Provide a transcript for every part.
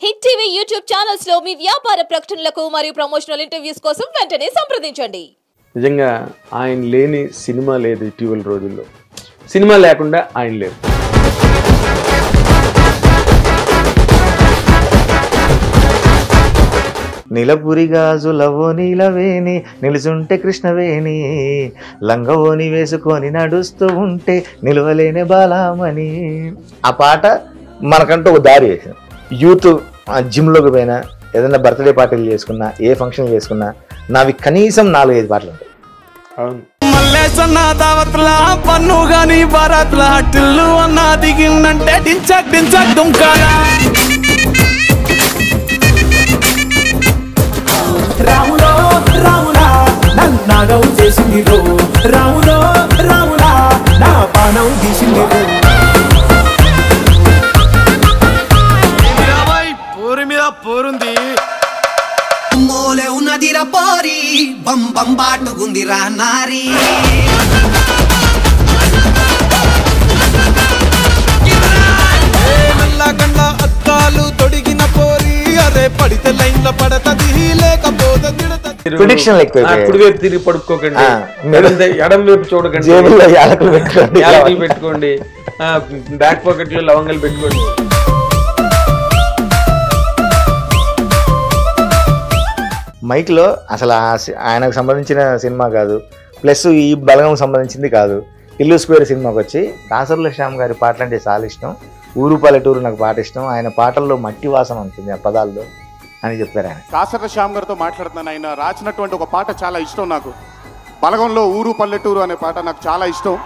Hit TV YouTube channels లో మీ వ్యాపార ప్రకటనలకు మరియు ప్రమోషనల్ ఇంటర్వ్యూస్ కోసం వెంటనే సంప్రదించండి. నిజంగా ఆయన లేని సినిమా లేదు ఇటీవల రోజుల్లో. సినిమా లేకుండా ఆయన లేరు. నిలపురి గాజులవో నీలవేణి నిలుచుంటే కృష్ణవేణి లంగవోని వేసుకొని నడుస్తూ ఉంటే నిలవలేని బాలామణి. ఆ పాట మనకంటూ ఒక దారి వేసింది. యూత్ జిమ్లోకి పోయినా ఏదైనా బర్త్డే పార్టీలు చేసుకున్నా ఏ ఫంక్షన్ చేసుకున్నా నావి కనీసం 4-5 పాటలు ఉంటాయి. అవును. మల్లేసన్న దావత్లా పన్ను గాని బారాత్లా టిల్లు అన్న దిగిందంటే డించక్ డించక్ దుంకాలా రాములో రాములా నన్నాగం చేసింది రో రాములో రాములా నా పానం తీసింది రో పోరు మీద పోరుంది మోలే ఉన్నదిరా పోరి బం బం బాటుకుందిరా నారి నల్లగండ్ల అద్దాలు తొడిగిన పోరి అరే పడితే లైన్ల పడతది లేకపోతే ప్రిడిక్షన్లు ఎక్కువైపోయాయి. కుడివైపు తిరిగి పడుకోకండి, ఎడం వైపు చూడకండి, జేబుల్లో యాలకులు పెట్టుకోండి, యాలకులు పెట్టుకోండి, బ్యాక్ పాకెట్ లో లవంగాలు పెట్టుకోండి. మైక్లో అసలు ఆయనకు సంబంధించిన సినిమా కాదు, ప్లస్ ఈ బలగం సంబంధించింది కాదు. ఇల్లు స్క్వేర్ సినిమాకి వచ్చి కాసర్ల శ్యామ్ గారి పాటలు అంటే చాలా ఇష్టం, ఊరు పల్లెటూరు నాకు పాట ఇష్టం, ఆయన పాటల్లో మట్టి వాసన ఉంటుంది ఆ పదాల్లో అని చెప్పారు ఆయన. కాసర్ల శ్యామ్ గారితో మాట్లాడుతున్నాను. ఆయన రాసినటువంటి ఒక పాట చాలా ఇష్టం నాకు. బలగంలో ఊరు పల్లెటూరు అనే పాట నాకు చాలా ఇష్టం.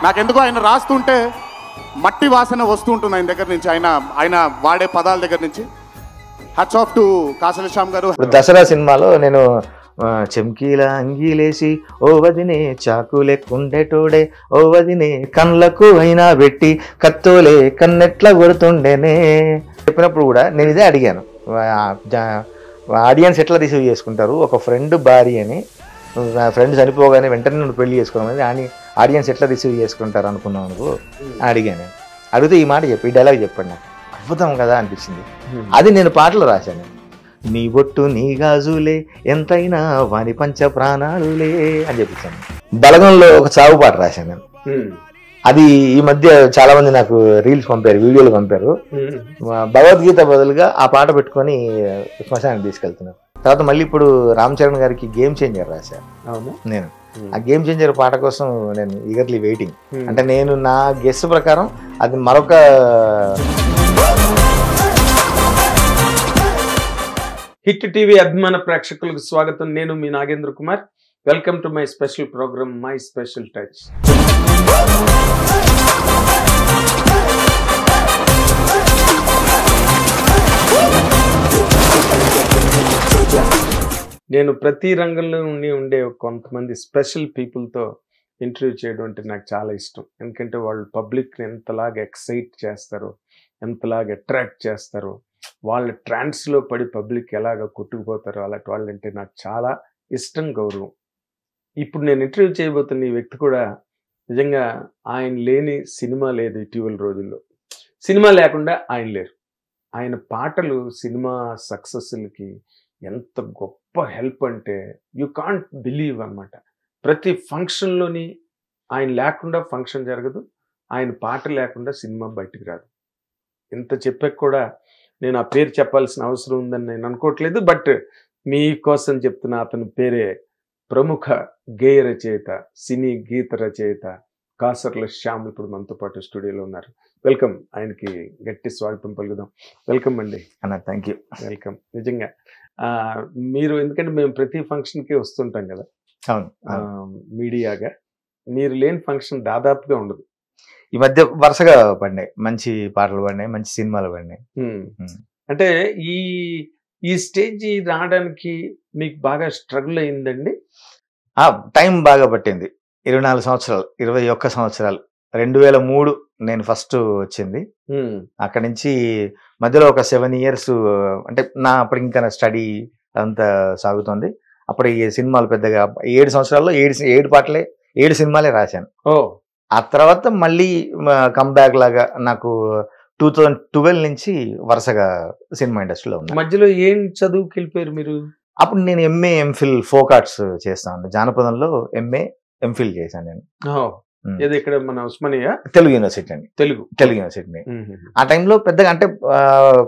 నాకెందుకో ఆయన రాస్తుంటే మట్టి వాసన వస్తూ ఉంటుంది ఆయన దగ్గర నుంచి, ఆయన వాడే పదాల దగ్గర నుంచి. Hats off to Kasarla Shyam గారు. దసరా సినిమాలో నేను చెంకీల అంగీలేసి ఓ వదినే చాకులెక్కుండేటోడే ఓ వదినే కళ్ళకు అయినా పెట్టి కత్తోలే కన్నెట్లా కొడుతుండేనే చెప్పినప్పుడు కూడా నేను ఇదే అడిగాను, ఆడియన్స్ ఎట్లా రిసీవ్ చేసుకుంటారు, ఒక ఫ్రెండ్ భార్య అని ఫ్రెండ్ చనిపోగానే వెంటనే నువ్వు పెళ్లి చేసుకోవడం అని ఆడియన్స్ ఎట్లా రిసీవ్ చేసుకుంటారు అనుకున్నావు అనుకో అడిగాను. అడిగితే ఈ మాట చెప్పి ఈ డైలాగ్ చెప్పండి, నాకు అద్భుతం కదా అనిపించింది. అది నేను పాటలు రాశాను. నీ బొట్టు నీ గాజులే ఎంతైనా వాని పంచ ప్రాణాలులే అని చెప్పించాను. బలగంలో ఒక చావు పాట రాశాను నేను. అది ఈ మధ్య చాలా మంది నాకు రీల్స్ పంపారు, వీడియోలు పంపారు. భగవద్గీత బదులుగా ఆ పాట పెట్టుకొని శ్మశానికి తీసుకెళ్తున్నాను. తర్వాత మళ్ళీ ఇప్పుడు రామ్ చరణ్ గారికి గేమ్ చేంజర్ రాశాను నేను. ఆ గేమ్ చేంజర్ పాట కోసం నేను ఈగర్లీ వెయిటింగ్. అంటే నేను నా గెస్ ప్రకారం అది మరొక హిట్ టీవీ అభిమాన ప్రేక్షకులకు స్వాగతం. నేను మీ Nagendra Kumar. Welcome to my special programme my special touch. నేను ప్రతి రంగంలో ఉండే కొంతమంది స్పెషల్ పీపుల్తో ఇంటర్వ్యూ చేయడం అంటే నాకు చాలా ఇష్టం. ఎందుకంటే వాళ్ళు పబ్లిక్ని ఎంతలాగా ఎక్సైట్ చేస్తారో, ఎంతలాగా అట్రాక్ట్ చేస్తారో, వాళ్ళ ట్రాన్స్లో పడి పబ్లిక్ ఎలాగ కొట్టుకుపోతారో అలాంటి వాళ్ళంటే నాకు చాలా ఇష్టం, గౌరవం. ఇప్పుడు నేను ఇంటర్వ్యూ చేయబోతున్న ఈ వ్యక్తి కూడా నిజంగా ఆయన లేని సినిమా లేదు ఇటీవల రోజుల్లో. సినిమా లేకుండా ఆయన లేరు. ఆయన పాటలు సినిమా సక్సెస్లకి ఎంత గొప్ప హెల్ప్ అంటే యూ కాంట్ బిలీవ్ అన్నమాట. ప్రతి ఫంక్షన్లోని ఆయన లేకుండా ఫంక్షన్ జరగదు, ఆయన పాట లేకుండా సినిమా బయటికి రాదు. ఇంత చెప్పాక కూడా నేను ఆ పేరు చెప్పాల్సిన అవసరం ఉందని నేను అనుకోవట్లేదు, బట్ మీకోసం చెప్తున్నా. అతని పేరే ప్రముఖ గేయ రచయిత, సినీ గీత రచయిత కాసర్ల శ్యామ్ ఇప్పుడు మనతో పాటు స్టూడియోలో ఉన్నారు. వెల్కమ్. ఆయనకి గట్టి స్వాగతం పలుకుదాం. వెల్కమ్ అండి. అన్న థ్యాంక్ యూ. వెల్కమ్. నిజంగా మీరు, ఎందుకంటే మేము ప్రతి ఫంక్షన్కి వస్తుంటాం కదా మీడియాగా, మీరు లేని ఫంక్షన్ దాదాపుగా ఉండదు. ఈ మధ్య వరుసగా పడినాయి, మంచి పాటలు పడినాయి, మంచి సినిమాలు పడినాయి. అంటే ఈ స్టేజ్ రావడానికి మీకు బాగా స్ట్రగుల్ అయిందండి? టైం బాగా పట్టింది. 24 సంవత్సరాలు, 21 సంవత్సరాలు. 2003 నేను ఫస్ట్ వచ్చింది. అక్కడి నుంచి మధ్యలో ఒక 7 years అంటే అప్పుడు ఇంకా స్టడీ అంతా సాగుతుంది. అప్పుడు ఈ సినిమాలు పెద్దగా 7 సంవత్సరాల్లో 7 పాటలే 7 సినిమాలే రాశాను. ఆ తర్వాత మళ్ళీ కంబ్యాక్ లాగా నాకు 2012 నుంచి వరుసగా సినిమా ఇండస్ట్రీలో ఉన్నా. మధ్యలో ఏం చదువుకి వెళ్ళిపోయారు మీరు? అప్పుడు నేను ఎంఏ ఎంఫిల్ ఫోక్ ఆర్ట్స్ చేస్తాను. జానపదంలో ఎంఏ ఎంఫిల్ చేశాను నేను. ఏది ఇక్కడ మన ఉస్మానియా తెలుగు యూనివర్సిటీ అండి. తెలుగు యూనివర్సిటీ. ఆ టైంలో పెద్దగా అంటే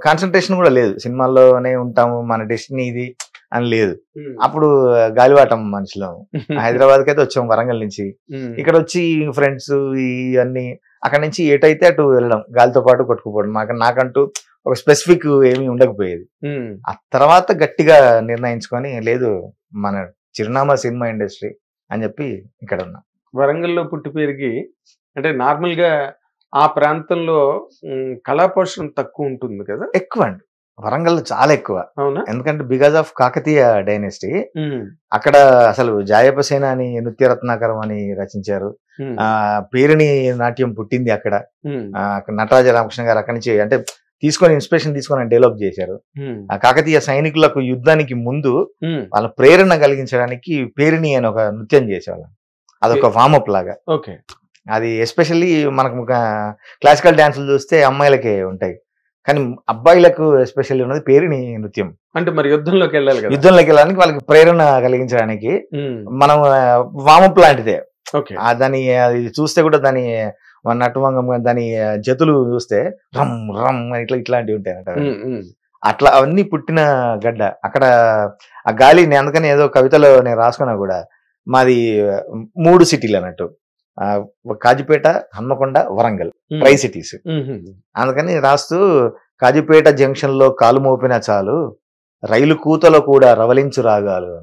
కాన్సన్ట్రేషన్ కూడా లేదు, సినిమాల్లోనే ఉంటాము మన డెస్టినీ ఇది అని లేదు. అప్పుడు గాలివాటం మనుషులం. హైదరాబాద్కి అయితే వచ్చాం వరంగల్ నుంచి. ఇక్కడ వచ్చి ఫ్రెండ్స్ ఇవన్నీ అక్కడ నుంచి ఎటైతే అటు వెళ్ళడం, గాలితో పాటు కొట్టుకుపోవడం. నాకంటూ ఒక స్పెసిఫిక్ ఏమీ ఉండకపోయేది. ఆ తర్వాత గట్టిగా నిర్ణయించుకొని లేదు మన చిరునామా సినిమా ఇండస్ట్రీ అని చెప్పి ఇక్కడ ఉన్నా. వరంగల్లో పుట్టి పెరిగి అంటే నార్మల్ గా ఆ ప్రాంతంలో కళా పోషణ తక్కువ ఉంటుంది కదా? ఎక్కువ అండి, వరంగల్లో చాలా ఎక్కువ. అవునా? ఎందుకంటే బికాజ్ ఆఫ్ కాకతీయ డైనెస్టీ అక్కడ అసలు జాయపసేన అని నృత్యరత్నాకరం అని రచించారు. పేరుని నాట్యం పుట్టింది అక్కడ. నటరాజ రామకృష్ణ గారు అక్కడి నుంచి అంటే తీసుకొని ఇన్స్పిరేషన్ తీసుకొని డెవలప్ చేశారు. ఆ కాకతీయ సైనికులకు యుద్ధానికి ముందు వాళ్ళ ప్రేరణ కలిగించడానికి పేరుని అని ఒక నృత్యం చేసేవాళ్ళం. అదొక వామప్ లాగా. ఓకే. అది ఎస్పెషల్లీ మనకు క్లాసికల్ డాన్సులు చూస్తే అమ్మాయిలకే ఉంటాయి, కానీ అబ్బాయిలకు ఎస్పెషల్లీ ఉన్నది పేరుని నృత్యం. అంటే మరి యుద్ధంలోకి వెళ్ళాలి కదా, యుద్ధంలోకి వెళ్ళడానికి వాళ్ళకి ప్రేరణ కలిగించడానికి మనం వామప్ లాంటిదే. దాని అది చూస్తే కూడా దాని నటువంగం దాని జతులు చూస్తే రమ్ రమ్ ఇట్లాంటివి ఉంటాయి. అట్లా అవన్నీ పుట్టిన గడ్డ అక్కడ. ఆ గాలి అందుకని ఏదో కవితలో నేను రాసుకున్నా కూడా, మాది 3 సిటీలు అన్నట్టు, కాజీపేట, హన్మకొండ, వరంగల్, ట్రై సిటీస్. అందుకని రాస్తూ కాజీపేట జంక్షన్ లో కాలు మోపిన చాలు, రైలు కూతలో కూడా రవలించు రాగాలు.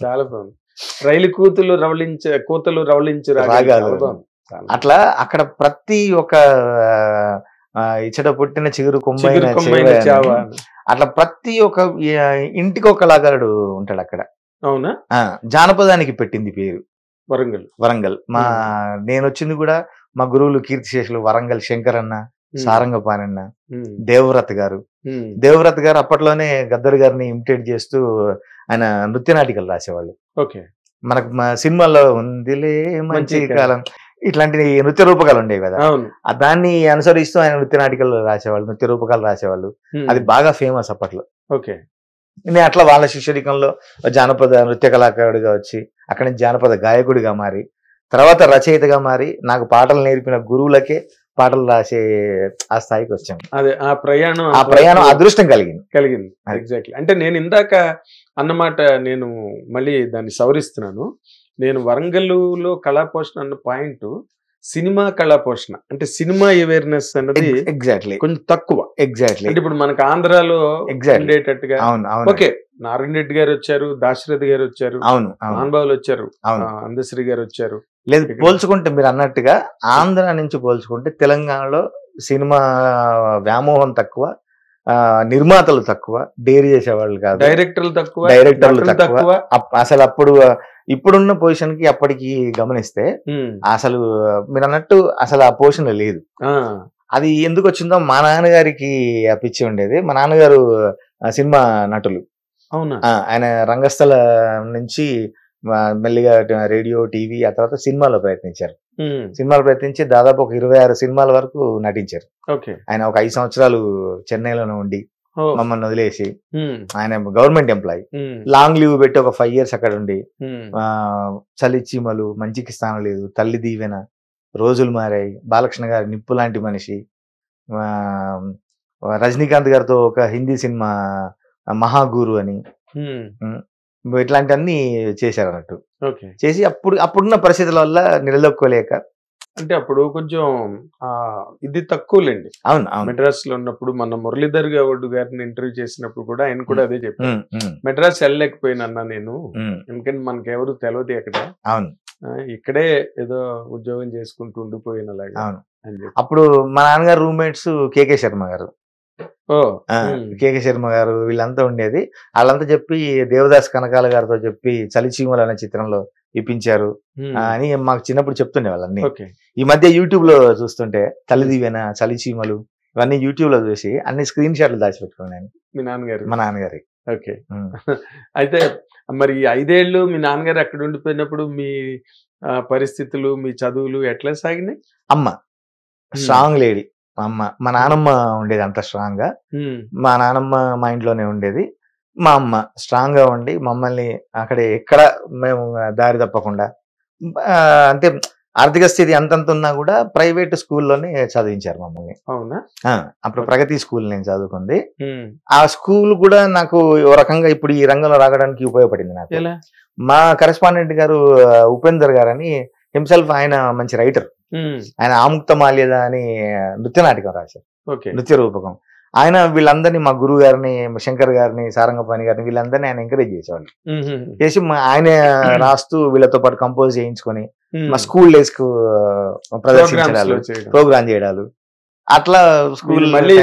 చాలా బాగుంది. రైలు కూతలు రవలించు రాగాలు. అట్లా అక్కడ ప్రతి ఒక్క ఇచ్చట పుట్టిన చిగురు కొమ్మైన అట్లా ప్రతి ఒక్క ఇంటికి ఒక లాగాడు ఉంటాడు అక్కడ. అవునా? జానపదానికి పెట్టింది పేరు వరంగల్. నేను వచ్చింది కూడా మా గురువులు కీర్తిశేషులు వరంగల్ శంకర్ అన్న, సారంగపానన్న, దేవవ్రత్ గారు అప్పట్లోనే గద్దర్ గారిని ఇమిటేట్ చేస్తూ ఆయన నృత్య నాటికలు రాసేవాళ్ళు. ఓకే. మనకు మా సినిమాల్లో ఉందిలే మంచి కాలం ఇట్లాంటి నృత్య రూపకాలు ఉండేవి కదా, దాన్ని అనుసరిస్తూ ఆయన నృత్య నాటికలు రాసేవాళ్ళు, నృత్య రూపకాలు రాసేవాళ్ళు. అది బాగా ఫేమస్ అప్పట్లో. ఓకే. నేను అట్లా వాళ్ళ శిష్యరికంలో జానపద నృత్య కళాకారుడిగా వచ్చి అక్కడి నుంచి జానపద గాయకుడిగా మారి తర్వాత రచయితగా మారి నాకు పాటలు నేర్పిన గురువులకే పాటలు రాసే ఆ స్థాయికి వచ్చాను. అదే ఆ ప్రయాణం అదృష్టం కలిగింది. ఎగ్జాక్ట్లీ. అంటే నేను ఇందాక అన్నమాట నేను మళ్ళీ దాన్ని సవరిస్తున్నాను. నేను వరంగల్లో కళా పోషణ అన్న పాయింట్ సినిమా కళా పోషణ అంటే సినిమా అవేర్నెస్ అన్నది ఎగ్జాక్ట్లీ కొంచెం తక్కువ. ఎగ్జాక్ట్లీ. అంటే ఇప్పుడు మనకు ఆంధ్రాలో ఉండేటట్టుగా. ఓకే, నారాయణ రెడ్డి గారు వచ్చారు, దాశరథి గారు వచ్చారు, మహానుభావులు వచ్చారు, అందశ్రీ గారు వచ్చారు. లేదు, పోల్చుకుంటే మీరు అన్నట్టుగా ఆంధ్ర నుంచి పోల్చుకుంటే తెలంగాణలో సినిమా వ్యామోహం తక్కువ, నిర్మాతలు తక్కువ, డేర్ చేసేవాళ్ళు కాదు, డైరెక్టర్లు తక్కువ. అసలు అప్పుడు ఇప్పుడున్న పొజిషన్ కి అప్పటికి గమనిస్తే అసలు మీరు అన్నట్టు అసలు ఆ పొజిషన్ లేదు. అది ఎందుకు వచ్చిందో మా నాన్నగారికి ఆ పిచ్చి ఉండేది. మా నాన్నగారు సినిమా నటులు. అవునా? ఆయన రంగస్థల నుంచి మెల్లిగా రేడియో, టీవీ, ఆ తర్వాత సినిమాలో ప్రయత్నించి దాదాపు ఒక 26 సినిమాల వరకు నటించారు. ఆయన ఒక 5 సంవత్సరాలు చెన్నైలోనే ఉండి మమ్మల్ని వదిలేసి, ఆయన గవర్నమెంట్ ఎంప్లాయీ, లాంగ్ లీవ్ పెట్టి ఒక 5 years అక్కడ ఉండి, చలి చీమలు, మంచికి స్థానం లేదు, తల్లి దీవెన, రోజులు మారాయి, బాలకృష్ణ గారి నిప్పు లాంటి మనిషి, రజనీకాంత్ గారితో ఒక హిందీ సినిమా మహాగురు అని, ఇట్లాంటివన్నీ చేశారు అన్నట్టు. చేసి అప్పుడున్న పరిస్థితుల వల్ల నిలదొక్కోలేక, అంటే అప్పుడు కొంచెం ఇది తక్కువలేండి. అవును. మెడ్రాస్ లో ఉన్నప్పుడు మన మురళీధర్ గౌడ్ గారిని ఇంటర్వ్యూ చేసినప్పుడు కూడా ఆయన కూడా అదే చెప్పారు, మెడ్రాస్ వెళ్ళలేకపోయినా నేను, ఎందుకంటే మనకెవరు తెలియదు అక్కడ, ఇక్కడే ఏదో ఉద్యోగం చేసుకుంటూ ఉండిపోయినలాగా. అప్పుడు మా నాన్నగారు రూమ్మేట్స్ కేకే శర్మ గారు, వీళ్ళంతా ఉండేది. వాళ్ళంతా చెప్పి దేవదాస్ కనకాల గారితో చెప్పి చలిచీమలు అనే చిత్రంలో ఇప్పించారు అని మాకు చిన్నప్పుడు చెప్తుండే వాళ్ళన్ని. ఈ మధ్య యూట్యూబ్ లో చూస్తుంటే తల్లిదివేన, చలిచీమలు ఇవన్నీ యూట్యూబ్ లో చూసి అన్ని స్క్రీన్ షాట్లు దాచిపెట్టుకున్నాను. మా నాన్నగారి. ఓకే. అయితే మరి 5 ఏళ్ళు మీ నాన్నగారు అక్కడ ఉండిపోయినప్పుడు మీ పరిస్థితులు, మీ చదువులు ఎట్లా సాగినాయి? అమ్మ స్ట్రాంగ్ లేడీ, మా నానమ్మ ఉండేది అంత స్ట్రాంగ్ గా. మా నానమ్మ మా ఇంట్లోనే ఉండేది. మా అమ్మ స్ట్రాంగ్ గా ఉండి మమ్మల్ని అక్కడ ఎక్కడ మేము దారి తప్పకుండా అంటే ఆర్థిక స్థితి అంతంత ఉన్నా కూడా ప్రైవేట్ స్కూల్లోనే చదివించారు మమ్మల్ని. అవునా? అప్పుడు ప్రగతి స్కూల్ నేను చదువుకుంది. ఆ స్కూల్ కూడా నాకు ఓ రకంగా ఇప్పుడు ఈ రంగంలో రావడానికి ఉపయోగపడింది నాకు. మా కరెస్పాండెంట్ గారు ఉపేందర్ గారు అని హిమ్సెల్ఫ్, ఆయన మంచి రైటర్. ఆయన ఆముక్త మాల్యద అని నృత్య నాటకం రాశారు, నృత్య రూపకం. ఆయన వీళ్ళందరినీ, మా గురువు గారిని, శంకర్ గారిని, సారంగపాణి గారిని, వీళ్ళందరినీ ఆయన ఎంకరేజ్ చేసేవాళ్ళు. చేసి ఆయన రాస్తూ వీళ్ళతో పాటు కంపోజ్ చేయించుకొని మా స్కూల్ డేస్ కు ప్రదర్శించడాలు, ప్రోగ్రామ్ చేయడాలు, అట్లా స్కూల్. మళ్ళీ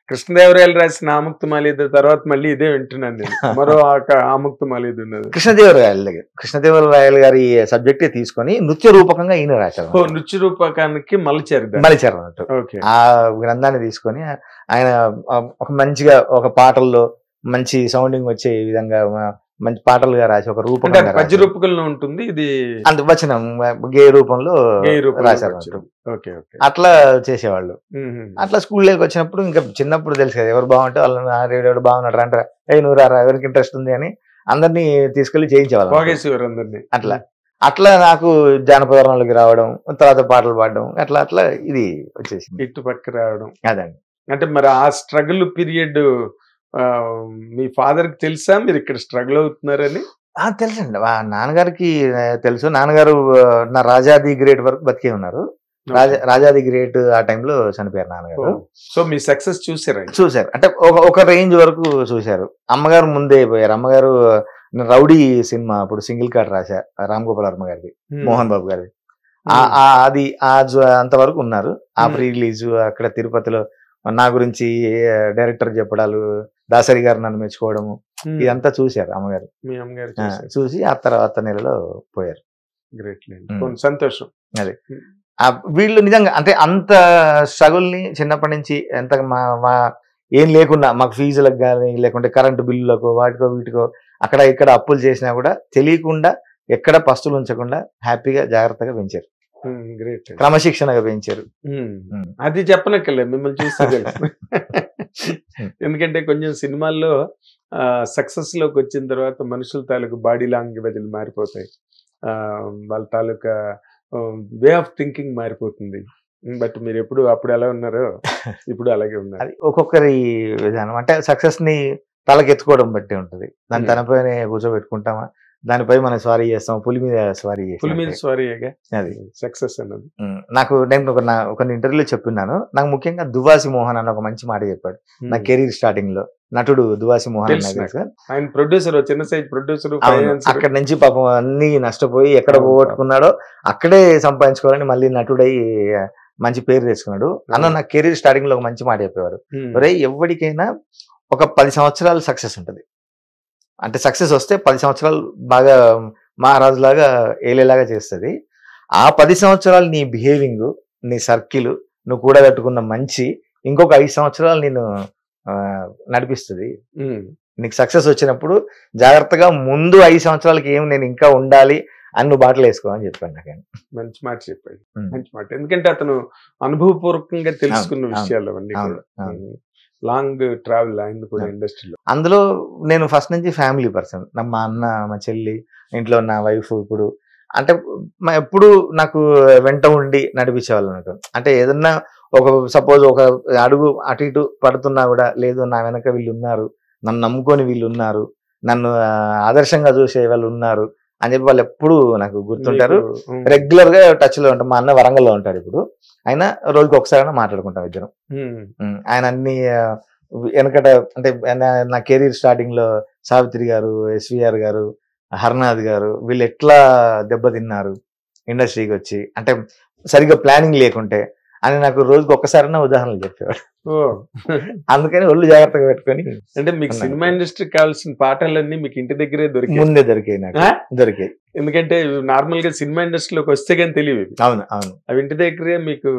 కృష్ణదేవరాయలు రాసిన ఆముక్త మాల్యద తర్వాత మళ్ళీ ఇదే వింటున్నాను నేను. మరో ఆముక్త మాల్యద ఉన్నది కృష్ణదేవరాయలు గారి సబ్జెక్టే తీసుకొని నృత్య రూపకంగా ఈయన రాశారు. నృత్య రూపకానికి మలిచారు అన్నట్టు. ఆ గ్రంథాన్ని తీసుకొని ఆయన ఒక మంచిగా ఒక పాటల్లో మంచి సౌండింగ్ వచ్చే విధంగా మంచి పాటలుగా రాసి ఒక రూపంగా పద్య రూపకంలో ఉంటుంది. ఇది అంత వచనం గేయ రూపంలో రాశారు. అట్లా చేసేవాళ్ళు. అట్లా స్కూల్లోకి వచ్చినప్పుడు ఇంకా చిన్నప్పుడు తెలుసు కదా, ఎవరు బాగుంటే వాళ్ళు బాగున్నాడు అంటారా, నువ్వు రా, ఎవరికి ఇంట్రెస్ట్ ఉంది అని అందరినీ తీసుకెళ్లి చేయించేవాళ్ళు. అట్లా నాకు జానపద రంగంలోకి రావడం, తర్వాత పాటలు పాడడం, అట్లా అట్లా ఇది వచ్చేసింది, ఇటు పక్క రావడం. అదండి. అంటే మరి ఆ స్ట్రగుల్ పీరియడ్ మీ ఫాదర్ కి తెలుసా మీరు ఇక్కడ స్ట్రగుల్ అవుతున్నారని? తెలుసండి, నాన్నగారికి తెలుసు. నాన్నగారు నా రాజాది గ్రేట్ వరకు బతికే ఉన్నారు. రాజాది గ్రేట్ ఆ టైంలో చనిపోయారు నాన్నగారు. సో మీ సక్సెస్ చూసారు? అంటే ఒక రేంజ్ వరకు చూశారు. అమ్మగారు ముందే పోయారు. అమ్మగారు రౌడీ సినిమా అప్పుడు సింగిల్ కార్డ్ రాశా, రామ్ గోపాల్ వర్మ గారిది, మోహన్ బాబు గారిది. అది అంతవరకు ఉన్నారు. ఆ ప్రీ రిలీజ్ అక్కడ తిరుపతిలో నా గురించి డైరెక్టర్ చెప్పడాలు, దాసరి గారు నన్ను మెచ్చుకోవడము, ఇదంతా చూశారు అమ్మగారు. చూసి ఆ తర్వాత నెలలో పోయారు. గ్రేట్, సంతోషం. అదే వీళ్ళు నిజంగా అంటే అంత స్ట్రగుల్ ని చిన్నప్పటి నుంచి ఎంత ఏం లేకుండా మాకు ఫీజులకు కానీ లేకుంటే కరెంటు బిల్లులకు వాటికో వీటికో అక్కడ ఇక్కడ అప్పులు చేసినా కూడా తెలియకుండా ఎక్కడ పస్తులు ఉంచకుండా హ్యాపీగా జాగ్రత్తగా పెంచారు. గ్రేట్, క్రమశిక్షణగా పెంచారు. అది చెప్పనక్కర్లేదు, మిమ్మల్ని చూస్తే ఎందుకంటే కొంచెం సినిమాల్లో సక్సెస్ లోకి వచ్చిన తర్వాత మనుషుల తాలూకు బాడీ లాంగ్వేజ్లు మారిపోతాయి, వాళ్ళ తాలూకా వే ఆఫ్ థింకింగ్ మారిపోతుంది. బట్ మీరు ఎప్పుడు అప్పుడు ఎలా ఉన్నారో ఇప్పుడు అలాగే ఉన్నారు. అది ఒక్కొక్కరి విధానం. అంటే సక్సెస్ ని తలకెత్తుకోవడం బట్టి ఉంటుంది. దాన్ని తనపైన కూర్చోబెట్టుకుంటామా, దానిపై మనం స్వారీ చేస్తాం, పులి మీద స్వారీ చేస్తాం. అది సక్సెస్ అన్నది. నేను కొన్ని ఇంటర్వ్యూలో చెప్పున్నాను. నాకు ముఖ్యంగా దువాసి మోహన్ అన్న ఒక మంచి మాట చెప్పాడు నా కెరీర్ స్టార్టింగ్ లో. నటుడు దువాసి మోహన్ ఆయన ప్రొడ్యూసర్, చిన్న సైజ్ ప్రొడ్యూసర్. అక్కడి నుంచి పాపం అన్ని నష్టపోయి ఎక్కడ పోగొట్టుకున్నాడో అక్కడే సంపాదించుకోవాలని మళ్ళీ నటుడై మంచి పేరు తెచ్చుకున్నాడు. అన్న నా కెరీర్ స్టార్టింగ్ లో ఒక మంచి మాట చెప్పేవారు, ఎవరికైనా ఒక 10 సంవత్సరాలు సక్సెస్ ఉంటుంది. అంటే సక్సెస్ వస్తే 10 సంవత్సరాలు బాగా మహారాజులాగా ఏలేలాగా చేస్తుంది. ఆ 10 సంవత్సరాలు నీ బిహేవింగ్, నీ సర్కిల్, నువ్వు కూడగట్టుకున్న మంచి ఇంకొక 5 సంవత్సరాలు నేను నడిపిస్తుంది. నీకు సక్సెస్ వచ్చినప్పుడు జాగ్రత్తగా ముందు 5 సంవత్సరాలకి ఏం నేను ఇంకా ఉండాలి అని నువ్వు బాటలు వేసుకో అని చెప్పాను. నాకు మంచి మాట చెప్పాడు, మంచి మాట. ఎందుకంటే అతను అనుభవపూర్వకంగా తెలుసుకున్న విషయాలు అవన్నీ కూడా. లాంగ్ ట్రావెల్ అయింది కూడా ఇండస్ట్రీలో. అందులో నేను ఫస్ట్ నుంచి ఫ్యామిలీ పర్సన్. మా అన్న, మా చెల్లి, ఇంట్లో నా వైఫ్, ఇప్పుడు అంటే ఎప్పుడు నాకు వెంట ఉండి నడిపించేవాళ్ళు నాకు. అంటే ఏదన్నా ఒక సపోజ్ ఒక అడుగు అటు ఇటు పడుతున్నా కూడా, లేదు నా వెనక వీళ్ళు ఉన్నారు, నన్ను నమ్ముకొని వీళ్ళు ఉన్నారు, నన్ను ఆదర్శంగా చూసే వాళ్ళు ఉన్నారు అని చెప్పి వాళ్ళు ఎప్పుడు నాకు గుర్తుంటారు. రెగ్యులర్ గా టచ్ లో ఉంటాం. మా అన్న వరంగల్లో ఉంటాడు ఇప్పుడు. అయినా రోజుకి ఒకసారి మాట్లాడుకుంటాం ఇద్దరం. ఆయన అన్ని వెనకట అంటే నా కెరీర్ స్టార్టింగ్ లో సావిత్రి గారు, ఎస్విఆర్ గారు, హర్నాథ్ గారు వీళ్ళు ఎట్లా దెబ్బతిన్నారు ఇండస్ట్రీకి వచ్చి, అంటే సరిగ్గా ప్లానింగ్ లేకుంటే అని నాకు రోజుకి ఒక్కసారైనా ఉదాహరణలు చెప్పేవాడు. అందుకని ఒళ్ళు జాగ్రత్తగా పెట్టుకొని. అంటే మీకు సినిమా ఇండస్ట్రీకి కావాల్సిన పాఠాలన్నీ మీకు ఇంటి దగ్గరే ముందే దొరికాయి నాకు. దొరికాయి ఎందుకంటే నార్మల్ గా సినిమా ఇండస్ట్రీలోకి వస్తే కానీ తెలియదు. అవును అవును, అవి ఇంటి దగ్గరే మీకు.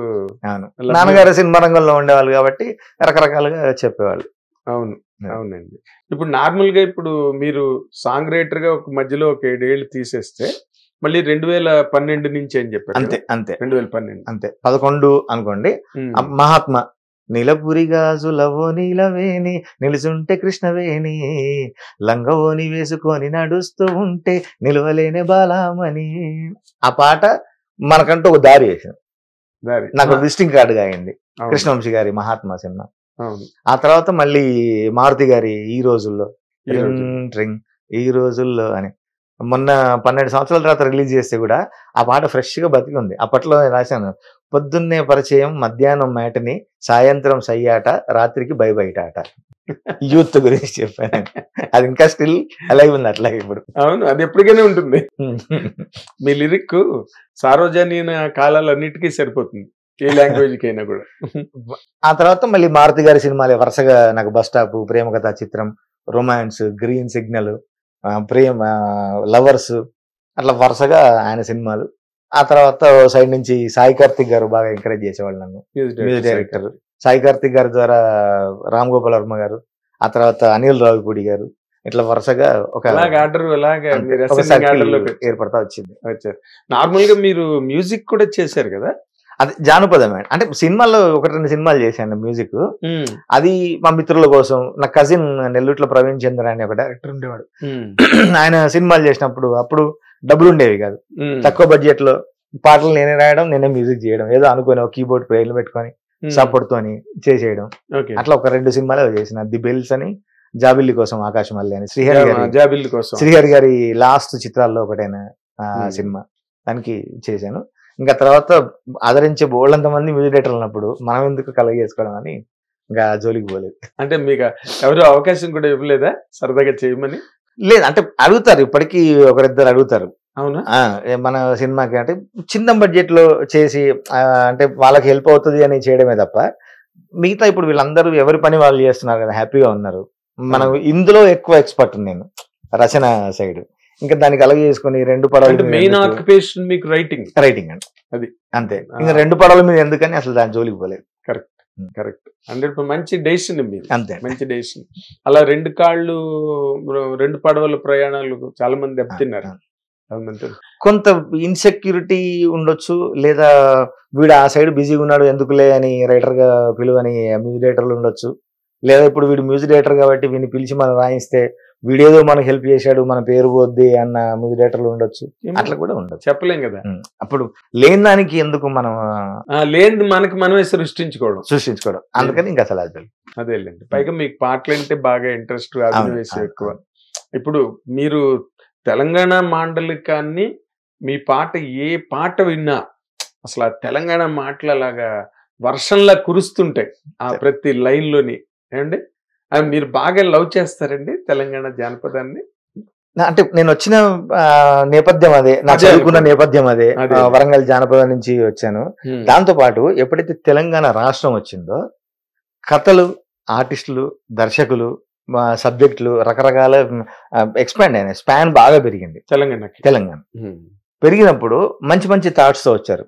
అవును, నాన్నగారు సినిమా రంగంలో ఉండేవాళ్ళు కాబట్టి రకరకాలుగా చెప్పేవాళ్ళు. అవును అవునండి. ఇప్పుడు నార్మల్ గా ఇప్పుడు మీరు సాంగ్ రైటర్ గా ఒక మధ్యలో ఒక 7 ఏళ్ళు తీసేస్తే మళ్ళీ 2012 నుంచి అని చెప్పారు. అంతే అంతే 2012 అంతే 11 అనుకోండి. మహాత్మా నీలపురి గాజులవో నీలవేణి నిలుచుంటే కృష్ణవేణి లంగవోని వేసుకొని నడుస్తూ ఉంటే నిలవలేని బాలామణి. ఆ పాట మనకంటూ ఒక దారి వేసింది, దారి. నాకు విజిటింగ్ కార్డుగా అయింది. అవును. కృష్ణవంశీ గారి మహాత్మా సినిమా. అవును. ఆ తర్వాత మళ్ళీ మారుతి గారి ఈ రోజుల్లో ఈ రోజుల్లో. ట్రింగ్ ట్రింగ్ ఈ రోజుల్లో అని మొన్న 12 సంవత్సరాల తర్వాత రిలీజ్ చేస్తే కూడా ఆ పాట ఫ్రెష్ గా బతికి ఉంది. అప్పట్లో నేను రాశాను, పొద్దున్నే పరిచయం, మధ్యాహ్నం మేటని, సాయంత్రం సయ్యాట, రాత్రికి బయట ఆట. యూత్ గురించి చెప్పాను. అది ఇంకా స్టిల్ అలాగే ఉంది అట్లాగే ఇప్పుడు. అవును, అది ఎప్పటికైనా ఉంటుంది. మీ లిరిక్ సార్వజనీన కాలాలన్నిటికీ సరిపోతుంది, ఏ లాంగ్వేజ్ కైనా కూడా. ఆ తర్వాత మళ్ళీ మారుతి గారి సినిమాలే వరుసగా నాకు బస్ స్టాప్, ప్రేమ కథా చిత్రం, రొమాన్స్, గ్రీన్ సిగ్నల్, ప్రేమ, లవర్స్, అట్లా వరుసగా ఆయన సినిమాలు. ఆ తర్వాత సైడ్ నుంచి సాయి కార్తిక్ గారు బాగా ఎంకరేజ్ చేసేవాళ్ళు నన్ను, మ్యూజిక్ డైరెక్టర్. సాయి కార్తిక్ గారి ద్వారా రామ్ గోపాల్ వర్మ గారు, ఆ తర్వాత అనిల్ రావిపూడి గారు, ఇట్లా వరుసగా ఒక ఆర్డర్ ఏర్పడతా వచ్చింది. వచ్చారు. నార్మల్ గా మీరు మ్యూజిక్ కూడా చేశారు కదా? అది జానపదమే. అంటే సినిమాల్లో 1-2 సినిమాలు చేశాను మ్యూజిక్. అది మా మిత్రుల కోసం. నా కజిన్ నెల్లూరులో ప్రవీణ్ చంద్ర అని ఒక డైరెక్టర్ ఉండేవాడు. ఆయన సినిమాలు చేసినప్పుడు అప్పుడు డబ్బులు ఉండేవి కాదు, తక్కువ బడ్జెట్ లో పాటలు నేనే రాయడం, నేనే మ్యూజిక్ చేయడం, ఏదో అనుకుని ఒక కీబోర్డ్ ప్లేయర్లు పెట్టుకొని సపోర్ట్ తోని చేసేయడం. అట్లా ఒక 2 సినిమాలు చేసిన. ది బెల్స్ అని, జాబిల్లి కోసం ఆకాశమల్లి అని, శ్రీహరి గారి లాస్ట్ చిత్రాల్లో ఒకటైన సినిమా, దానికి చేశాను. ఇంకా తర్వాత ఆదరించే బోళ్ళంత మంది మ్యూజిక్ డైరెక్టర్లు ఉన్నప్పుడు మనం ఎందుకు కలగ చేసుకోవడం అని ఇంకా జోలికి పోలేదు. అంటే మీకు ఎవరు అవకాశం కూడా ఇవ్వలేదా సరదాగా చేయమని? లేదు, అంటే అడుగుతారు, ఇప్పటికీ 1-2 అడుగుతారు. అవునా? మన సినిమాకి అంటే చిన్న బడ్జెట్ లో చేసి అంటే వాళ్ళకి హెల్ప్ అవుతుంది అని చేయడమే తప్ప, మిగతా ఇప్పుడు వీళ్ళందరూ ఎవరి పని వాళ్ళు చేస్తున్నారు కదా, హ్యాపీగా ఉన్నారు. మనం ఇందులో ఎక్కువ ఎక్స్పర్ట్ నేను రచన సైడ్. ఇంకా దానికి అలాగే చేసుకుని 2 పడవలు మెయిన్ ఆక్యుపేషన్ మీకు రైటింగ్ అంటే అది అంతే. ఇంకా 2 పడవల మీద ఎందుకని అసలు దాని జోలికి పోలేదు. కరెక్ట్ 100 మంచి డెసిషన్ మీరు. అంతే, మంచి డెసిషన్. అలా 2 కాళ్ళు 2 పడవల ప్రయాణాలు చాలా మంది దెబ్బతిన్నారు. కొంత ఇన్సెక్యూరిటీ ఉండొచ్చు, లేదా వీడు ఆ సైడ్ బిజీగా ఉన్నాడు ఎందుకులే అని రైటర్ గా పిలువని మ్యూజిక్ డైరెక్టర్లు ఉండొచ్చు, లేదా ఇప్పుడు వీడు మ్యూజిక్ డైరెక్టర్ కాబట్టి వీడిని పిలిచి మనం రాయిస్తే వీడేదో మనకు హెల్ప్ చేశాడు మన పేరు పోద్ది అన్న మ్యూజిక్ డైరెక్టర్లు ఉండొచ్చు. అట్లా కూడా ఉండొచ్చు, చెప్పలేం కదా. అప్పుడు లేని దానికి ఎందుకు మనం లేని మనకి మనమే సృష్టించుకోవడం. అందుకని ఇంకా అసలు అదేలేండి. పైగా మీకు పాటలు అంటే బాగా ఇంట్రెస్ట్, అభినవేశం ఎక్కువ. ఇప్పుడు మీరు తెలంగాణ మాండలికాన్ని మీ పాట ఏ పాట విన్నా అసలు ఆ తెలంగాణ మాటలు అలాగా వర్షంలా కురుస్తుంటాయి ఆ ప్రతి లైన్ లోని. ఏమండి మీరు బాగా లవ్ చేస్తారండి తెలంగాణ జానపదాన్ని? అంటే నేను వచ్చిన నేపథ్యం అదే, నా చదువుకున్న నేపథ్యం అదే, వరంగల్ జానపదం నుంచి వచ్చాను. దాంతో పాటు ఎప్పుడైతే తెలంగాణ రాష్ట్రం వచ్చిందో కథలు, ఆర్టిస్టులు, దర్శకులు, సబ్జెక్టులు రకరకాల ఎక్స్పాండ్ అయినాయి. స్పాన్ బాగా పెరిగింది తెలంగాణ. పెరిగినప్పుడు మంచి మంచి థాట్స్ తో వచ్చారు,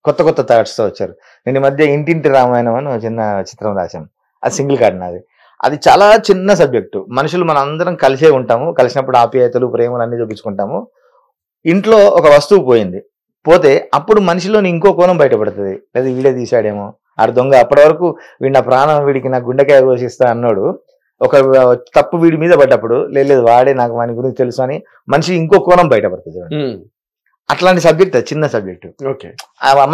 కొత్త కొత్త థాట్స్ తో వచ్చారు. నేను ఈ మధ్య ఇంటింటి రామాయణం అని ఒక చిన్న చిత్రం రాశాను, అది సింగిల్ కార్డ్ నాది. అది చాలా చిన్న సబ్జెక్టు. మనుషులు మన అందరం కలిసే ఉంటాము, కలిసినప్పుడు ఆప్యాయతలు, ప్రేమలు అన్ని చూపించుకుంటాము. ఇంట్లో ఒక వస్తువు పోతే అప్పుడు మనిషిలోని ఇంకో కోణం బయటపడుతుంది, లేదా వీడే తీశాడేమో, ఆడు దొంగ, అప్పటి వరకు వీడి నా ప్రాణం, వీడికి నా గుండెకాయ కోసిస్తా అన్నాడు, ఒక తప్పు వీడి మీద పడ్డప్పుడు లేదు వాడే నాకు వాని గురించి తెలుసు అని మనిషి ఇంకో కోణం బయటపడుతుంది. అట్లాంటి సబ్జెక్ట్, చిన్న సబ్జెక్టు,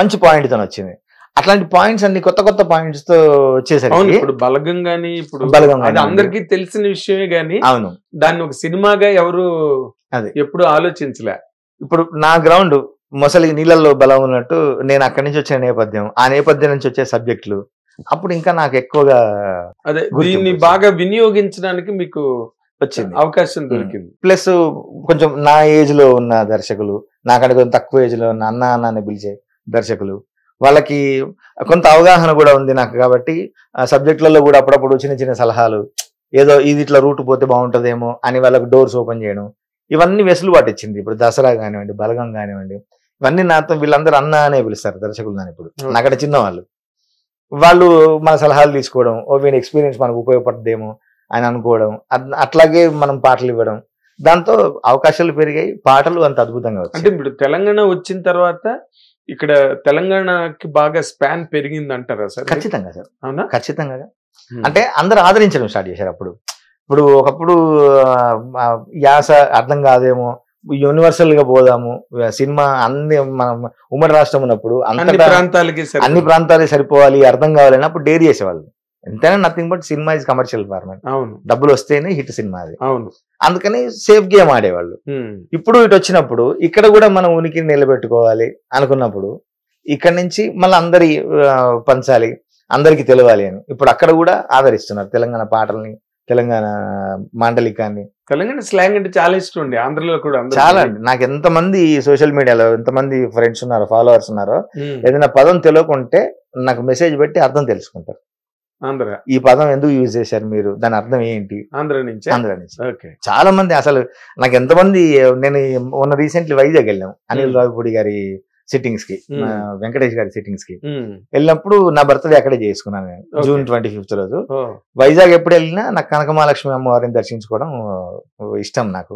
మంచి పాయింట్ తో వచ్చింది. అట్లాంటి పాయింట్స్ అన్ని కొత్త కొత్త పాయింట్స్ తో వచ్చేసరికి ఇప్పుడు బలగం గానీ, ఇప్పుడు అది అందరికీ తెలిసిన విషయమే గానీ, అవును, దాన్ని ఒక సినిమాగా ఎవరు ఎప్పుడు ఆలోచించలే. ఇప్పుడు నా గ్రౌండ్ మొసలి నీళ్ళల్లో బలం ఉన్నట్టు నేను అక్కడి నుంచి వచ్చిన నేపథ్యం, ఆ నేపథ్యం నుంచి వచ్చే సబ్జెక్టులు, అప్పుడు ఇంకా నాకు ఎక్కువగా అదే దీన్ని బాగా వినియోగించడానికి మీకు వచ్చింది అవకాశం దొరికింది. ప్లస్ కొంచెం నా ఏజ్ లో ఉన్న దర్శకులు, నాకంటే కొంచెం తక్కువ ఏజ్ లో ఉన్న అన్న అని పిలిచే దర్శకులు, వాళ్ళకి కొంత అవగాహన కూడా ఉంది నాకు. కాబట్టి ఆ సబ్జెక్టులలో కూడా అప్పుడప్పుడు చిన్న చిన్న సలహాలు, ఏదో ఇది ఇట్లా రూట్ పోతే బాగుంటుందేమో అని వాళ్ళకి డోర్స్ ఓపెన్ చేయడం, ఇవన్నీ వెసులుబాటు ఇచ్చింది. ఇప్పుడు దసరా కానివ్వండి, బలగం కానివ్వండి, ఇవన్నీ నాతో వీళ్ళందరూ అన్న అనే పిలుస్తారు దర్శకులు. నన్ను ఇప్పుడు నాకంటే చిన్నవాళ్ళు, వాళ్ళు మన సలహాలు తీసుకోవడం, వీని ఎక్స్పీరియన్స్ మనకు ఉపయోగపడుతుందేమో అని అనుకోవడం, అట్లాగే మనం పాటలు ఇవ్వడం, దాంతో అవకాశాలు పెరిగాయి, పాటలు అంత అద్భుతంగా వచ్చాయి. అంటే ఇప్పుడు తెలంగాణ వచ్చిన తర్వాత ఇక్కడ తెలంగాణకి బాగా స్పాన్ పెరిగింది అంటారా సార్? ఖచ్చితంగా సార్, అవునా? ఖచ్చితంగా. అంటే అందరూ ఆదరించడం స్టార్ట్ చేశారు అప్పుడు. ఇప్పుడు ఒకప్పుడు యాస అర్థం కాదేమో, యూనివర్సల్ గా పోదాము సినిమా, అన్ని మనం ఉమ్మడి రాష్ట్రం ఉన్నప్పుడు అన్ని ప్రాంతాలకి అన్ని ప్రాంతాలకి సరిపోవాలి, అర్థం కావాలని అప్పుడు డేర్ చేసేవాళ్ళు. ఎంతైనా nothing but cinema is commercial format. అవును, డబ్బులు వస్తేనే హిట్ సినిమా అది. అవును, అందుకని సేఫ్ గేమ్ ఆడేవాళ్ళు. ఇప్పుడు ఇటు వచ్చినప్పుడు ఇక్కడ కూడా మనం ఉనికిని నిలబెట్టుకోవాలి అనుకున్నప్పుడు ఇక్కడ నుంచి మళ్ళీ అందరి పంచాలి, అందరికి తెలవాలి అని ఇప్పుడు అక్కడ కూడా ఆదరిస్తున్నారు తెలంగాణ పాటల్ని, తెలంగాణ మాండలికాన్ని. తెలంగాణ స్లాంగ్ అంటే చాలా ఇష్టం అండి, ఆంధ్రలో కూడా చాలా. నాకు ఎంతమంది సోషల్ మీడియాలో ఎంతమంది ఫ్రెండ్స్ ఉన్నారో, ఫాలోవర్స్ ఉన్నారో, ఏదైనా పదం తెలియకుంటే నాకు మెసేజ్ పెట్టి అర్థం తెలుసుకుంటారు. ఆంధ్ర ఈ పదం ఎందుకు యూజ్ చేశారు మీరు, దాని అర్థం ఏంటి, ఆంధ్ర నుంచి. ఓకే. చాలా మంది అసలు నాకు ఎంతమంది, నేను మొన్న రీసెంట్లీ వైజాగ్ వెళ్ళాం అనిల్ రావిపూడి గారి సిట్టింగ్స్ కి, వెంకటేష్ గారి సిట్టింగ్స్ కి వెళ్ళినప్పుడు నా బర్త్డే అక్కడే చేసుకున్నాను నేను, జూన్ 25th రోజు. వైజాగ్ ఎప్పుడు వెళ్ళినా నాకు కనకమహాలక్ష్మి అమ్మవారిని దర్శించుకోవడం ఇష్టం నాకు.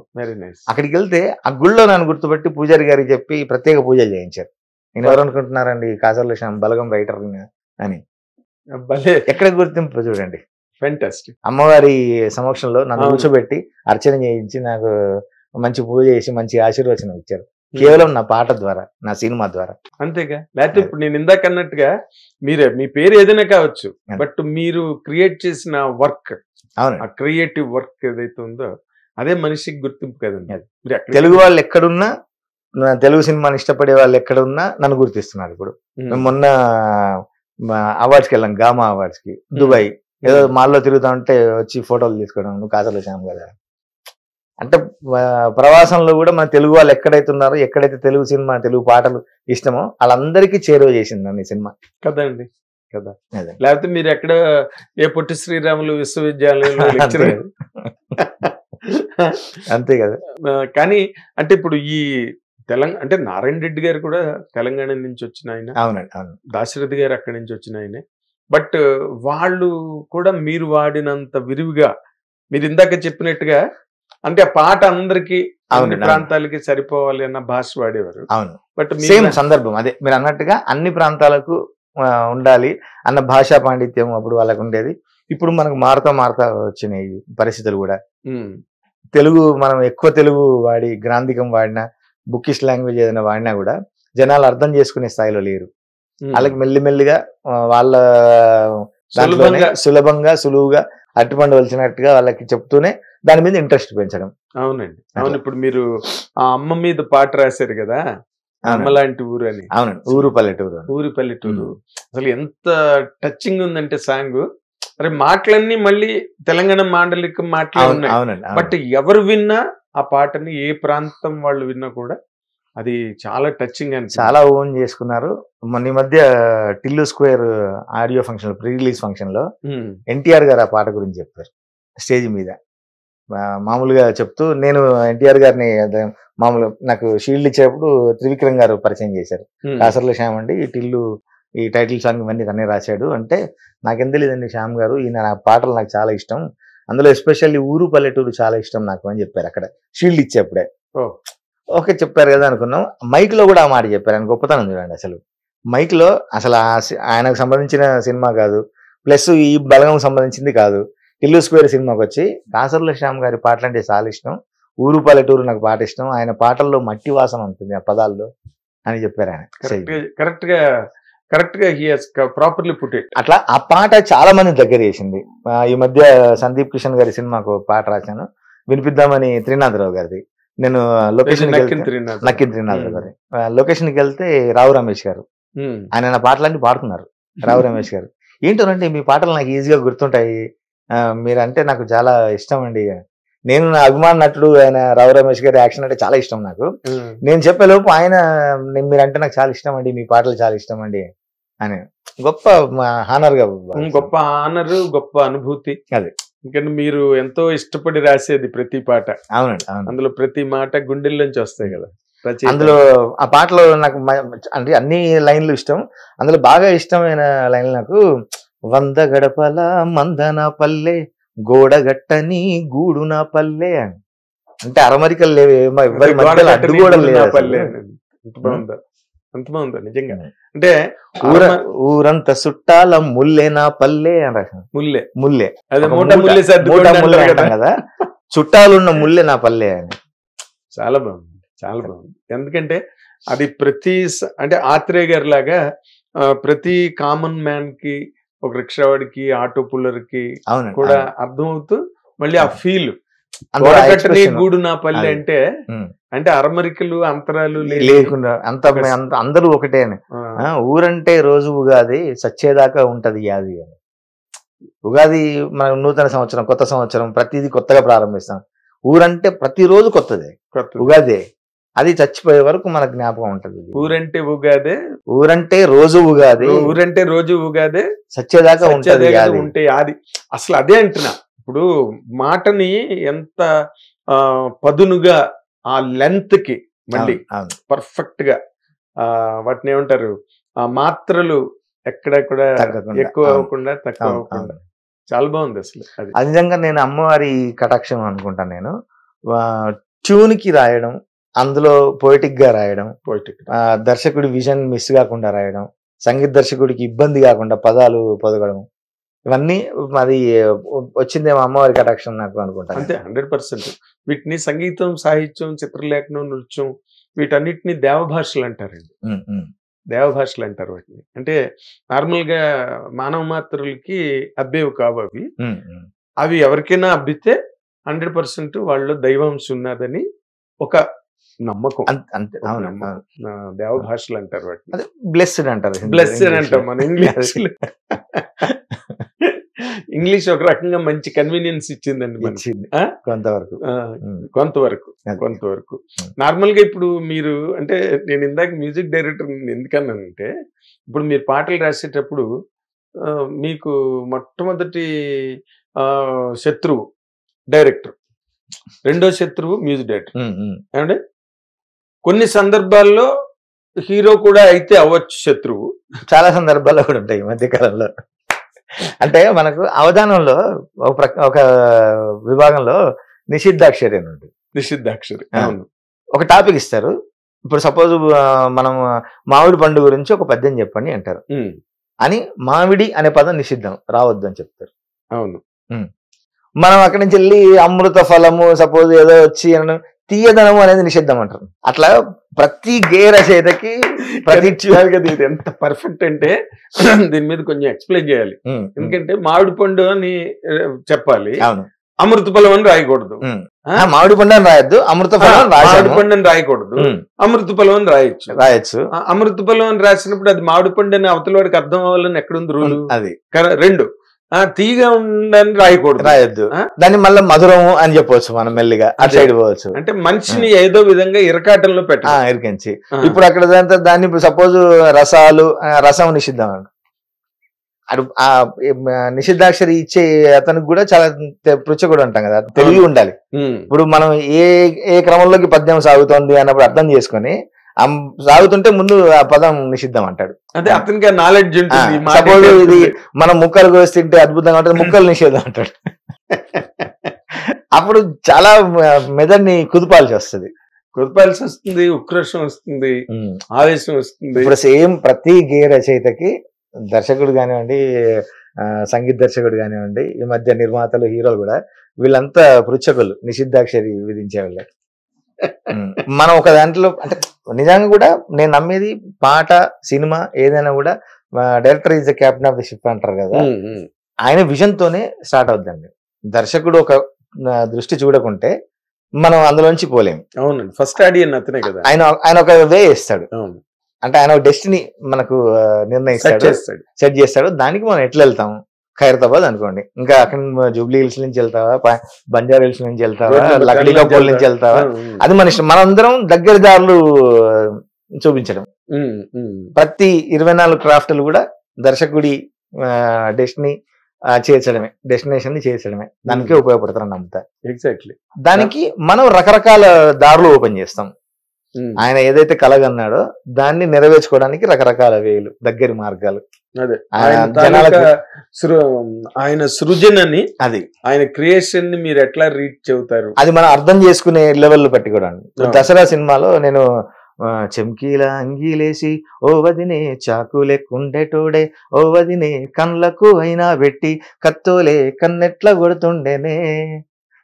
అక్కడికి వెళ్తే ఆ గుళ్ళో నన్ను గుర్తుపెట్టి పూజారి గారికి చెప్పి ప్రత్యేక పూజలు చేయించారు. నేను ఎవరు అనుకుంటున్నారండి, కాసర్ల శ్యామ్ బలగం రైటర్ అని. ఎక్కడ గుర్తింపు చూడండి, ఫెంటాస్టిక్. అమ్మవారి సమక్షంలో నన్ను కూర్చోబెట్టి అర్చన చేయించి నాకు మంచి పూజ చేసి మంచి ఆశీర్వచనం ఇచ్చారు, కేవలం నా పాట ద్వారా, నా సినిమా ద్వారా. అంతేగా. లేకపోతే ఇప్పుడు నేను ఇందాక అన్నట్టుగా మీ పేరు ఏదైనా కావచ్చు, బట్ మీరు క్రియేట్ చేసిన వర్క్, ఆ క్రియేటివ్ వర్క్ ఏదైతే ఉందో అదే మనిషికి గుర్తింపు కదండి. తెలుగు వాళ్ళు ఎక్కడున్నా, తెలుగు సినిమాని ఇష్టపడే వాళ్ళు ఎక్కడున్నా నన్ను గుర్తిస్తున్నారు. ఇప్పుడు మొన్న అవార్డ్స్కి వెళ్ళాం, గామా అవార్డ్స్ కి దుబాయ్. ఏదో మాల్లో తిరుగుతా ఉంటే వచ్చి ఫోటోలు తీసుకోవడం, నువ్వు కాసర్ల శ్యామ్ కదా అంటే. ప్రవాసంలో కూడా మన తెలుగు వాళ్ళు ఎక్కడైతే ఉన్నారో, ఎక్కడైతే తెలుగు సినిమా, తెలుగు పాటలు ఇష్టమో వాళ్ళందరికీ చేరువ చేసింది ఈ సినిమా కదండి కదా. లేకపోతే మీరు ఎక్కడ ఏ పొట్టి శ్రీరాములు విశ్వవిద్యాలయంలో లెక్చరర్ అంతే కదా. కానీ అంటే ఇప్పుడు ఈ అంటే నారాయణ రెడ్డి గారు కూడా తెలంగాణ నుంచి వచ్చిన ఆయన. అవునండి, అవును. దాశరథి గారు అక్కడి నుంచి వచ్చిన ఆయనే. బట్ వాళ్ళు కూడా మీరు వాడినంత విరివిగా, మీరు ఇందాక చెప్పినట్టుగా, అంటే ఆ పాట అందరికి అన్ని ప్రాంతాలకి సరిపోవాలి అన్న భాష వాడేవారు. అవును, బట్ సేమ్ సందర్భం అదే మీరు అన్నట్టుగా అన్ని ప్రాంతాలకు ఉండాలి అన్న భాషా పాండిత్యం అప్పుడు వాళ్ళకు ఉండేది. ఇప్పుడు మనకు మారుతా వచ్చినాయి పరిస్థితులు కూడా. తెలుగు మనం ఎక్కువ తెలుగు వాడి, గ్రాంధికం వాడినా, బుక్కిష్ లాంగ్వేజ్ ఏదైనా వాడినా కూడా జనాలు అర్థం చేసుకునే స్థాయిలో లేరు. వాళ్ళకి మెల్లిమెల్లిగా వాళ్ళ సులభంగా సులువుగా అరటిపండు వలిచినట్టుగా వాళ్ళకి చెప్తూనే దాని మీద ఇంట్రెస్ట్ పెంచడం. అవునండి, అవును. ఇప్పుడు మీరు ఆ అమ్మ మీద పాట రాశారు కదా, అమ్మ లాంటి ఊరు అని. అవునండి, ఊరు పల్లెటూరు. అసలు ఎంత టచింగ్ ఉందంటే సాంగ్. అరే మాటలన్నీ మళ్ళీ తెలంగాణ మాండలిక మాటలు ఉన్నాయి, బట్ ఎవరు విన్నా ఆ పాటని, ఏ ప్రాంతం వాళ్ళు విన్నా కూడా అది చాలా టచింగ్ అని చాలా ఓన్ చేసుకున్నారు. మొన్న ఈ మధ్య Tillu square audio function, pre release function లో ఎన్టీఆర్ గారు ఆ పాట గురించి చెప్పారు స్టేజ్ మీద. మామూలుగా చెప్తూ, నేను ఎన్టీఆర్ గారిని మామూలు నాకు షీల్డ్ ఇచ్చేటప్పుడు త్రివిక్రమ్ గారు పరిచయం చేశారు. కాసర్ల శ్యామ్ అండి, ఈ టిల్లు ఈ టైటిల్ సాంగ్ ఇవన్నీ తనే రాశాడు అంటే, నాకెంత లేదండి శ్యామ్ గారు, ఈయన నా పాటలు నాకు చాలా ఇష్టం, అందులో ఎస్పెషల్లీ ఊరు పల్లెటూరు చాలా ఇష్టం నాకు అని చెప్పారు అక్కడ షీల్డ్ ఇచ్చేప్పుడే. ఓకే చెప్పారు కదా అనుకున్నాం. మైక్ లో కూడా ఆ మాట చెప్పారు. ఆయన గొప్పతనం చూడండి. అసలు మైక్ లో అసలు ఆయనకు సంబంధించిన సినిమా కాదు, ప్లస్ ఈ బలగం సంబంధించింది కాదు, టిల్లు స్క్వేర్ సినిమాకి వచ్చి కాసర్ల శ్యామ్ గారి పాటలు అంటే చాలా ఇష్టం, ఊరు పల్లెటూరు నాకు పాట ఇష్టం, ఆయన పాటల్లో మట్టి వాసన ఉంటుంది ఆ పదాల్లో అని చెప్పారు ఆయన. కరెక్ట్ గా ప్రాపర్లీ పుట్ ఇట్. అట్లా ఆ పాట చాలా మంది దగ్గర చేసింది. ఈ మధ్య సందీప్ కిషన్ గారి సినిమాకు పాట రాశాను, వినిపిద్దామని త్రినాథరావు గారిది. నేను లొకేషన్ నక్కిన్ త్రినాథరావు గారి లొకేషన్కి వెళ్తే రావు రమేష్ గారు, ఆయన నా పాటలన్నీ పాడుతున్నారు. రావు రమేష్ గారు ఏంటోనంటే, మీ పాటలు నాకు ఈజీగా గుర్తుంటాయి, మీరంటే నాకు చాలా ఇష్టం అండి. నేను నా అభిమాన నటుడు ఆయన రావు రమేష్ గారి యాక్షన్ అంటే చాలా ఇష్టం నాకు. నేను చెప్పేలోపు ఆయన, మీరంటే నాకు చాలా ఇష్టం అండి, మీ పాటలు చాలా ఇష్టం అండి అని గొప్ప హానర్ గా, గొప్ప హానర్, గొప్ప అనుభూతి అది. ఎందుకంటే మీరు ఎంతో ఇష్టపడి రాసేది ప్రతి పాట. అవునండి, అందులో ప్రతి మాట గుండెల్లోంచి వస్తాయి కదా. అందులో ఆ పాటలో నాకు అంటే అన్ని లైన్లు ఇష్టం. అందులో బాగా ఇష్టమైన లైన్లు నాకు, 100 గడపల మందన పల్లె, గోడగట్టని గూడు నా పల్లె అని. అంటే అరమరికలు లేవు, ఎవరి మధ్యలో అడ్డుగోడలు లేవు. అంత బాగుంది నిజంగా. అంటే ఊరంతా చుట్టాల ముల్లే నా పల్లె అని రాశాను. ముల్లే అదే ఒక మూట ముల్లే మూట ముల్లే అంటాం కదా, చుట్టాలున్న ముల్లే నా పల్లె అని. చాలా బాగుంది, చాలా బాగుంది. ఎందుకంటే అది అంటే ఆత్రేయ గారి లాగా ప్రతి కామన్ మ్యాన్ కి, ఒక రిక్షావాడికి, ఆటో పుల్లర్కి కూడా అర్థమవుతూ మళ్ళీ ఆ ఫీల్ గూడు నా పల్లె అంటే అంటే అరమరికలు అంతరాలు లేకుండా అందరూ ఒకటే అని. ఊరంటే రోజు ఉగాది సచ్చేదాకా ఉంటది యాది అని. ఉగాది మనం నూతన సంవత్సరం, కొత్త సంవత్సరం, ప్రతిదీ కొత్తగా ప్రారంభిస్తాం. ఊరంటే ప్రతిరోజు కొత్తదే ఉగాదే, అది చచ్చిపోయే వరకు మన జ్ఞాపకం ఉంటది. ఊరంటే ఉగాదే, ఊరంటే రోజు ఉగాది, ఊరంటే రోజు ఉగాదే, సచ్చేదాకా ఉంటే అది అసలు అదే అంటున్నా. ఇప్పుడు మాటని ఎంత పదునుగా ఆ లెంత్ కి మళ్ళీ పర్ఫెక్ట్ గా వాటిని ఏమంటారు, ఆ మాత్రలు ఎక్కడ కూడా ఎక్కువ అవ్వకుండా తక్కువ అవ్వకుండా చాలా బాగుంది అసలు. అది నిజంగా నేను అమ్మవారి కటాక్షం అనుకుంటాను. నేను ట్యూన్ కి రాయడం, అందులో పోయిటిక్ గా రాయడం, దర్శకుడి విజన్ మిస్ కాకుండా రాయడం, సంగీత దర్శకుడికి ఇబ్బంది కాకుండా పదాలు పొదగడం, ఇవన్నీ అది వచ్చిందేమో అమ్మవారి కటాక్షం నాకు అనుకుంటాను. అంతే 100%. వీటిని సంగీతం, సాహిత్యం, చిత్రలేఖనం, నృత్యం వీటన్నిటిని దేవభాషలు అంటారండి. దేవభాషలు అంటారు వాటిని. అంటే నార్మల్ గా మానవ మాత్రులకి అబ్బేవి కావు అవి. అవి ఎవరికైనా అబ్బితే 100% వాళ్ళు దైవాంశం ఉన్నదని ఒక నమ్మకం. అంతే. దేవభాషలు అంటారు వాటిని. బ్లెస్డ్ అంటారు. బ్లెస్డ్ అంటాం మన ఇంగ్లీష్ ఒక రకంగా మంచి కన్వీనియన్స్ ఇచ్చిందండి కొంతవరకు. నార్మల్ గా ఇప్పుడు మీరు అంటే నేను ఇందాక మ్యూజిక్ డైరెక్టర్ ఎందుకన్నానంటే, ఇప్పుడు మీరు పాటలు రాసేటప్పుడు మీకు మొట్టమొదటి శత్రువు డైరెక్టర్, రెండో శత్రువు మ్యూజిక్ డైరెక్టర్. ఏమంటే కొన్ని సందర్భాల్లో హీరో కూడా అయితే అవ్వచ్చు శత్రువు, చాలా సందర్భాల్లో కూడా ఉంటాయి ఈ మధ్యకాలంలో. అంటే మనకు అవధానంలో ఒక విభాగంలో నిషిద్ధాక్షరి అని ఉంటుంది. నిషిద్ధాక్షరి ఒక టాపిక్ ఇస్తారు. ఇప్పుడు సపోజ్ మనం మామిడి పండు గురించి ఒక పద్యం చెప్పండి అంటారు అని, మామిడి అనే పదం నిషిద్ధం, రావద్దు అని చెప్తారు. అవును. మనం అక్కడి నుంచి వెళ్ళి అమృత ఫలము సపోజ్ ఏదో వచ్చి తీయదనము అనేది నిషిద్ధం అంటారు. అట్లా ప్రతి గే రచయితకి ప్రతి ఇది ఎంత పర్ఫెక్ట్ అంటే దీని మీద కొంచెం ఎక్స్ప్లెయిన్ చేయాలి. ఎందుకంటే మామిడి పండు అని చెప్పాలి, అమృత ఫలం అని రాయకూడదు. మామిడి పండు అని రాయొద్దు, అమృత ఫలం మామిడి పండు అని రాయకూడదు, అమృత ఫలం అని రాయొచ్చు. అమృత ఫలం అని రాసినప్పుడు అది మామిడి పండు అని అవతల వాడికి అర్థం అవ్వాలని ఎక్కడుంది రూల్? అది రెండు. తీగా ఉండని రాయొద్దు, దాన్ని మళ్ళీ మధురము అని చెప్పవచ్చు మనం మెల్లిగా అటు సైడ్ పోవచ్చు. అంటే మనిషిని ఏదో విధంగా ఇరకాటంలో ఇరికించి ఇప్పుడు అక్కడ దాన్ని సపోజ్ రసం నిషిద్ధం అటు నిషిద్ధాక్షరి ఇచ్చే అతనికి కూడా చాలా పృచ్చకుడు అంటాం కదా, తెలివి ఉండాలి. ఇప్పుడు మనం ఏ క్రమంలోకి పద్యం సాగుతోంది అన్నప్పుడు అర్థం చేసుకొని సాగుతుంటే ముందు ఆ పదం నిషిద్ధం అంటాడు. అంటే అతనికి నాలెడ్జ్ ఉంటుంది. సపోజ్ ఇది మనం ముక్కలు కోస్తుంటే అద్భుతంగా ఉంటుంది, ముక్కలు నిషేధం అంటాడు. అప్పుడు చాలా మెదడుని కుదిపాల్సి వస్తుంది, ఉక్రోషం వస్తుంది, ఆవేశం వస్తుంది. ఇప్పుడు సేమ్ ప్రతి గే రచయితకి దర్శకుడు కానివ్వండి, సంగీత దర్శకుడు కానివ్వండి, ఈ మధ్య నిర్మాతలు, హీరోలు కూడా వీళ్ళంతా పృచ్ఛకులు, నిషిద్ధాక్షరి విధించే వాళ్ళే. మనం ఒక దాంట్లో అంటే నిజంగా కూడా నేను నమ్మేది పాట, సినిమా ఏదైనా కూడా director is the captain of the ship అంటారు కదా, ఆయన విజన్ తోనే స్టార్ట్ అవుతుందండి. దర్శకుడు ఒక దృష్టి చూడకుంటే మనం అందులోంచి పోలేము. అవునండి, ఫస్ట్ ఆడియన్ అతనే కదా. ఆయన ఒక వే ఇస్తాడు, అంటే ఆయన ఒక డెస్టినీ మనకు నిర్ణయిస్తాడు, సెట్ చేస్తాడు. దానికి మనం ఎట్లా వెళ్తాము? ఖైరతాబాద్ అనుకోండి, ఇంకా అక్కడ జూబ్లీ హిల్స్ నుంచి వెళ్తావా, బంజారా హిల్స్ నుంచి వెళ్తావా, లక్డీకాపూల్ నుంచి వెళ్తావా, అది మన ఇష్టం. మనందరం దగ్గర దారులు చూపించడం. ప్రతి 24 క్రాఫ్ట్లు కూడా దర్శకుడి డెస్టినీ చేర్చడమే, డెస్టినేషన్ ని చేర్చడమే, దానికే ఉపయోగపడతారని నమ్ముతా. ఎగ్జాక్ట్లీ. దానికి మనం రకరకాల దారులు ఓపెన్ చేస్తాం. ఆయన ఏదైతే కలగన్నాడో దాన్ని నెరవేర్చుకోవడానికి రకరకాల వేలు, దగ్గరి మార్గాలు. అదే ఆయన సృజనని, అది ఆయన క్రియేషన్ ని మీరు ఎట్లా రీచ్ అవుతారు, అది మనం అర్థం చేసుకునే లెవెల్ బట్టి కూడా. దసరా సినిమాలో నేను చెంకీల అంగీలేసి ఓ వదినే చాకులెక్కుండేటోడే ఓ వదినే కళ్ళకు అయినా పెట్టి కత్తోలే కన్నెట్ల కొడుతుండేనే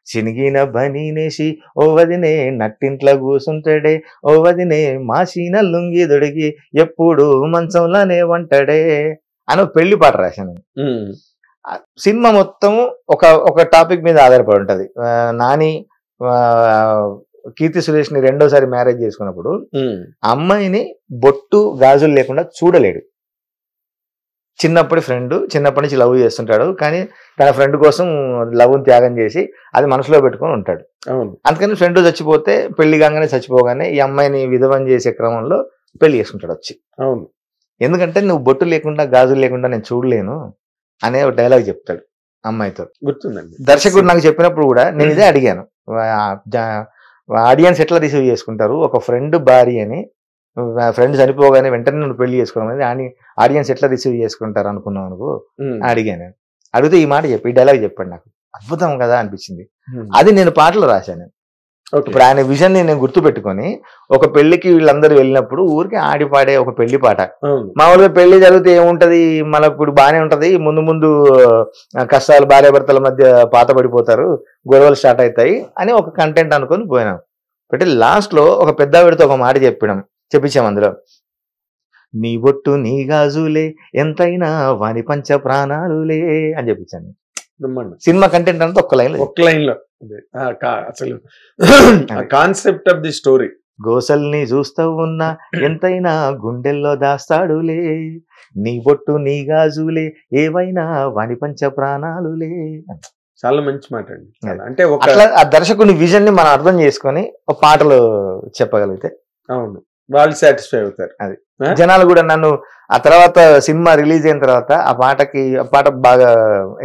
చినిగిన బనీనేసి ఓ వదినే నట్టింట్ల కూసుంటాడే ఓ వదినే మాసిన లుంగి దొడిగి ఎప్పుడు మంచంలోనే వంటాడే అని ఒక పెళ్లి పాట రాశాను. సినిమా మొత్తం ఒక టాపిక్ మీద ఆధారపడి ఉంటది. నాని కీర్తి సురేష్ ని రెండోసారి మ్యారేజ్ చేసుకున్నప్పుడు అమ్మాయిని బొట్టు గాజులు లేకుండా చూడలేడు. చిన్నప్పటి నుంచి లవ్ చేస్తుంటాడు, కానీ తన ఫ్రెండ్ కోసం లవ్ త్యాగం చేసి అది మనసులో పెట్టుకొని ఉంటాడు. అందుకని ఫ్రెండ్ చచ్చిపోతే పెళ్లి కాగానే చచ్చిపోగానే ఈ అమ్మాయిని విధవం చేసే క్రమంలో పెళ్లి చేసుకుంటాడు వచ్చి. ఎందుకంటే నువ్వు బొట్టు లేకుండా గాజులు లేకుండా నేను చూడలేను అనే ఒక డైలాగ్ చెప్తాడు అమ్మాయితో. గుర్తుందండి. దర్శకుడు నాకు చెప్పినప్పుడు కూడా నేను ఇదే అడిగాను, ఆడియన్స్ ఎట్లా రిసీవ్ చేసుకుంటారు, ఒక ఫ్రెండ్ భార్యని ఫ్రెండ్ చనిపోగానే వెంటనే నువ్వు పెళ్లి చేసుకోవడం అనేది ఆడియన్స్ ఎట్లా రిసీవ్ చేసుకుంటారు అనుకున్నావు నువ్వు అడిగాను. అడిగితే ఈ మాట చెప్పి ఈ డైలాగ్ చెప్పాడు. నాకు అద్భుతం కదా అనిపించింది. అది నేను పాటలు రాశాను. ఇప్పుడు ఆయన విజన్ ని నేను గుర్తు పెట్టుకొని ఒక పెళ్లికి వీళ్ళందరూ వెళ్ళినప్పుడు ఊరికి ఆడి పాడే ఒక పెళ్లి పాట. మామూలుగా పెళ్లి జరిగితే ఏముంటది, మళ్ళీ ఇప్పుడు బానే ఉంటది, ముందు ముందు కష్టాలు భార్య భర్తల మధ్య పాత పడిపోతారు, గొడవలు స్టార్ట్ అవుతాయి అని ఒక కంటెంట్ అనుకొని పోయినాం. పెట్టి లాస్ట్ లో ఒక పెద్దవిడితో ఒక మాట చెప్పించాం అందులో, నీ బొట్టు నీ గాజులే ఎంతైనా వాని పంచ ప్రాణాలులే అని చెప్పించాను. సినిమా కంటెంట్ అంతా ఒక్క లైన్ లో అసలు కాన్సెప్ట్ ఆఫ్ ది స్టోరీ. గోసల్ని చూస్తూ ఉన్నా ఎంతైనా గుండెల్లో దాస్తాడులే, నీ బొట్టు నీ గాజులే ఏవైనా వాని పంచ ప్రాణాలులే. చాలా మంచి మాట అండి. అంటే అట్లా ఆ దర్శకుని విజన్ ని మనం అర్థం చేసుకొని ఒక పాటలు చెప్పగలిగితే అవును వాళ్ళు సాటిస్ఫై అవుతారు. అది జనాలు కూడా నన్ను ఆ తర్వాత సినిమా రిలీజ్ అయిన తర్వాత ఆ పాట బాగా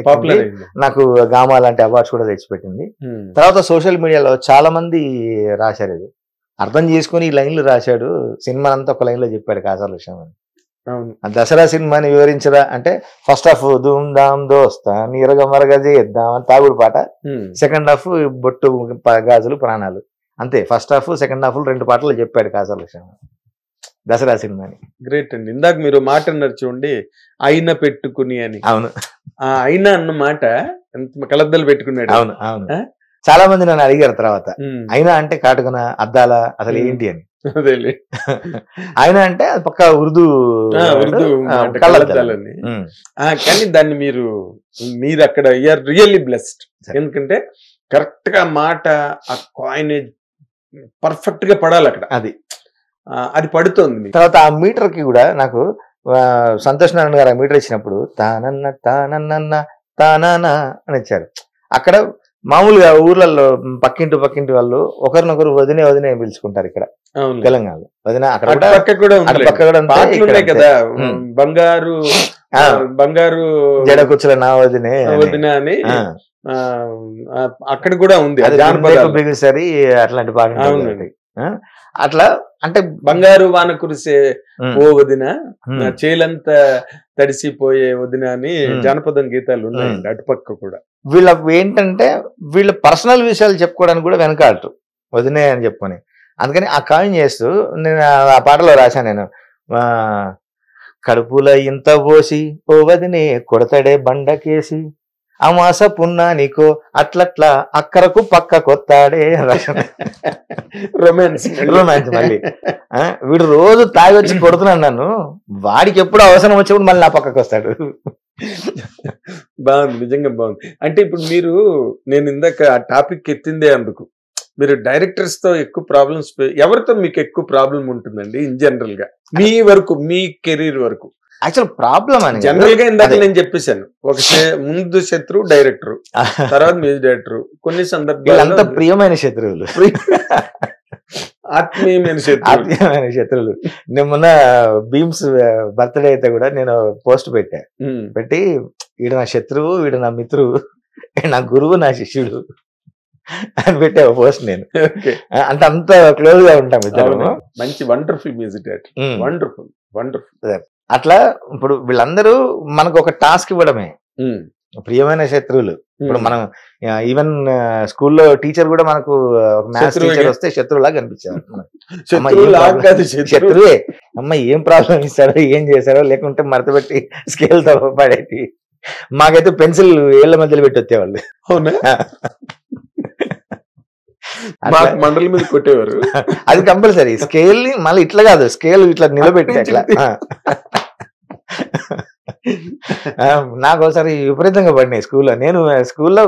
పాపులర్, నాకు గామా లాంటి అవార్డ్స్ కూడా తెచ్చిపెట్టింది. తర్వాత సోషల్ మీడియాలో చాలా మంది రాశారు, ఇది అర్థం చేసుకుని ఈ లైన్లు రాశాడు, సినిమా అంతా ఒక లైన్ లో చెప్పాడు కాసాల విషయం అని. దసరా సినిమాని వివరించరా అంటే ఫస్ట్ హాఫ్ ధూమ్ ధామ్ దోస్తా నీరగ మరగ చేద్దాం అని తాగుడు పాట, సెకండ్ హాఫ్ బొట్టు గాజులు ప్రాణాలు, అంతే. ఫస్ట్ హాఫ్ సెకండ్ హాఫ్ 2 పాటలు చెప్పాడు కాసాల విషయం దసరా సినిమాని. గ్రేట్ అండి. ఇందాక మీరు మాట అన్నారు చూడండి, అయినా పెట్టుకుని అని. అవును, ఆ అయినా అన్న మాట ఎంత కలద్దలు పెట్టుకున్నాడు. అవును అవును. చాలా మంది నన్ను అడిగారు తర్వాత, అయినా అంటే కాటుకున అద్దాల అసలు ఏంటి అని. ఆయన అంటే అది పక్క ఉర్దూ కళ్ళద్దాలని. కానీ దాన్ని మీరు అక్కడ యూఆర్ రియల్లీ బ్లెస్డ్. ఎందుకంటే కరెక్ట్ గా మాట ఆ కాయినేజ్ పర్ఫెక్ట్ గా పడాలి అక్కడ, అది పడుతుంది. తర్వాత ఆ మీటర్ కి కూడా నాకు సంతోష్ నారాయణ గారు ఆ మీటర్ ఇచ్చినప్పుడు తానన్న తానన్న తానానా అని ఇచ్చారు. అక్కడ మామూలుగా ఊర్లలో పక్కింటి వాళ్ళు ఒకరినొకరు వదినే పిలుచుకుంటారు. ఇక్కడ తెలంగాణలో వదిన పక్క కూడా కదా, బంగారు జడ కూర్చుల నా వదినే అని అక్కడ కూడా ఉంది. బిగుసరి అట్లాంటి పాట అట్లా అంటే బంగారు వాన కురిసే ఓ వదిన, చేలంతా తడిసిపోయే వదిన అని జానపదం గీతాలు ఉన్నాయండి అటుపక్క కూడా. వీళ్ళ ఏంటంటే వీళ్ళ పర్సనల్ విషయాలు చెప్పుకోవడానికి కూడా వెనకాడరు వదినే అని చెప్పుకొని. అందుకని ఆ కాయిన్ చేస్తూ నేను ఆ పాటలో రాశాను నేను, కడుపుల ఇంత పోసి ఓ వదినే కొడతాడే బండకేసి అమాస పున్నానికో అట్లట్లా అక్కరకు పక్క కొత్తాడే. రొమాన్స్ మళ్ళీ వీడు రోజు తాగి వచ్చి కొడుతున్నాడు నన్ను, వాడికి ఎప్పుడు అవసరం వచ్చినప్పుడు మళ్ళీ నా పక్కకు వస్తాడు. బాగుంది, నిజంగా బాగుంది. అంటే ఇప్పుడు నేను ఇందాక ఆ టాపిక్ ఎత్తిందే అందుకు, మీరు డైరెక్టర్స్ తో ఎక్కువ ప్రాబ్లమ్స్, ఎవరితో మీకు ఎక్కువ ప్రాబ్లం ఉంటుందండి ఇన్ జనరల్ గా మీ వరకు, మీ కెరీర్ వరకు? యాక్చువల్ ప్రాబ్లం అని జనరల్ గా ఇందాక నేను చెప్పేశాను, ముందు శత్రువు డైరెక్టర్, తర్వాత మ్యూజిక్ డైరెక్టర్, కొన్ని సందర్భాలు ప్రియమైన శత్రువులు, ఆత్మీయమైన శత్రువులు. నేను మొన్న భీమ్స్ బర్త్డే అయితే కూడా నేను పోస్ట్ పెట్టి వీడు నా శత్రువు, వీడు నా మిత్రువు, నా గురువు, నా శిష్యుడు అని పెట్టే పోస్ట్ నేను. అంటే అంత క్లోజ్ గా ఉంటాం ఇద్దరు. మంచి వండర్ఫుల్ మ్యూజిక్ డైరెక్టర్, వండర్ఫుల్. అట్లా ఇప్పుడు వీళ్ళందరూ మనకు ఒక టాస్క్ ఇవ్వడమే, ప్రియమైన శత్రువులు. ఇప్పుడు మనం ఈవెన్ స్కూల్లో టీచర్ కూడా మనకు మ్యాథ్స్ టీచర్ వస్తే శత్రువులాగా కనిపించారు. శత్రువే. అమ్మ ఏం ప్రాబ్లం ఇస్తాడో ఏం చేశాడో, లేకుంటే మడతపెట్టి స్కేల్ తో పడేది. మాకైతే పెన్సిల్ ఏళ్ల మధ్యలో పెట్టి వచ్చేవాళ్ళు. అవునా? మండలి మీద కొట్టేవారు. అది కంపల్సరీ. స్కేల్ ని మళ్ళీ ఇట్లా కాదు, స్కేల్ ఇట్లా నిలబెట్టి అట్లా. నాకు ఒకసారి విపరీతంగా పడినాయి స్కూల్లో. నేను స్కూల్లో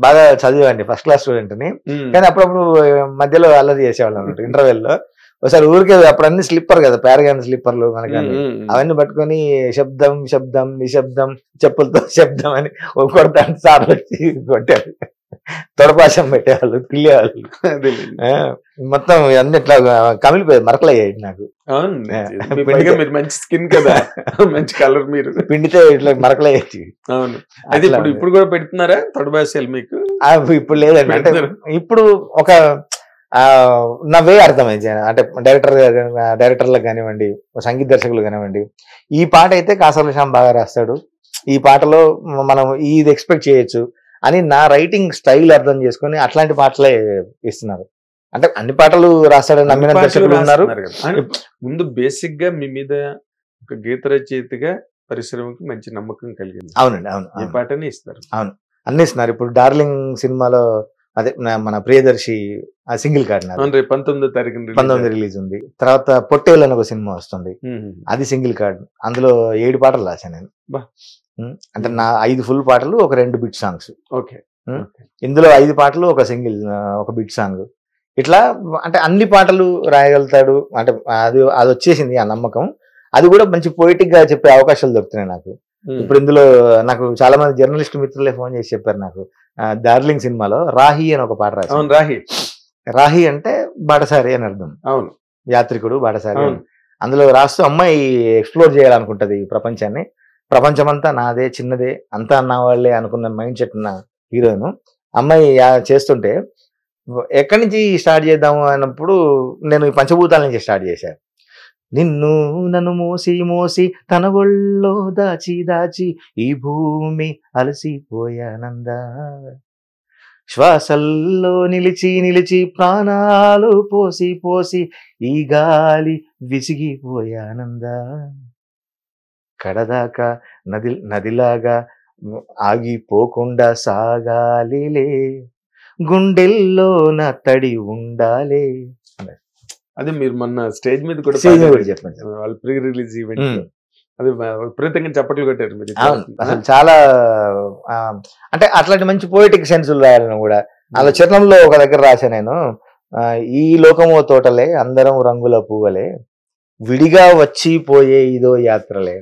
బాగా చదివేవాడిని, ఫస్ట్ క్లాస్ స్టూడెంట్ ని. కానీ అప్పుడప్పుడు మధ్యలో అల్లరి చేసేవాళ్ళం అన్నమాట ఇంటర్వెల్ లో. ఒకసారి ఊరికే అప్పుడు అన్ని స్లిప్పర్ కదా, పారగాన్ స్లిప్పర్లు మనకి, అవన్నీ పట్టుకొని శబ్దం శబ్దం నిశబ్దం చెప్పులతో శబ్దం అని కొడతా సార్లు వచ్చి కొట్టారు. తొడపాశం పెట్టేవాళ్ళు, పిల్లేవాళ్ళు. మొత్తం అన్ని ఇట్లా కమిలిపోయేది, మరకలయ్యాయి నాకు. మీరు మంచి స్కిన్ కదా, మంచి కలర్. మీరు పిండితే ఇట్లా మరకలయ్యేది. అవును. అయితే ఇప్పుడు కూడా పెడుతున్నారా తొడపాశాలు మీకు? ఇప్పుడు లేదండి. అంటే ఇప్పుడు ఒక నా వే అర్థమైంది. అంటే డైరెక్టర్లకు కానివ్వండి, సంగీత దర్శకులు కానివ్వండి, ఈ పాట అయితే కాసర్ల శ్యామ్ బాగా రాస్తాడు, ఈ పాటలో మనం ఇది ఎక్స్పెక్ట్ చేయొచ్చు అని నా రైటింగ్ స్టైల్ అర్థం చేసుకొని అట్లాంటి పాటలే ఇస్తున్నారు. అంటే అన్ని పాటలు రాస్తాడని నమ్మిన దర్శకులు ఉన్నారు. ముందు బేసిక్ గా మీ మీద ఒక గీత రచయితగా పరిశ్రమకి మంచి నమ్మకం కలిగింది. అవునండి. అవును. ఈ పాటని ఇస్తారు. అవును, అన్ని ఇస్తున్నారు. ఇప్పుడు డార్లింగ్ సినిమాలో అదే మన ప్రియదర్శి ఆ సింగిల్ కార్డ్ 19వ తారీఖు 19 రిలీజ్ ఉంది. తర్వాత పొట్టేలు అని ఒక సినిమా వస్తుంది, అది సింగిల్ కార్డ్. అందులో 7 పాటలు రాశాను నేను. అంటే నా 5 ఫుల్ పాటలు, ఒక 2 బిట్ సాంగ్స్. ఓకే. ఇందులో 5 పాటలు, ఒక సింగిల్, ఒక బిట్ సాంగ్. ఇట్లా అంటే అన్ని పాటలు రాయగలుగుతాడు. అంటే అది వచ్చేసింది ఆ నమ్మకం. అది కూడా మంచి పోయిటిక్ గా చెప్పే అవకాశాలు దొరుకుతున్నాయి నాకు. ఇప్పుడు ఇందులో నాకు చాలా మంది జర్నలిస్ట్ మిత్రులే ఫోన్ చేసి చెప్పారు నాకు, డార్లింగ్ సినిమాలో రాహి అని ఒక పాట రాశాను. రాహి అంటే బాటసారి అని అర్థం. అవును, యాత్రికుడు, బాటసారి. అందులో రాస్తూ అమ్మాయి ఎక్స్ప్లోర్ చేయాలనుకుంటది ఈ ప్రపంచాన్ని. ప్రపంచమంతా నాదే, చిన్నదే, అంతా అన్న వాళ్ళే అనుకున్న మైండ్ సెట్ ఉన్న హీరోయిన్. అమ్మాయి చేస్తుంటే ఎక్కడి నుంచి స్టార్ట్ చేద్దాము అన్నప్పుడు నేను ఈ పంచభూతాల నుంచి స్టార్ట్ చేశాను. నిన్ను నన్ను మోసి మోసి తన ఒళ్ళో దాచి దాచి ఈ భూమి అలసిపోయానందా, శ్వాసల్లో నిలిచి నిలిచి ప్రాణాలు పోసి పోసి ఈ గాలి విసిగిపోయానందా, కడదాకా నదిలాగా ఆగిపోకుండా సాగాలిలే, గుండెల్లో నా తడి ఉండాలే. అదే మీరు మొన్న స్టేజ్ మీద కూడా చెప్పండి, వాళ్ళు ప్రీ రిలీజ్ ఈవెంట్ అది విపరీతంగా చప్పట్లు కొట్టారు. అసలు చాలా అంటే అట్లాంటి మంచి పోయిటిక్ సెన్సులు రాయాలను కూడా. అలా చిత్రంలో ఒక దగ్గర రాశా నేను, ఈ లోకమో తోటలే, అందరం రంగుల పువ్వులే, విడిగా వచ్చిపోయే ఇదో యాత్రలే,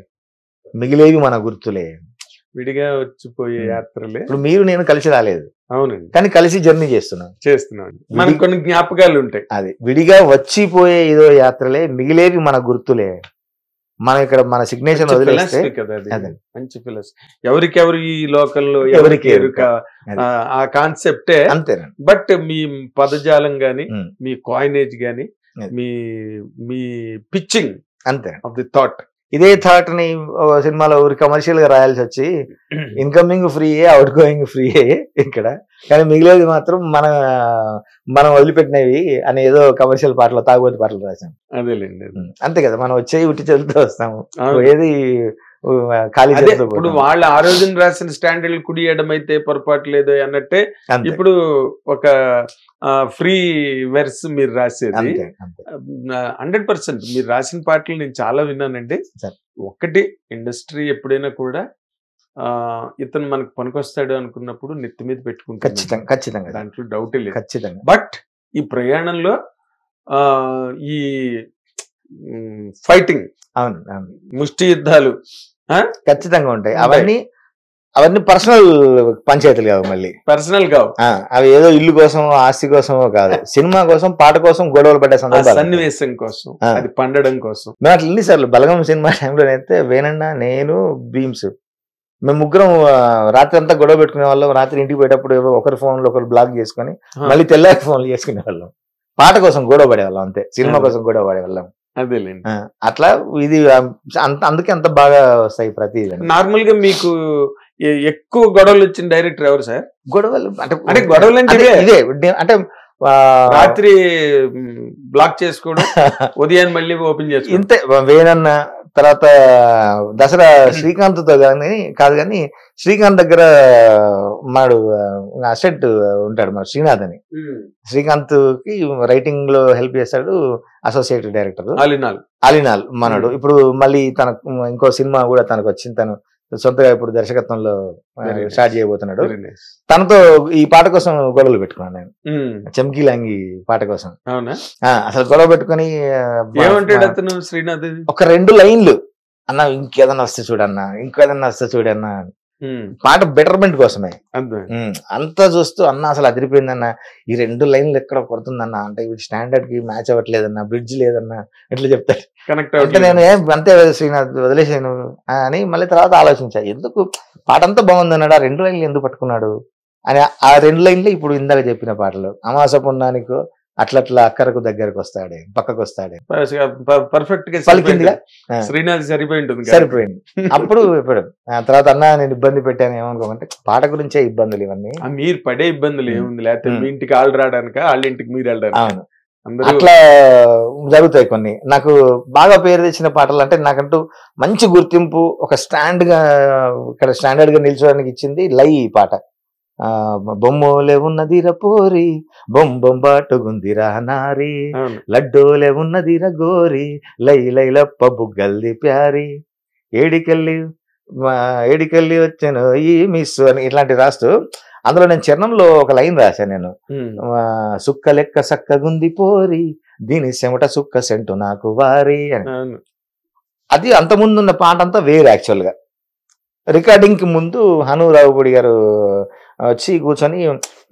మిగిలేవి మన గుర్తులే. విడిగా వచ్చిపోయే యాత్రలే. ఇప్పుడు మీరు నేను కలిసి రాలేదు, అవునండి, కానీ కలిసి జర్నీ చేస్తున్నాం. మనకు కొన్ని జ్ఞాపకాలు ఉంటాయి. అది విడిగా వచ్చిపోయే ఇదో యాత్రలే, మిగిలేవి మన గుర్తులే. మనం ఇక్కడ మన సిగ్నేచర్ వదిలేస్తే మంచి ఫిలాసఫీ. ఎవరికెవరు ఈ లోకల్లో ఎవరికి ఆ కాన్సెప్టే అంతేనండి. బట్ మీ పదజాలం గాని, మీ కాయినేజ్ గాని, మీ పిచ్చింగ్ అంతే ఆఫ్ ది థాట్, ఇదే థాట్ ని సినిమాలో ఊరి కమర్షియల్ గా రాయాల్సి వచ్చి ఇన్కమింగ్ ఫ్రీయే, అవుట్ గోయింగ్ ఫ్రీయే ఇక్కడ, కానీ మిగిలేది మాత్రం మనం వదిలిపెట్టినవి అని ఏదో కమర్షియల్ పాటలు, తాగుబోతు పాటలు రాసాం. అదేలేండి, అంతే కదా, మనం వచ్చేవి ఉట్టి చెల్లుతూ వస్తాము, ఏది ఖాళీ. ఇప్పుడు వాళ్ళు ఆ రోజున రాసిన స్టాండర్డ్ కుడియడం అయితే పొరపాటు లేదో అన్నట్టే ఇప్పుడు ఒక ఫ్రీ వెర్స్ మీరు రాసేది 100%. మీరు రాసిన పాటలు నేను చాలా విన్నానండి. ఒక్కటి, ఇండస్ట్రీ ఎప్పుడైనా కూడా ఇతను మనకు పనికొస్తాడు అనుకున్నప్పుడు నెత్తి మీద పెట్టుకుంటాం, ఖచ్చితంగా, దాంట్లో డౌటే లేదు, ఖచ్చితంగా. బట్ ఈ ప్రయాణంలో ఈ ఫైటింగ్, అవును, ముష్టి యుద్ధాలు ఖచ్చితంగా ఉంటాయి. అవన్నీ పర్సనల్ పంచాయతీలు కావు, మళ్ళీ పర్సనల్ కావు. అవి ఏదో ఇల్లు కోసం, ఆస్తి కోసమో కాదు, సినిమా కోసం, పాట కోసం గొడవలు పడ్డే సందర్భాలు, సన్నివేశం కోసం, అది పండడం కోసం. మేము అట్లా ఎన్నిసార్లు బలగం సినిమా టైంలో అయితే వేణన్న, నేను, భీమ్స్, మేము ముగ్గురం రాత్రి అంతా గొడవ పెట్టుకునే వాళ్ళం. రాత్రి ఇంటికి పోయేటప్పుడు ఒకరి ఫోన్లో ఒకరు బ్లాక్ చేసుకుని మళ్ళీ తెల్లారి ఫోన్లు చేసుకునే వాళ్ళం. పాట కోసం గొడవ పడేవాళ్ళం, అంతే, సినిమా కోసం గొడవ పడేవాళ్ళం. అదేలేండి. అట్లా ఇది అందుకే అంత బాగా వస్తాయి ప్రతి నార్మల్ గా మీకు ఎక్కువ గొడవలు వచ్చిన డైరెక్టర్ ఎవరు సార్? గొడవలు అంటే గొడవలు అంటే ఇదే అంటే రాత్రి బ్లాక్ చేసుకోవడం, ఉదయాన్ని మళ్ళీ ఓపెన్ చేసుకోవడం. ఇంతే. వేణన్న తర్వాత దసరా శ్రీకాంత్ తో కాదు కానీ శ్రీకాంత్ దగ్గర మాడు అసిస్టెంట్ ఉంటాడు మన శ్రీనాథ్ అని. శ్రీకాంత్ కి రైటింగ్ లో హెల్ప్ చేస్తాడు అసోసియేట్ డైరెక్టర్ అలీనాల్ మనడు. ఇప్పుడు మళ్ళీ తనకు ఇంకో సినిమా కూడా తనకు వచ్చింది, తను సొంతగా ఇప్పుడు దర్శకత్వంలో స్టార్ట్ చేయబోతున్నాడు. తనతో ఈ పాట కోసం గొడవలు పెట్టుకున్నాను నేను, చమ్కీ లాంగి పాట కోసం. అసలు గొడవ పెట్టుకుని శ్రీనాథ్ ఒక 2 లైన్లు అన్న ఇంకేదన్నా వస్తే చూడన్నా, ఇంకేదన్నా వస్తే చూడన్నా, పాట బెటర్మెంట్ కోసమే అంతా చూస్తూ అన్న అసలు అదిరిపోయిందన్న, ఈ 2 లైన్లు ఎక్కడ కొడుతుందన్న, అంటే ఇవి స్టాండర్డ్ కి మ్యాచ్ అవ్వట్లేదన్నా, బ్రిడ్జ్ లేదన్నా ఎట్లా చెప్తాడు. అంటే నేను అంతే శ్రీనాథ్ వదిలేసాను అని మళ్ళీ తర్వాత ఆలోచించా, ఎందుకు పాట అంతా బాగుందన్నాడు, ఆ 2 లైన్లు ఎందుకు పట్టుకున్నాడు అని. ఆ 2 లైన్లు ఇప్పుడు ఇందాక చెప్పిన పాటలు, అమాస పున్నానికో అట్లట్లా అక్కరకు దగ్గరకు వస్తాడే, పక్కకు వస్తాడే, పర్ఫెక్ట్ గా పలికిందిగా శ్రీనాథ్ సరిపోయింది. అప్పుడు ఇప్పుడు తర్వాత అన్న నేను ఇబ్బంది పెట్టాను ఏమనుకోమంటే, పాట గురించే ఇబ్బందులు ఇవన్నీ. మీరు పడే ఇబ్బందులు ఏముంది, లేకపోతే మీ ఇంటికి వాళ్ళు రావడానిక, వాళ్ళ ఇంటికి మీరు వెళ్ళడానికి. అవును, అట్లా జరుగుతాయి కొన్ని. నాకు బాగా పేరు తెచ్చిన పాటలు అంటే నాకంటూ మంచి గుర్తింపు, ఒక స్టాండ్ గా ఇక్కడ స్టాండర్డ్ గా నిల్చోడానికి ఇచ్చింది లై పాట. బొమ్మోలే ఉన్నదిర పోరి, బొంబాటుగుందిరా నారి, లడ్డోలే ఉన్నదిర గోరి, లై లైలప్ప బుగ్గల్ది ప్యారి, ఏడికెళ్ళి వచ్చాను ఈ మిస్ అని ఇట్లాంటి రాస్తూ, అందులో నేను చరణంలో ఒక లైన్ రాశాను నేను, సుక్క లెక్క సక్కగుంది పోరి, దీని చెమట సుక్క సెంటు నాకు వారి అని. అది అంత ముందు ఉన్న పాట అంతా వేరు. యాక్చువల్ గా రికార్డింగ్ కి ముందు హనురావుపూడి గారు వచ్చి కూర్చొని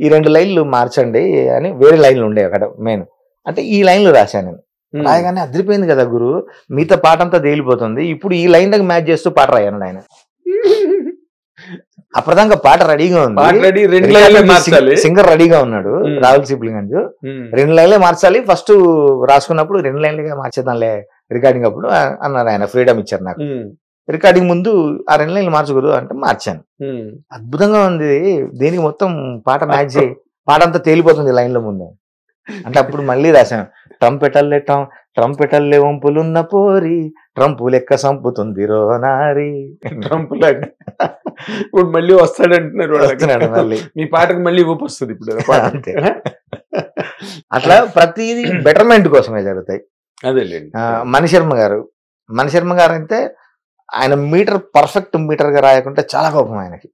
ఈ 2 లైన్లు మార్చండి అని, వేరే లైన్లు ఉండే అక్కడ మెయిన్, అంటే ఈ లైన్లు రాశాను నేను. రాయగానే అదిరిపోయింది కదా గురు, మిగతా పాట అంతా తేలిపోతుంది, ఇప్పుడు ఈ లైన్ దగ్గర మ్యాచ్ చేస్తూ పాట రాయను ఆయన. అప్పటిదాకా పాట రెడీగా ఉంది, సింగర్ రెడీగా ఉన్నాడు రాహుల్ సిబ్లింగంజ్, 2 లైన్లే మార్చాలి, ఫస్ట్ రాసుకున్నప్పుడు 2 లైన్లుగా మార్చేద్దాంలే రికార్డింగ్ అప్పుడు అన్నారు ఆయన, ఫ్రీడమ్ ఇచ్చారు నాకు. రికార్డింగ్ ముందు ఆ 2 లైన్లు మార్చకూడదు అంటే మార్చాను. అద్భుతంగా ఉంది, దీనికి మొత్తం పాట మ్యాచ్ చేయి, పాట అంతా తేలిపోతుంది లైన్ల ముందు అంటే. అప్పుడు మళ్ళీ రాశాను, ట్రంపెటల్లే వంపులున్న పోరి, ట్రంపు లెక్క సంపుతుంది రో నారి. ట్రంప్ లాగా ఇప్పుడు మళ్ళీ వస్తాడంటున్నారు మళ్ళీ, మీ పాటకు మళ్ళీ ఊపు వస్తుంది ఇప్పుడు. అంతే, అట్లా ప్రతిదీ బెటర్మెంట్ కోసమే జరుగుతాయి. అదేలేండి. మణిశర్మ గారు అయితే ఆయన మీటర్ పర్ఫెక్ట్ మీటర్ గా రాయకుంటే చాలా కోపం ఆయనకి.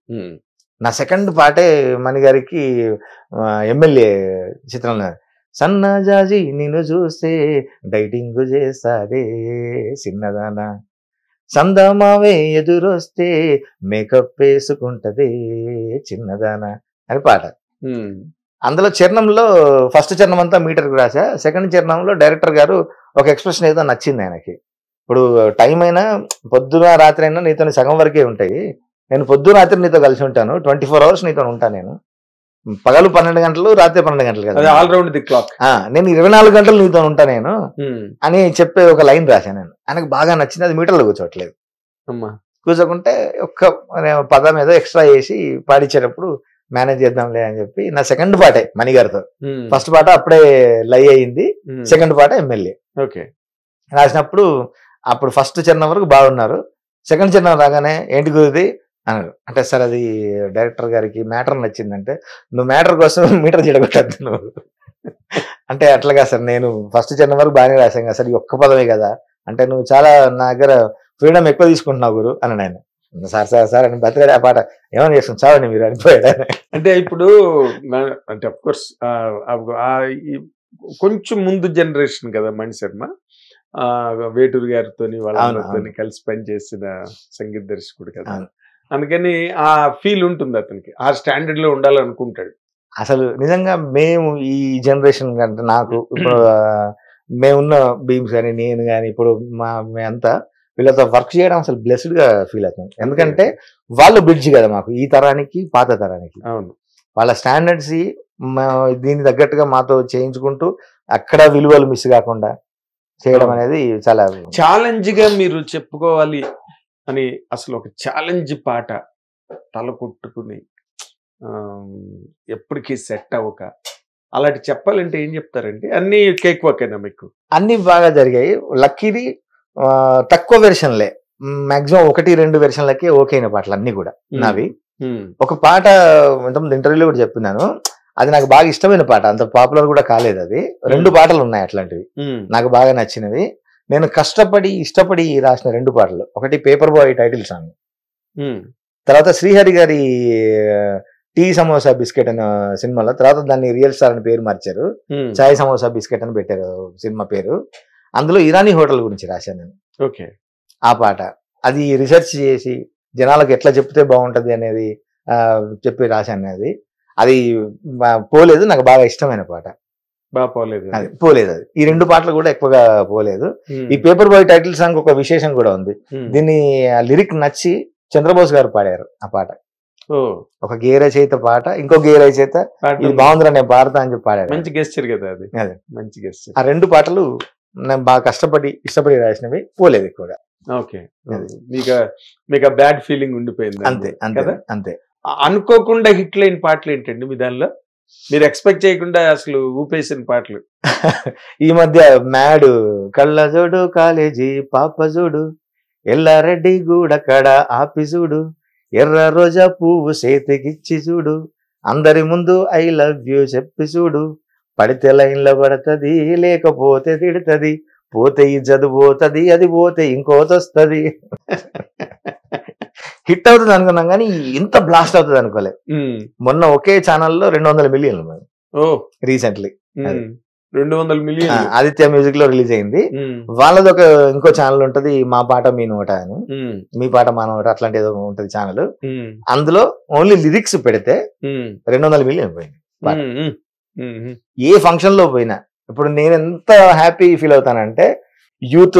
నా సెకండ్ పాటే మణి గారికి ఎమ్మెల్యే చిత్రంలో, సన్నజాజి నిన్ను చూస్తే డైటింగ్ చేస్తాదే చిన్నదానా, సందమావే ఎదురొస్తే మేకప్ వేసుకుంటదే చిన్నదానా అని పాట. అందులో చరణంలో ఫస్ట్ చరణం అంతా మీటర్కి రాసా, సెకండ్ చరణంలో డైరెక్టర్ గారు ఒక ఎక్స్ప్రెషన్ ఏదో నచ్చింది ఆయనకి. ఇప్పుడు టైం అయినా పొద్దున రాత్రి అయినా నీతో సగం వరకే ఉంటాయి, నేను పొద్దున రాత్రి నీతో కలిసి ఉంటాను, 24 hours నీతో ఉంటాను, నేను పగలు 12 గంటలు రాత్రి 12 గంటలు కదా, ఆల్రౌండ్ ది క్లాక్, నేను 24 గంటలు నీతో ఉంటా నేను అని చెప్పే ఒక లైన్ రాశాను నేను. ఆయనకు బాగా నచ్చింది, అది మీటర్లో కూర్చోట్లేదు. కూర్చోకుంటే ఒక్క పదం ఏదో ఎక్స్ట్రా చేసి పాడించేటప్పుడు మేనేజ్ చేద్దాంలే అని చెప్పి నా సెకండ్ పాటే మణిగారితో. ఫస్ట్ పాట అప్పుడే లై అయింది, సెకండ్ పాట ఎమ్మెల్యే రాసినప్పుడు అప్పుడు ఫస్ట్ చరణం వరకు బాగున్నారు, సెకండ్ చరణం రాగానే ఏంటి గురుది అన్నారు. అంటే సార్ అది డైరెక్టర్ గారికి మ్యాటర్ నచ్చిందంటే, నువ్వు మ్యాటర్ కోసం మీటర్ చెడగొట్టద్దు నువ్వు అంటే. అట్లాగా సార్, నేను ఫస్ట్ చరణం వరకు బాగానే రాశాను కదా సార్, ఈ ఒక్క పదమే కదా అంటే, నువ్వు చాలా నా దగ్గర ఫ్రీడమ్ ఎక్కువ తీసుకుంటున్నావు గురు అని ఆయన. సార్ అని బతికాడు. ఆ పాట ఏమైనా చేసుకుని చావండి మీరు అనిపోయాడు. అంటే ఇప్పుడు అంటే అఫ్ కోర్స్ కొంచెం ముందు జనరేషన్ కదా మణిశర్మ, వేటూరు గారితో వాళ్ళతో కలిసి పనిచేసిన సంగీత దర్శకుడు కదా, అందుకని ఆ ఫీల్ ఉంటుంది అతనికి, ఆ స్టాండర్డ్ లో ఉండాలనుకుంటాడు. అసలు నిజంగా మేము ఈ జనరేషన్ కంటే, నాకు ఇప్పుడు మేమున్న బీమ్స్ కానీ నేను కానీ ఇప్పుడు మేమంతా వీళ్ళతో వర్క్ చేయడం అసలు బ్లెస్డ్ గా ఫీల్ అవుతాం. ఎందుకంటే వాళ్ళు బ్రిడ్జ్ కదా మాకు, ఈ తరానికి పాత తరానికి. అవును, వాళ్ళ స్టాండర్డ్స్ దీనికి తగ్గట్టుగా మాతో చేయించుకుంటూ అక్కడ విలువలు మిస్ కాకుండా చేయడం అనేది చాలా ఛాలెంజ్ గా మీరు చెప్పుకోవాలి అని అసలు ఒక ఛాలెంజ్ పాట తల కొట్టుకుని ఎప్పటికీ సెట్ అవ్వక అలాంటి చెప్పాలంటే ఏం చెప్తారండి? అన్ని కేక్ వాకేనా మీకు? అన్ని బాగా జరిగాయి. లక్కీది తక్కువ వెర్షన్లే, మాక్సిమం 1-2 వెర్షన్లకే ఓకే అయిన పాటలు అన్ని కూడా నావి. ఒక పాట ఇంతకుముందు ఇంటర్వ్యూలో కూడా చెప్పినాను, అది నాకు బాగా ఇష్టమైన పాట, అంత పాపులర్ కూడా కాలేదు అది. 2 పాటలు ఉన్నాయి అట్లాంటివి నాకు బాగా నచ్చినవి. నేను కష్టపడి ఇష్టపడి రాసిన 2 పాటలు. ఒకటి పేపర్ బాయ్ టైటిల్ సాంగ్, తర్వాత శ్రీహరి గారి టీ సమోసా బిస్కెట్ అనే సినిమాలో, తర్వాత దాన్ని రియల్ స్టార్ అని పేరు మార్చారు, చాయ్ సమోసా బిస్కెట్ అని పెట్టారు సినిమా పేరు. అందులో ఇరానీ హోటల్ గురించి రాశాను నేను. ఓకే. ఆ పాట అది రీసెర్చ్ చేసి జనాలకు ఎట్లా చెప్తే బాగుంటది అనేది చెప్పి రాశాను. అది పోలేదు, నాకు బాగా ఇష్టమైన పాట. బాగా పోలేదు అది పోలేదు. అది ఈ 2 పాటలు కూడా ఎక్కువగా పోలేదు. ఈ పేపర్ బాయ్ టైటిల్ సాంగ్ ఒక విశేషం కూడా ఉంది. దీన్ని లిరిక్ నచ్చి చంద్రబోస్ గారు పాడారు ఆ పాట. ఒక గే రచయిత పాట, ఇంకో గే రచయిత ఇది బాగుందిరా నేను పాడతా అని చెప్పి పాడారు. మంచి గెస్చర్ కదా అది. అదే మంచి గెస్చర్. ఆ 2 పాటలు నేను బాగా కష్టపడి ఇష్టపడి రాసినవి, పోలేదు ఎక్కువగా. ఓకే. మీకు ఆ బ్యాడ్ ఫీలింగ్ ఉండిపోయింది. అంతే అంతే అంతే. అనుకోకుండా హిట్ లైన్ పాటలు ఏంటండి మీ దానిలో? మీరు ఎక్స్పెక్ట్ చేయకుండా అసలు ఊపేసిన పాటలు? ఈ మధ్య మ్యాడు కళ్ళజోడు కాలేజీ పాపజోడు ఎల్లారెడ్డి గూడ కడ ఆపిజుడు ఎర్ర రోజా పువ్వు చేతికిచ్చి చూడు అందరి ముందు ఐ లవ్ యూ చెప్పి చూడు పడితే లైన్లో పడుతుంది లేకపోతే తిడుతుంది పోతే ఈ చదువుతుంది అది పోతే ఇంకోటి వస్తుంది. హిట్ అవుతుంది అనుకున్నాం కానీ ఇంత బ్లాస్ట్ అవుతుంది అనుకోలే. మొన్న ఒకే ఛానల్లో 200 మిలియన్లు రీసెంట్లీ. 200 మిలియన్ ఆదిత్య మ్యూజిక్ లో రిలీజ్ అయింది. వాళ్ళది ఒక ఇంకో ఛానల్ ఉంటది, మా పాట మీ నోట అని, మీ పాట మా నోట అట్లాంటి ఏదో ఉంటది ఛానల్. అందులో ఓన్లీ లిరిక్స్ పెడితే 200 మిలియన్ పోయింది. ఏ ఫంక్షన్ లో పోయినా ఇప్పుడు నేను ఎంత హ్యాపీ ఫీల్ అవుతానంటే, యూత్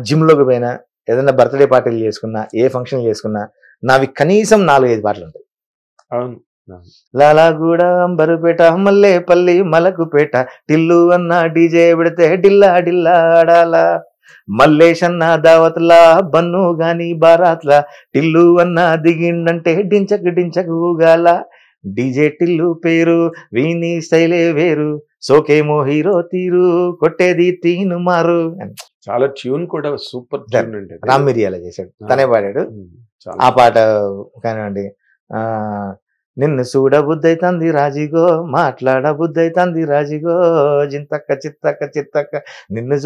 జిమ్ లోకి పోయినా, ఏదైనా బర్త్డే పార్టీలు చేసుకున్నా, ఏ ఫంక్షన్ చేసుకున్నా, నావి కనీసం 4-5 పాటలు ఉంటాయి. అవును. లాలాగూడ అంబరుపేట మల్లేపల్లి మలకుపేట టిల్లు అన్న డీజే పెడితే డిల్లా డిల్లా ఆడాలా, మల్లేషన్న దావత్లా బన్ను గాని బారాత్లా టిల్లు అన్న దిగిండంటే డించకు డించకు ఊగాల, డీజే టిల్లు పేరు వీని స్టైలే వేరు, సోకేమో హీరో తీరు కొట్టేది తీను మారు. చాలా ట్యూన్ కూడా సూపర్ ట్యూన్ అండి. రామ్ మిరియాల చేశాడు, తనే పాడాడు ఆ పాట. కానివ్వండి, నిన్ను చూడ బుద్ధైతంది రాజిగో మాట్లాడ బుద్ధైతంది రాజిగో జింతక్క చిత్తక్క చిత్తక్క నిన్ను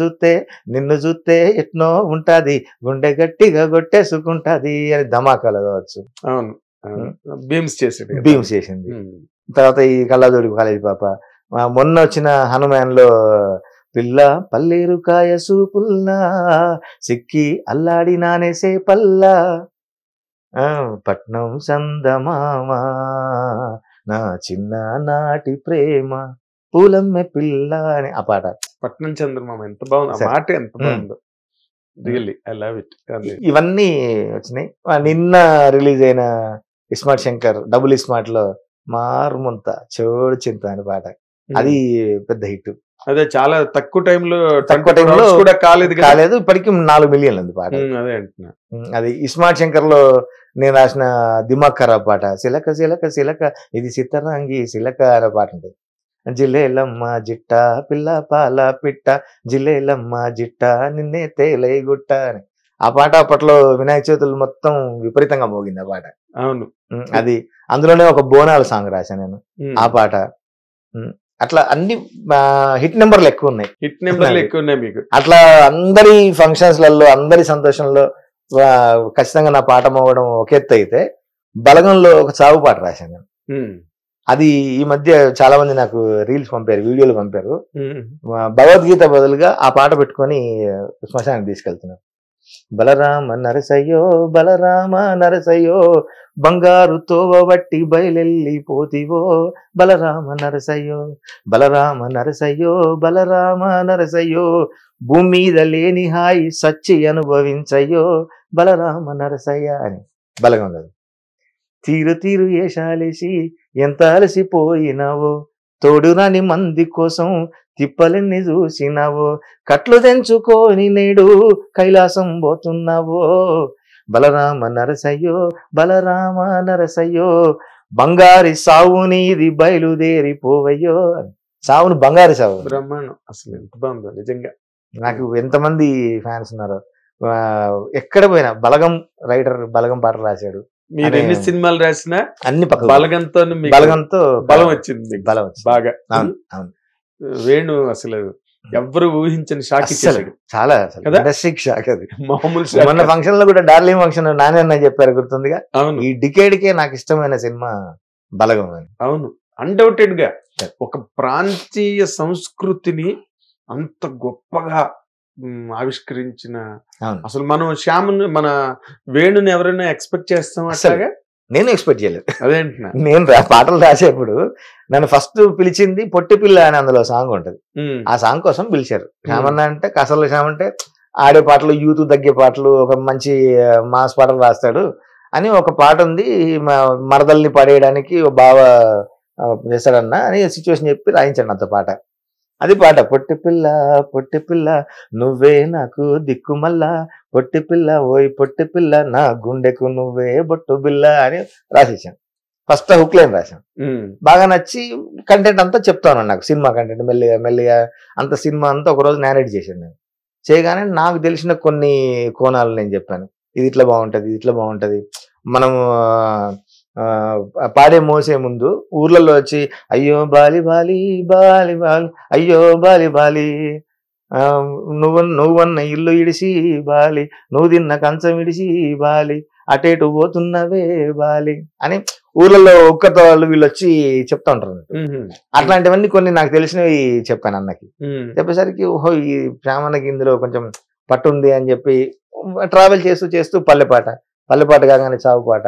చూస్తే ఎట్నో ఉంటది గుండె గట్టిగా కొట్టేసుకుంటది అని ధమాకాలు కావచ్చు. అవును, బీమ్స్ చేసింది. తర్వాత ఈ కళ్ళజోడి కాలేజీ పాప, మొన్న వచ్చిన హనుమాన్ లో పిల్ల పల్లేరుకాయ సూపుల్లా సిక్కి అల్లాడి నానేసే పల్లా పట్నం సందమామ నా చిన్న నాటి ప్రేమ పూలమ్మె పిల్ల అని ఆ పాట. పట్నం చంద్రమామ ఎంత బాగుంది, ఆ మాట ఎంత బాగుందో. Really I love it. ఇవన్నీ వచ్చినాయి. నిన్న రిలీజ్ అయిన ఇస్మార్ట్ శంకర్ డబుల్ ఇస్మార్ట్ లో మారుముంత చోడు చింత అని పాట, అది పెద్ద హిట్. అదే చాలా తక్కువ టైంలో కూడా కాలేదు, ఇప్పటికీ 4 మిలియన్లు ఉంది పాట. అదే అంటున్నా. అది ఇస్మార్ట్ శంకర్ లో నేను రాసిన దిమాగ్ ఖరాబ్ పాట, సిలక సిలక సిలక ఇది సిత్తరంగి సిలక అనే పాట ఉంటుంది. జిల్లేలమ్మ జిట్ట పిల్ల పాల పిట్ట జిల్లేలమ్మ జిట్ట నిన్నే తేలై గుట్ట అని ఆ పాట అప్పట్లో వినాయక చవితులు మొత్తం విపరీతంగా మోగింది ఆ పాట. అవును, అది అందులోనే ఒక బోనాల సాంగ్ రాశాను నేను ఆ పాట. అట్లా అన్ని హిట్ నెంబర్లు ఎక్కువ ఉన్నాయి. హిట్ నెంబర్లు ఎక్కువ ఉన్నాయి మీకు. అట్లా అందరి ఫంక్షన్స్ లలో అందరి సంతోషంలో ఖచ్చితంగా నా పాట మోగడం ఒక ఎత్తు అయితే, బలగంలో ఒక చావు పాట రాశాను నేను. అది ఈ మధ్య చాలా మంది నాకు రీల్స్ పంపారు, వీడియోలు పంపారు. భగవద్గీత బదులుగా ఆ పాట పెట్టుకొని శ్మశానానికి తీసుకెళ్తున్నాను. బలరామ నరసయ్యో బలరామ నరసయ్యో బంగారు తోవ బట్టి బయలెళ్ళిపోతివో బలరామ నరసయ్యో బలరామ నరసయ్యో బలరామ నరసయ్యో భూమి మీద లేని హాయి సచ్చి అనుభవించయ్యో బలరామ నరసయ్య అని బలగా ఉండదు. తీరు తీరు ఏషాలేసి ఎంత అలసిపోయినావో తోడురాని మంది కోసం తిప్పలెన్ని చూసినావో, కట్లు తెంచుకొని నేడు కైలాసం పోతున్నావో, బలరామ నరసయ్యో బలరామ నరసయ్యో, బంగారి సావు నీది బయలుదేరిపోవయ్యో. సావును బంగారు సావు. బ్రహ్మాండం. అసలు ఎంత బాగుందో నిజంగా. నాకు ఎంతమంది ఫ్యాన్స్ ఉన్నారు. ఎక్కడ పోయినా బలగం రైటర్ బలగం పాటలు రాశాడు. మీరు ఎన్ని సినిమాలు రాసినా అన్ని పక్క బలగంతో బలగంతో బలం వచ్చింది మీకు. బలం వచ్చింది. బాగా. అవును అవును. వేణు అసలు ఎవ్వరు ఊహించని షాక్ అసలు ఇచ్చేసాడు చాలా కదా? ఇండస్ట్రీకి షాక్ అది. మామూలు మొన్న షాక్. ఫంక్షన్ లో కూడా డార్లింగ్ ఫంక్షన్ నానే అన్న చెప్పారు, గుర్తుందిగా. అవును ఈ డికేడ్ కే నాకు ఇష్టమైన సినిమా బలగం అని. అవును అన్డౌటెడ్ గా ఒక ప్రాంతీయ సంస్కృతిని అంత గొప్పగా ఆవిష్కరించిన, అవును. అసలు మనం శ్యాముని మన వేణుని ఎవరైనా ఎక్స్పెక్ట్ చేస్తాం అసలు. అట్లాగా? నేను ఎక్స్పెక్ట్ చేయలేదు. అదేంటున్నా. నేను పాటలు రాసేప్పుడు నన్ను ఫస్ట్ పిలిచింది పొట్టి పిల్ల అని అందులో సాంగ్ ఉంటది. ఆ సాంగ్ కోసం పిలిచారు. శ్యామన్న అంటే కసల శ్యామ్ అంటే ఆడే పాటలు, యూత్ తగ్గే పాటలు, ఒక మంచి మాస్ పాటలు రాస్తాడు అని ఒక పాట ఉంది. మరదల్ని పడేయడానికి బావ చేస్తాడన్న అని సిచ్యువేషన్ చెప్పి రాయించాడు అంత పాట. అది పాట. పొట్టి పిల్ల నువ్వే నాకు దిక్కుమల్లా, పొట్టి పిల్ల ఓయ్ పొట్టి పిల్ల నా గుండెకు నువ్వే బొట్టు బిల్ల అని రాసేసాను. ఫస్ట్ హుక్ లైన్ రాశాను. బాగా నచ్చి కంటెంట్ అంతా చెప్తాను. నాకు సినిమా కంటెంట్ మెల్లిగా అంత సినిమా అంతా ఒకరోజు నేరేట్ చేశాను. నేను చేయగానే నాకు తెలిసిన కొన్ని కోణాలు నేను చెప్పాను. ఇది ఇట్లా బాగుంటది, ఇది ఇట్లా బాగుంటది. మనము పాడే మోసే ముందు ఊర్లలో వచ్చి అయ్యో బాలి బాలి బాలి బాలి, అయ్యో బాలి బాలి, నువ్వన్న ఇల్లు ఇడిసి బాలి, నువ్వు తిన్న కంచం ఇడిసి బాలి, అటేటు పోతున్నవే బాలి అని ఊర్లలో ఒక్కతో వాళ్ళు వీళ్ళు వచ్చి చెప్తా ఉంటారు. అట్లాంటివన్నీ కొన్ని నాకు తెలిసినవి చెప్పాను అన్నకి. చెప్పేసరికి ఓహో ఈ శ్యామన్నకి ఇందులో కొంచెం పట్టు ఉంది అని చెప్పి ట్రావెల్ చేస్తూ పల్లెపాట కాగానే చావుపాట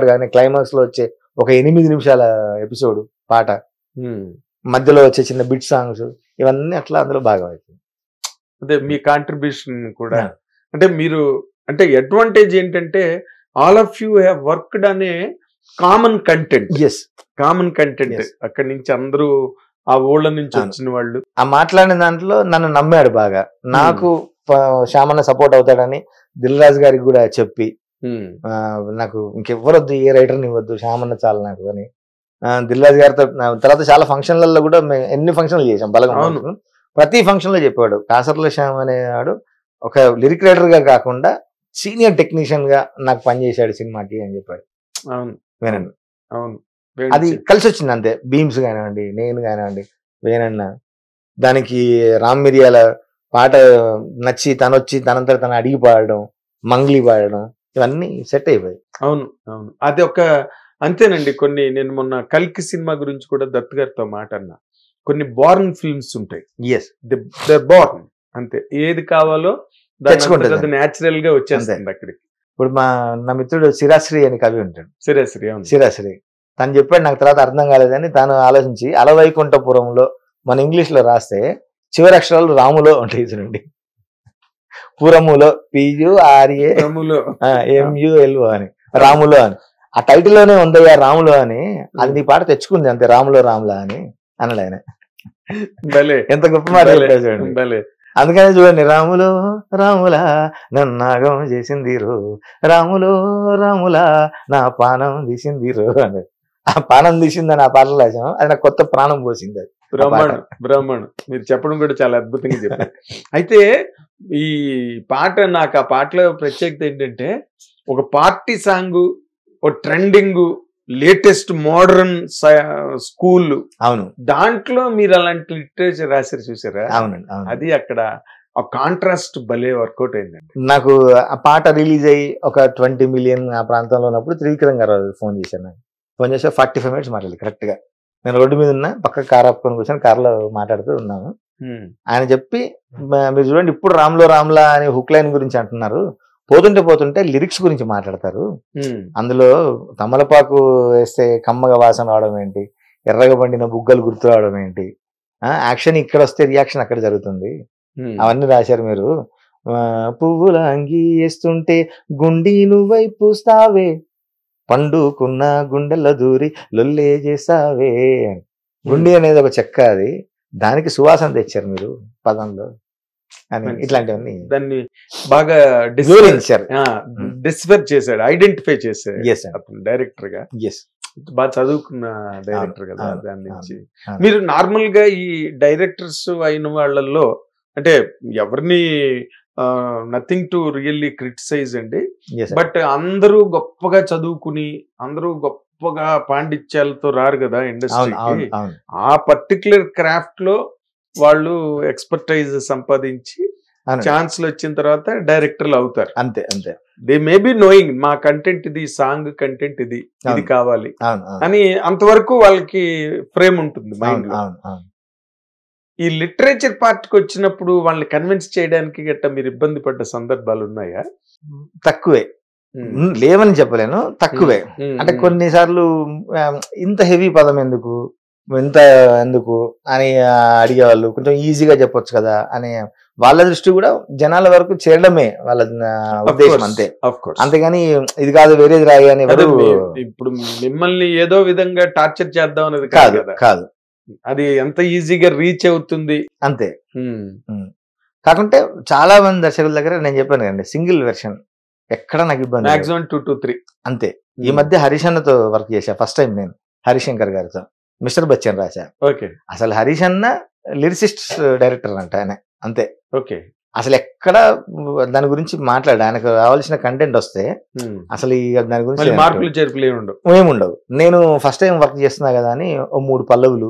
కాగానే క్లైమాక్స్ లో వచ్చే ఒక 8 నిమిషాల ఎపిసోడ్ పాట, మధ్యలో వచ్చే చిన్న బిట్ సాంగ్స్, ఇవన్నీ అట్లా అందులో బాగా అవుతుంది. అదే మీ కాంట్రిబ్యూషన్ కూడా. అంటే మీరు అంటే అడ్వాంటేజ్ ఏంటంటే all of you have worked అనే కామన్ కంటెంట్. అక్కడి నుంచి అందరూ ఆ ఊళ్ళ నుంచి వచ్చిన వాళ్ళు ఆ మాట్లాడిన దాంట్లో నన్ను నమ్మాడు బాగా. నాకు శ్యామన్న సపోర్ట్ అవుతాడని దిల్ రాజు గారికి కూడా చెప్పి, నాకు ఇంకెవ్వరొద్దు, ఏ రైటర్ని ఇవ్వద్దు, శ్యామన్న చాలు నాకు అని దిల్ రాజు గారితో. తర్వాత చాలా ఫంక్షన్లలో కూడా మేము ఎన్ని ఫంక్షన్లు చేసాం బలగం. ప్రతి ఫంక్షన్ లో చెప్పాడు కాసర్ల శ్యామ్ అనేవాడు ఒక లిరిక్ రైటర్ గా కాకుండా సీనియర్ టెక్నీషియన్ గా నాకు పనిచేశాడు సినిమాకి అని చెప్పాడు. అవును వేణన్న. అవును అది కలిసి వచ్చింది అంతే. బీమ్స్ కానివ్వండి, నేను కానివ్వండి, వేణన్న దానికి రామ్ మిరియాల పాట నచ్చి తనొచ్చి తనంతట తను అడిగి పాడడం, మంగ్లీ పాడడం, ఇవన్నీ సెట్ అయిపోయాయి. అవును అవును అది ఒక అంతేనండి. కొన్ని నేను మొన్న కల్కి సినిమా గురించి కూడా దత్ గారితో మాట్లాడినా. కొన్ని బోర్న్ ఫిల్మ్స్ ఉంటాయి. దే బోర్న్ అంతే, ఏది కావాలో తెచ్చుకుంటుంది, న్యాచురల్ గా వచ్చేస్తుంది అక్కడికి. ఇప్పుడు నా మిత్రుడు సిరాశ్రీ అని కవి ఉంటాడు. సిరాశ్రీ తను చెప్పాడు, నాకు తర్వాత అర్థం కాలేదని తాను ఆలోచించి అలవైకుంఠపురంలో మన ఇంగ్లీష్ లో రాస్తే చివరి అక్షరాలు రాములో ఉంటాయి చూడండి. పురములో PURA MULO అని, రాములో అని ఆ టైటిల్ లోనే ఉందయ్యా రాములో అని. అది నీ పాట తెచ్చుకుంది అంతే, రాములో రాములా అని అన్నాడు ఆయన. ఎంత గొప్ప మాట చూడండి. అందుకనే చూడండి, రాములో రాములా నన్నాగం చేసింది రో, రాములో రాములా నా పానం తీసింది రో అని. ఆ పానం తీసిందని ఆ పాటలు రాసాం. అది నాకు కొత్త ప్రాణం పోసింది. అది బ్రాహ్మణం మీరు చెప్పడం కూడా చాలా అద్భుతంగా చెప్పారు. అయితే ఈ పాట, నాకు ఆ పాటలో ప్రత్యేకత ఏంటంటే ఒక పార్టీ సాంగ్, ఒక ట్రెండింగ్ లేటెస్ట్ మోడర్న్ స్కూల్. అవును, దాంట్లో మీరు అలాంటి లిటరేచర్ రాశారు చూసారా? అవునండి. అది అక్కడ ఆ కాంట్రాస్ట్ భలే వర్కౌట్ అయిందండి. నాకు ఆ పాట రిలీజ్ అయ్యి ఒక 20 మిలియన్ ఆ ప్రాంతంలో ఉన్నప్పుడు త్రివిక్రమ్ గారు ఫోన్ చేశాను. నాకు ఫోన్ చేసి 45 మినిట్స్ మాట్లాడలేదు కరెక్ట్ గా. నేను రోడ్డు మీద ఉన్నా, పక్క కార్ ఆపుకొని కూర్చొని కార్లో మాట్లాడుతూ ఉన్నాను. ఆయన చెప్పి, మీరు చూడండి ఇప్పుడు రామ్లో రామ్లా అని హుక్ లైన్ గురించి అంటున్నారు, పోతుంటే లిరిక్స్ గురించి మాట్లాడతారు. అందులో తమలపాకు వేస్తే కమ్మగా వాసన రావడం ఏంటి, ఎర్రగా పండిన బుగ్గలు గుర్తు రావడం ఏంటి, యాక్షన్ ఇక్కడ వస్తే రియాక్షన్ అక్కడ జరుగుతుంది, అవన్నీ రాశారు మీరు. పువ్వుల అంగి వేస్తుంటే గుండి నువ్వై పూస్తావే, పండుకున్న గుండెల్లో దూరి లొల్లే చేసావే. గుండి అనేది ఒక చెక్క, అది దానికి సువాసన తెచ్చారు మీరు పదంలో అని ఇట్లాంటివన్నీ దాన్ని బాగా వివరించారు. డిస్ఫర్ చేశాడు, ఐడెంటిఫై చేశాడు Yes, sir. అతను డైరెక్టర్ గా. ఎస్ బాగా చదువుకున్న డైరెక్టర్ కదా అవును, దాని నుంచి. అవును. మీరు నార్మల్ గా ఈ డైరెక్టర్స్ అయిన వాళ్ళల్లో అంటే ఎవరిని నథింగ్ టు రియల్లీ క్రిటిసైజ్ అండి, బట్ అందరూ గొప్పగా చదువుకుని అందరూ గొప్పగా పాండిత్యాలతో రారు కదా ఇండస్ట్రీకి. ఆ పర్టికులర్ క్రాఫ్ట్ లో వాళ్ళు ఎక్స్పర్టైజ్ సంపాదించి ఛాన్స్లు వచ్చిన తర్వాత డైరెక్టర్లు అవుతారు. అంతే అంతే. దే మే బి నోయింగ్ మా కంటెంట్ ఇది, సాంగ్ కంటెంట్ ఇది, ఇది కావాలి అని అంతవరకు వాళ్ళకి ఫ్రేమ్ ఉంటుంది మైండ్ లో. ఈ లిటరేచర్ పార్ట్కి వచ్చినప్పుడు వాళ్ళని కన్విన్స్ చేయడానికి గట్ట మీరు ఇబ్బంది పడ్డ సందర్భాలు ఉన్నాయా? తక్కువే, లేవని చెప్పలేను, తక్కువే. అంటే కొన్నిసార్లు ఇంత హెవీ పదం ఎందుకు, ఇంత ఎందుకు అని అడిగేవాళ్ళు. కొంచెం ఈజీగా చెప్పొచ్చు కదా అని వాళ్ళ దృష్టి కూడా జనాల వరకు చేరడమే వాళ్ళ ఉద్దేశం అంతే. అంతేగాని ఇది కాదు వేరేది రాయి అని ఇప్పుడు మిమ్మల్ని ఏదో విధంగా టార్చర్ చేద్దాం అనేది కాదు కాదు. అది ఎంత ఈజీగా రీచ్ అవుతుంది అంతే. కాకుంటే చాలా మంది దర్శకుల దగ్గర నేను చెప్పాను కదండి, సింగిల్ వెర్షన్ ఎక్కడ నాకు ఇబ్బంది, మాక్సిమం 2 to 3 అంతే. ఈ మధ్య హరీష్ అన్నతో వర్క్ చేశా ఫస్ట్ టైం నేను, హరిశంకర్ గారితో మిస్టర్ బచ్చన్ రాశా. ఓకే. అసలు హరీష్ అన్న లిరిసిస్ట్ డైరెక్టర్ అంట ఆయన, అంతే. ఓకే. అసలు ఎక్కడ దాని గురించి మాట్లాడు, ఆయనకు కావాల్సిన కంటెంట్ వస్తే అసలు దాని గురించి మార్పులు చేర్పులు ఏముండవు. నేను ఫస్ట్ టైం వర్క్ చేస్తున్నా కదా అని 3 పల్లవులు,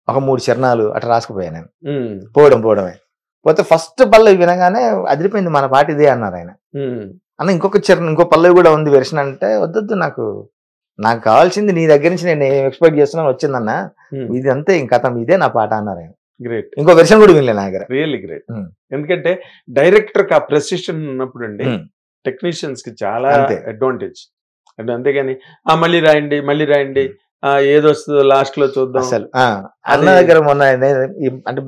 ఒక 3 చరణాలు అట్లా రాసుకుపోయాను నేను. పోవడమే పోతే ఫస్ట్ పల్లవి వినగానే అదిరిపోయింది, మన పాట ఇదే అన్నారు ఆయన. అన్న ఇంకో పల్లవి కూడా ఉంది వెర్షన్ అంటే, వద్దొద్దు నాకు కావాల్సింది నీ దగ్గర నుంచి నేను ఎక్స్పెక్ట్ చేస్తున్నాను వచ్చిందన్న, ఇది అంతే ఇంకా ఇదే నా పాట అన్నారు ఆయన. గ్రేట్. ఇంకో వెర్షన్ కూడా వినలే నా దగ్గర. Really great. ఎందుకంటే డైరెక్టర్ కి ఆ ప్రెసిషన్ ఉన్నప్పుడు అండి టెక్నీషియన్స్ కి చాలా అడ్వాంటేజ్. అంతేగాని మళ్ళీ రాయండి ఏదొస్తుందో లాస్ట్ లో చూద్దాం. అసలు అన్న దగ్గర మొన్న అంటే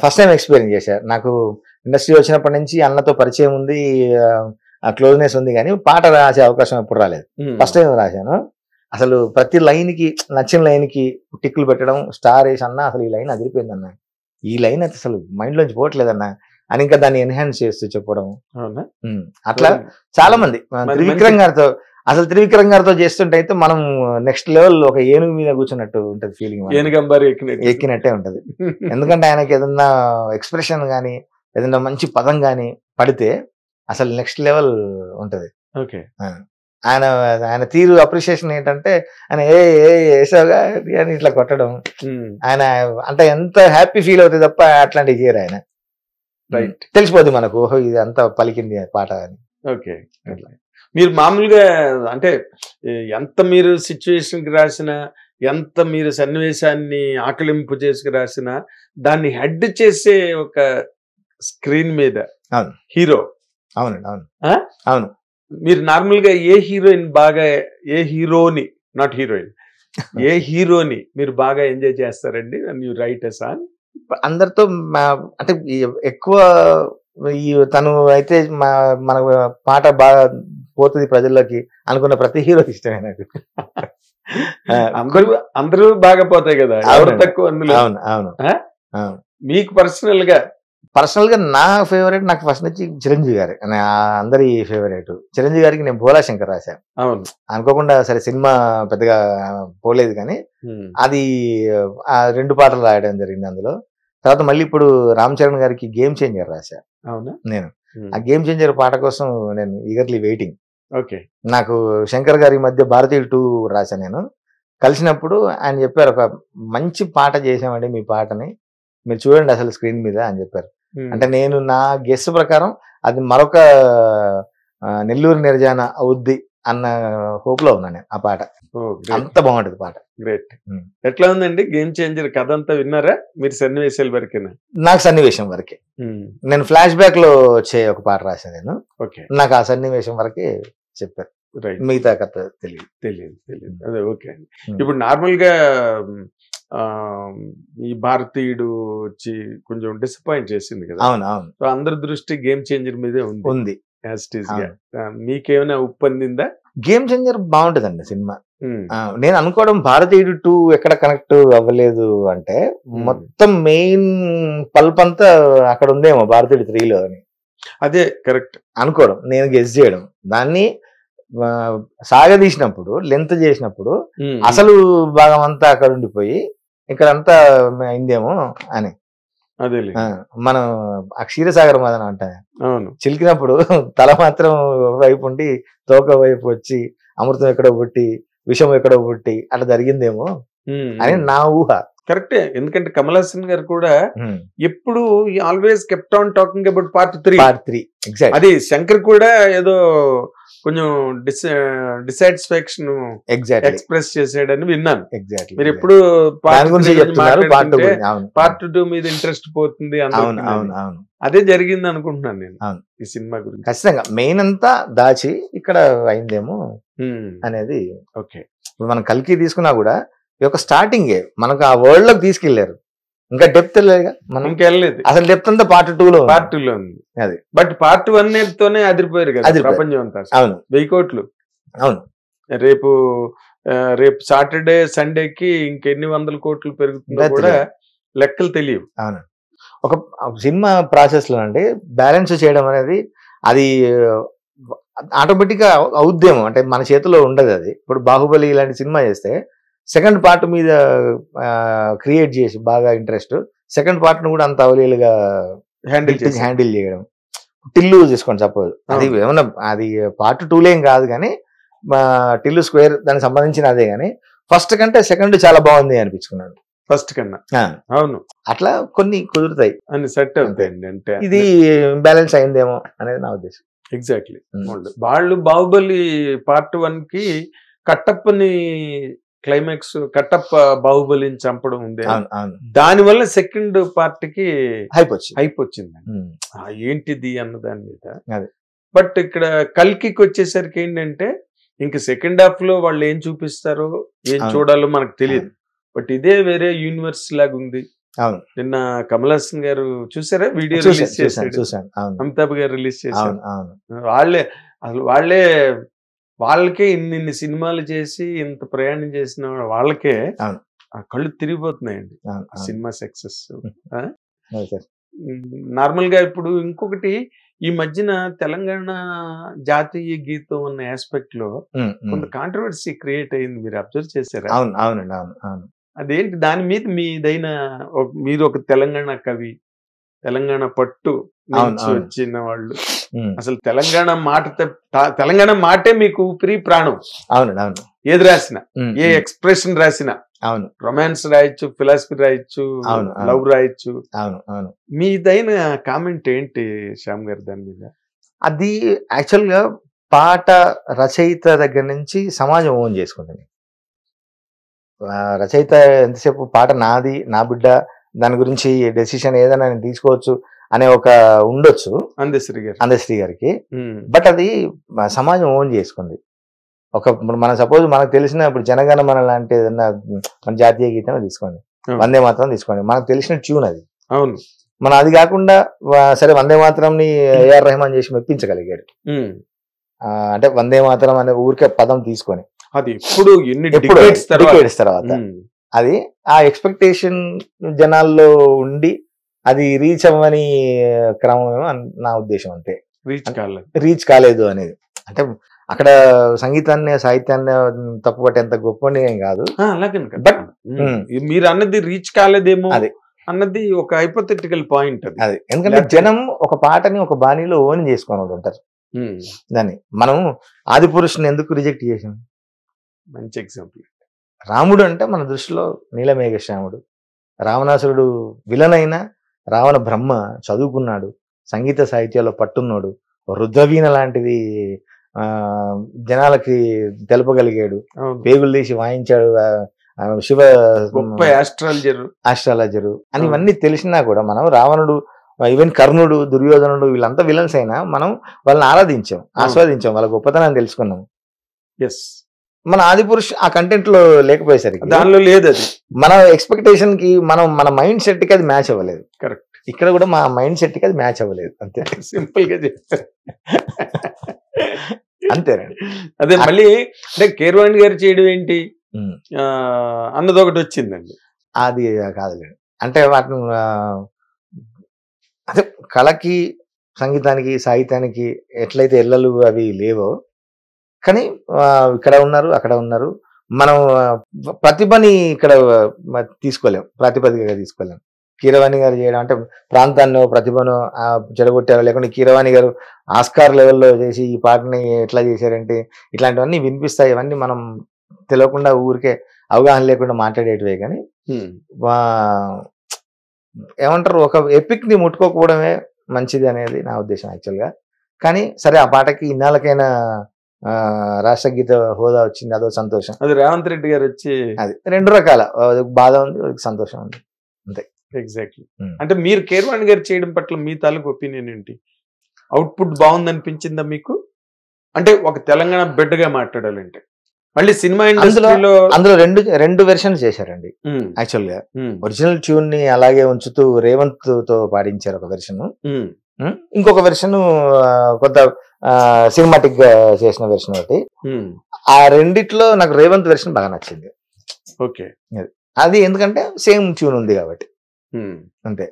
ఫస్ట్ టైం ఎక్స్పీరియన్స్ చేశారు. నాకు ఇండస్ట్రీ వచ్చినప్పటి నుంచి అన్నతో పరిచయం ఉంది, క్లోజ్నెస్ ఉంది, కానీ పాట రాసే అవకాశం ఎప్పుడు రాలేదు. ఫస్ట్ టైం రాశాను. అసలు ప్రతి లైన్ కి నచ్చిన లైన్ కి టిక్కులు పెట్టడం, స్టార్ వేసి అన్న అసలు ఈ లైన్ అదిరిపోయింది అన్న, ఈ లైన్ అయితే అసలు మైండ్ లోంచి పోవట్లేదన్న అని ఇంకా దాన్ని ఎన్హాన్స్ చేస్తూ చెప్పడం. అట్లా చాలా మంది త్రివిక్రమ్ గారితో చేస్తుంటే అయితే మనం నెక్స్ట్ లెవెల్ ఒక ఏనుగు మీద కూర్చున్నట్టు ఉంటది ఫీలింగ్, ఎక్కినట్టే ఉంటది. ఎందుకంటే ఆయనకి ఏదన్నా ఎక్స్ప్రెషన్ గానీ ఏదన్నా మంచి పదం గానీ పడితే అసలు నెక్స్ట్ లెవెల్ ఉంటది. ఆయన తీరు అప్రిషియేషన్ ఏంటంటే ఆయన ఏసాగా అని ఇట్లా కొట్టడం, ఆయన అంటే ఎంత హ్యాపీ ఫీల్ అవుతుంది తప్ప అట్లాంటివి చేయరు ఆయన. తెలిసిపోద్ది మనకు, ఓహో ఇది అంతా పలికింది పాట అని. ఓకే. మీరు మామూలుగా అంటే ఎంత మీరు సిచ్యువేషన్ కి రాసినా, ఎంత మీరు సన్నివేశాన్ని ఆకలింపు చేసి రాసినా, దాన్ని హెడ్ చేసే ఒక స్క్రీన్ మీద హీరో. అవునండి. అవును. మీరు నార్మల్ గా ఏ హీరోని నాట్ హీరోయిన్, ఏ హీరోని మీరు బాగా ఎంజాయ్ చేస్తారండి యు రైట్ ఎ సాంగ్? అందరితో అంటే ఎక్కువ తను అయితే మన పాట బాగా పోతుంది ప్రజల్లోకి అనుకున్న ప్రతి హీరో ఇష్టమే నాకు. అందరూ బాగా పోతాయి కదా, ఎవరు తక్కువ అందులో. అవును. మీకు పర్సనల్ గా నా ఫేవరెట్ నాకు ఫస్ట్ నుంచి చిరంజీవి గారు, అందరి ఫేవరెట్. చిరంజీవి గారికి నేను భోలా శంకర్ రాశాను. అవును. అనుకోకుండా సరే సినిమా పెద్దగా పోలేదు కానీ అది 2 పాటలు రాయడం జరిగింది అందులో. తర్వాత మళ్ళీ ఇప్పుడు రామ్ చరణ్ గారికి గేమ్ చేంజర్ రాశా. అవునా? నేను ఆ గేమ్ చేంజర్ పాట కోసం నేను ఈగర్లీ వెయిటింగ్. ఓకే. నాకు శంకర్ గారి మధ్య భారతీయుడు 2 రాశా. నేను కలిసినప్పుడు ఆయన చెప్పారు, ఒక మంచి పాట చేసామండి మీ పాటని, మీరు చూడండి అసలు స్క్రీన్ మీద అని చెప్పారు. అంటే నేను నా గెస్ ప్రకారం అది మరొక నెల్లూరు నిర్జాన అవుద్ది అన్న హోప్ లో ఉన్నాను ఆ పాట. అంత బాగుంటది పాట. గ్రేట్. ఎట్లా ఉందండి గేమ్ చేంజర్? కథ అంతా విన్నారా మీరు? సన్నివేశాల వరకేనా? నాకు సన్నివేశం వరకే. నేను ఫ్లాష్ బ్యాక్ లో వచ్చే ఒక పాట రాశాను నేను. నాకు ఆ సన్నివేశం వరకే చెప్పారు, మిగతా కథ తెలియదు. అదే ఓకే అండి. ఇప్పుడు నార్మల్ గా ఈ భారతీయుడు వచ్చి కొంచెం డిసప్పాయింట్ చేసింది కదా. అవును. సో అందరి దృష్టి గేమ్ చేంజర్ మీదే ఉంది. మీకేమైనా ఉప్పందిందా? గేమ్ చేంజర్ బాగుంటదండి సినిమా. నేను అనుకోవడం భారతీయుడు 2 ఎక్కడ కనెక్ట్ అవ్వలేదు అంటే మొత్తం మెయిన్ పల్ప్ అంతా అక్కడ ఉందేమో భారతీయుడు 3లో అని అదే కరెక్ట్ అనుకోవడం, నేను గెస్ చేయడం. దాన్ని సాగదీసినప్పుడు లెంత్ చేసినప్పుడు అసలు భాగం అంతా అక్కడ ఉండిపోయి ఇక్కడంతా అయిందేమో అని. అదే మనం క్షీరసాగర్ మదన అంట, చిలికినప్పుడు తల మాత్రం వైపు ఉండి తోక వైపు వచ్చి అమృతం ఎక్కడో పుట్టి విషం ఎక్కడో పుట్టి అట్లా జరిగిందేమో అని నా ఊహ. కరెక్టే, ఎందుకంటే కమల్ హాసన్ గారు కూడా ఎప్పుడు always kept on talking about part 3. Exact. అది శంకర్ కూడా ఏదో కొంచెం డిసాటిస్ఫాక్షన్ ఎక్స్ప్రెస్ చేసాడని విన్నాను. ఎగ్జాక్ట్లీ. మీరు ఎప్పుడు పార్ట్ పార్ట్ 2 మీద ఇంట్రెస్ట్ పోతుంది, అదే జరిగింది అనుకుంటున్నాను నేను ఈ సినిమా గురించి. ఖచ్చితంగా మెయిన్ అంతా దాచి ఇక్కడ అయిందేమో అనేది. ఓకే, ఇప్పుడు మనం కల్కి తీసుకున్నా కూడా ఈ యొక్క స్టార్టింగే మనకు ఆ వరల్డ్ లోకి తీసుకెళ్లారు, ఇంకా డెప్త్ వెళ్ళలేదుగా మనం. ఇంకా వెళ్ళలేదు, అసలు డెప్త్ అంతా పార్ట్ 2లో ఉంది. అది బట్ పార్ట్ 1 తోనే అదిరిపోయారు కదా ప్రపంచం అంతా. అవును, 1000 కోట్లు. అవును, రేపు సాటర్డే సండేకి ఇంకెన్ని 100 కోట్లు పెరుగుతుందో కూడా లెక్కలు తెలియవు. అవును, ఒక సినిమా ప్రాసెస్ లో అంటే బ్యాలెన్స్ చేయడం అనేది అది ఆటోమేటిక్ గా అవుద్దేమో, అంటే మన చేతిలో ఉండదు అది. ఇప్పుడు బాహుబలి ఇలాంటి సినిమా చేస్తే సెకండ్ పార్ట్ మీద క్రియేట్ చేసి బాగా ఇంట్రెస్ట్, సెకండ్ పార్ట్ ను కూడా అంత అవలీలుగా హ్యాండిల్ చేయడం. టిల్లు తీసుకోండి సపోజ్, అది ఏమన్నా అది పార్ట్ 2 కాదు కానీ టిల్లు స్క్వేర్ దానికి సంబంధించిన అదే, కానీ ఫస్ట్ కంటే సెకండ్ చాలా బాగుంది అనిపించుకున్నాడు ఫస్ట్ కన్నా. అవును, అట్లా కొన్ని కుదురుతాయి అని సెట్ అవుతాయండి. అంటే ఇది బ్యాలెన్స్ అయిందేమో అనేది నా ఉద్దేశం. ఎగ్జాక్ట్లీ. వాళ్ళు బాహుబలి పార్ట్ 1 కి కట్టప్పని క్లైమాక్స్, కట్టప్ప బాహుబలిని చంపడం ఉంది, దాని వల్ల సెకండ్ పార్ట్ కి హైప్ వచ్చింది. ఏంటిది అన్న దాని మీద. బట్ ఇక్కడ కల్కి వచ్చేసరికి ఏంటంటే ఇంక సెకండ్ హాఫ్ లో వాళ్ళు ఏం చూపిస్తారో ఏం చూడాలో మనకు తెలియదు. బట్ ఇదే వేరే యూనివర్స్ లాగా ఉంది. నిన్న కమల్ హాసన్ గారు చూసారా వీడియో రిలీజ్ చేశాడు, అమితాబ్ గారు రిలీజ్ చేశారు. వాళ్ళకే ఇన్ని సినిమాలు చేసి ఇంత ప్రయాణం చేసిన వాళ్ళకే కళ్ళు తిరిగిపోతున్నాయండి సినిమా సక్సెస్. నార్మల్ గా ఇప్పుడు ఇంకొకటి, ఈ మధ్యన తెలంగాణ జాతీయ గీతం అన్న ఆస్పెక్ట్ లో కొంత కాంట్రవర్సీ క్రియేట్ అయింది, మీరు అబ్జర్వ్ చేశారా? అవునండి, అవును. అదేంటి దాని మీద మీదైన, మీరు ఒక తెలంగాణ కవి, తెలంగాణ పట్టు నుంచి వచ్చిన వాళ్ళు, అసలు తెలంగాణ మాటే మీకు ఊపిరి ప్రాణం. అవును, ఏది రాసినా, ఏ ఎక్స్ప్రెషన్ రాసినా, అవును, రొమాన్స్ రాయొచ్చు, ఫిలాసఫీ రాయొచ్చు, లవ్ రాయొచ్చు. అవును. మీదైన కామెంట్ ఏంటి శ్యామ్ గారు దాని మీద? అది యాక్చువల్ గా పాట రచయిత దగ్గర నుంచి సమాజం ఓన్ చేసుకుంటుంది. రచయిత ఎంతసేపు పాట నాది, నా బిడ్డ, దాని గురించి డెసిషన్ ఏదైనా నేను తీసుకోవచ్చు అనే ఒక ఉండొచ్చు అందశ్రీ గారికి. బట్ అది సమాజం ఓన్ చేసుకుంది. మన సపోజ్ మనకు తెలిసిన ఇప్పుడు జనగణమన లాంటి ఏదన్నా మన జాతీయ గీతం తీసుకోండి, వందే మాత్రం తీసుకోండి, మనకు తెలిసిన ట్యూన్ అది. అవును, మనం అది కాకుండా సరే వందే మాత్రంని ఏఆర్ రెహమాన్ చేసి మెప్పించగలిగాడు. అంటే వందే మాత్రం అనే ఊరికే పదం తీసుకొని అది ఇప్పుడు డికేడ్స్ తర్వాత అది ఆ ఎక్స్పెక్టేషన్ జనాల్లో ఉండి అది రీచ్ అవ్వని క్రమమేమో నా ఉద్దేశం. అంతే, రీచ్ కాలేదు అనేది. అంటే అక్కడ సంగీతాన్ని సాహిత్యాన్ని తప్పుపట్టేంత గొప్ప ఏం కాదు. బట్ మీరు అన్నది రీచ్ కాలేదేమో అన్నది ఒక హైపోథెటికల్ పాయింట్. అది ఎందుకంటే జనం ఒక పాటని ఒక బాణీలో ఓన్ చేసుకొని ఉంటారు. దాన్ని మనం ఆది పురుషుని ఎందుకు రిజెక్ట్ చేసాం? మంచి ఎగ్జాంపుల్. రాముడు అంటే మన దృష్టిలో నీలమేఘశ్యాముడు, రావణాసురుడు విలన్ అయినా రావణ బ్రహ్మ చదువుకున్నాడు, సంగీత సాహిత్యాల్లో పట్టున్నాడు, రుద్రవీణ లాంటిది జనాలకి తెలపగలిగాడు, పేగులు తీసి వాయించాడు, శివ ఆస్ట్రాలజరు అని ఇవన్నీ తెలిసినా కూడా మనం రావణుడు, ఈవెన్ కర్ణుడు, దుర్యోధనుడు వీళ్ళంతా విలన్స్ అయినా మనం వాళ్ళని ఆరాధించాం, ఆస్వాదించాం, వాళ్ళ గొప్పతనాన్ని తెలుసుకున్నాం. మన ఆదిపురుష్ ఆ కంటెంట్ లో లేకపోయేసరికి దానిలో లేదు, అది మన ఎక్స్పెక్టేషన్ కి మన మైండ్ సెట్ కి అది మ్యాచ్ అవ్వలేదు. కరెక్ట్. ఇక్కడ కూడా మా మైండ్ సెట్ కి అది మ్యాచ్ అవ్వలేదు, అంతే, సింపుల్ గా చెప్తారు. అంతేనండి. అదే మళ్ళీ అంటే కీరవాణి గారు చేయడం ఏంటి ఉమ్. అన్నది ఒకటి వచ్చిందండి. అది కాదులేండి. అంటే వాటిని అదే కళకి, సంగీతానికి, సాహిత్యానికి ఎట్లయితే ఎల్లలు అవి లేవో, కానీ ఇక్కడ ఉన్నారు, అక్కడ ఉన్నారు. మనం ప్రతిభని ఇక్కడ తీసుకోలేం, ప్రాతిపదికగా తీసుకోలేం. కీరవాణి గారు చేయడం అంటే ప్రాంతాన్ని ప్రతిభను చెడగొట్టారు, లేకుంటే కీరవాణి గారు ఆస్కార్ లెవెల్లో చేసి ఈ పాటని ఎట్లా చేశారంటే ఇట్లాంటివన్నీ వినిపిస్తాయి. ఇవన్నీ మనం తెలియకుండా ఊరికే అవగాహన లేకుండా మాట్లాడేటివే. కానీ ఏమంటారు, ఒక ఎపిక్ ని ముట్టుకోకపోవడమే మంచిది అనేది నా ఉద్దేశం యాక్చువల్గా. కానీ సరే, ఆ పాటకి ఇన్నాళ్ళకైనా రాష్ట్ర గీత హోదా వచ్చింది, అదో సంతోషం. అది రేవంత్ రెడ్డి గారు వచ్చి అది రెండు రకాల బాధ ఉంది, సంతోషం ఉంది, అంతే. ఎగ్జాక్ట్లీ. అంటే మీరు కీరవాణి గారు చేయడం పట్ల మీ తాలూకు ఒపీనియన్ ఏంటి? అవుట్పుట్ బాగుంది అనిపించిందా మీకు? అంటే ఒక తెలంగాణ బిడ్డగా మాట్లాడాలంటే మళ్ళీ సినిమా ఇండస్ట్రీలో అందులో రెండు వెర్షన్స్ చేశారండి యాక్చువల్గా. ఒరిజినల్ ట్యూన్ ని అలాగే ఉంచుతూ రేవంత్ తో పాడించారు ఒక వెర్షన్, ఇంకొక వెర్షన్ కొంత సినిమాటిక్ గా చేసిన వెర్షన్ ఒకటి. ఆ రెండిట్లో నాకు రేవంత్ వెర్షన్ బాగా నచ్చింది. ఓకే, అది ఎందుకంటే సేమ్ ట్యూన్ ఉంది కాబట్టి అంతే.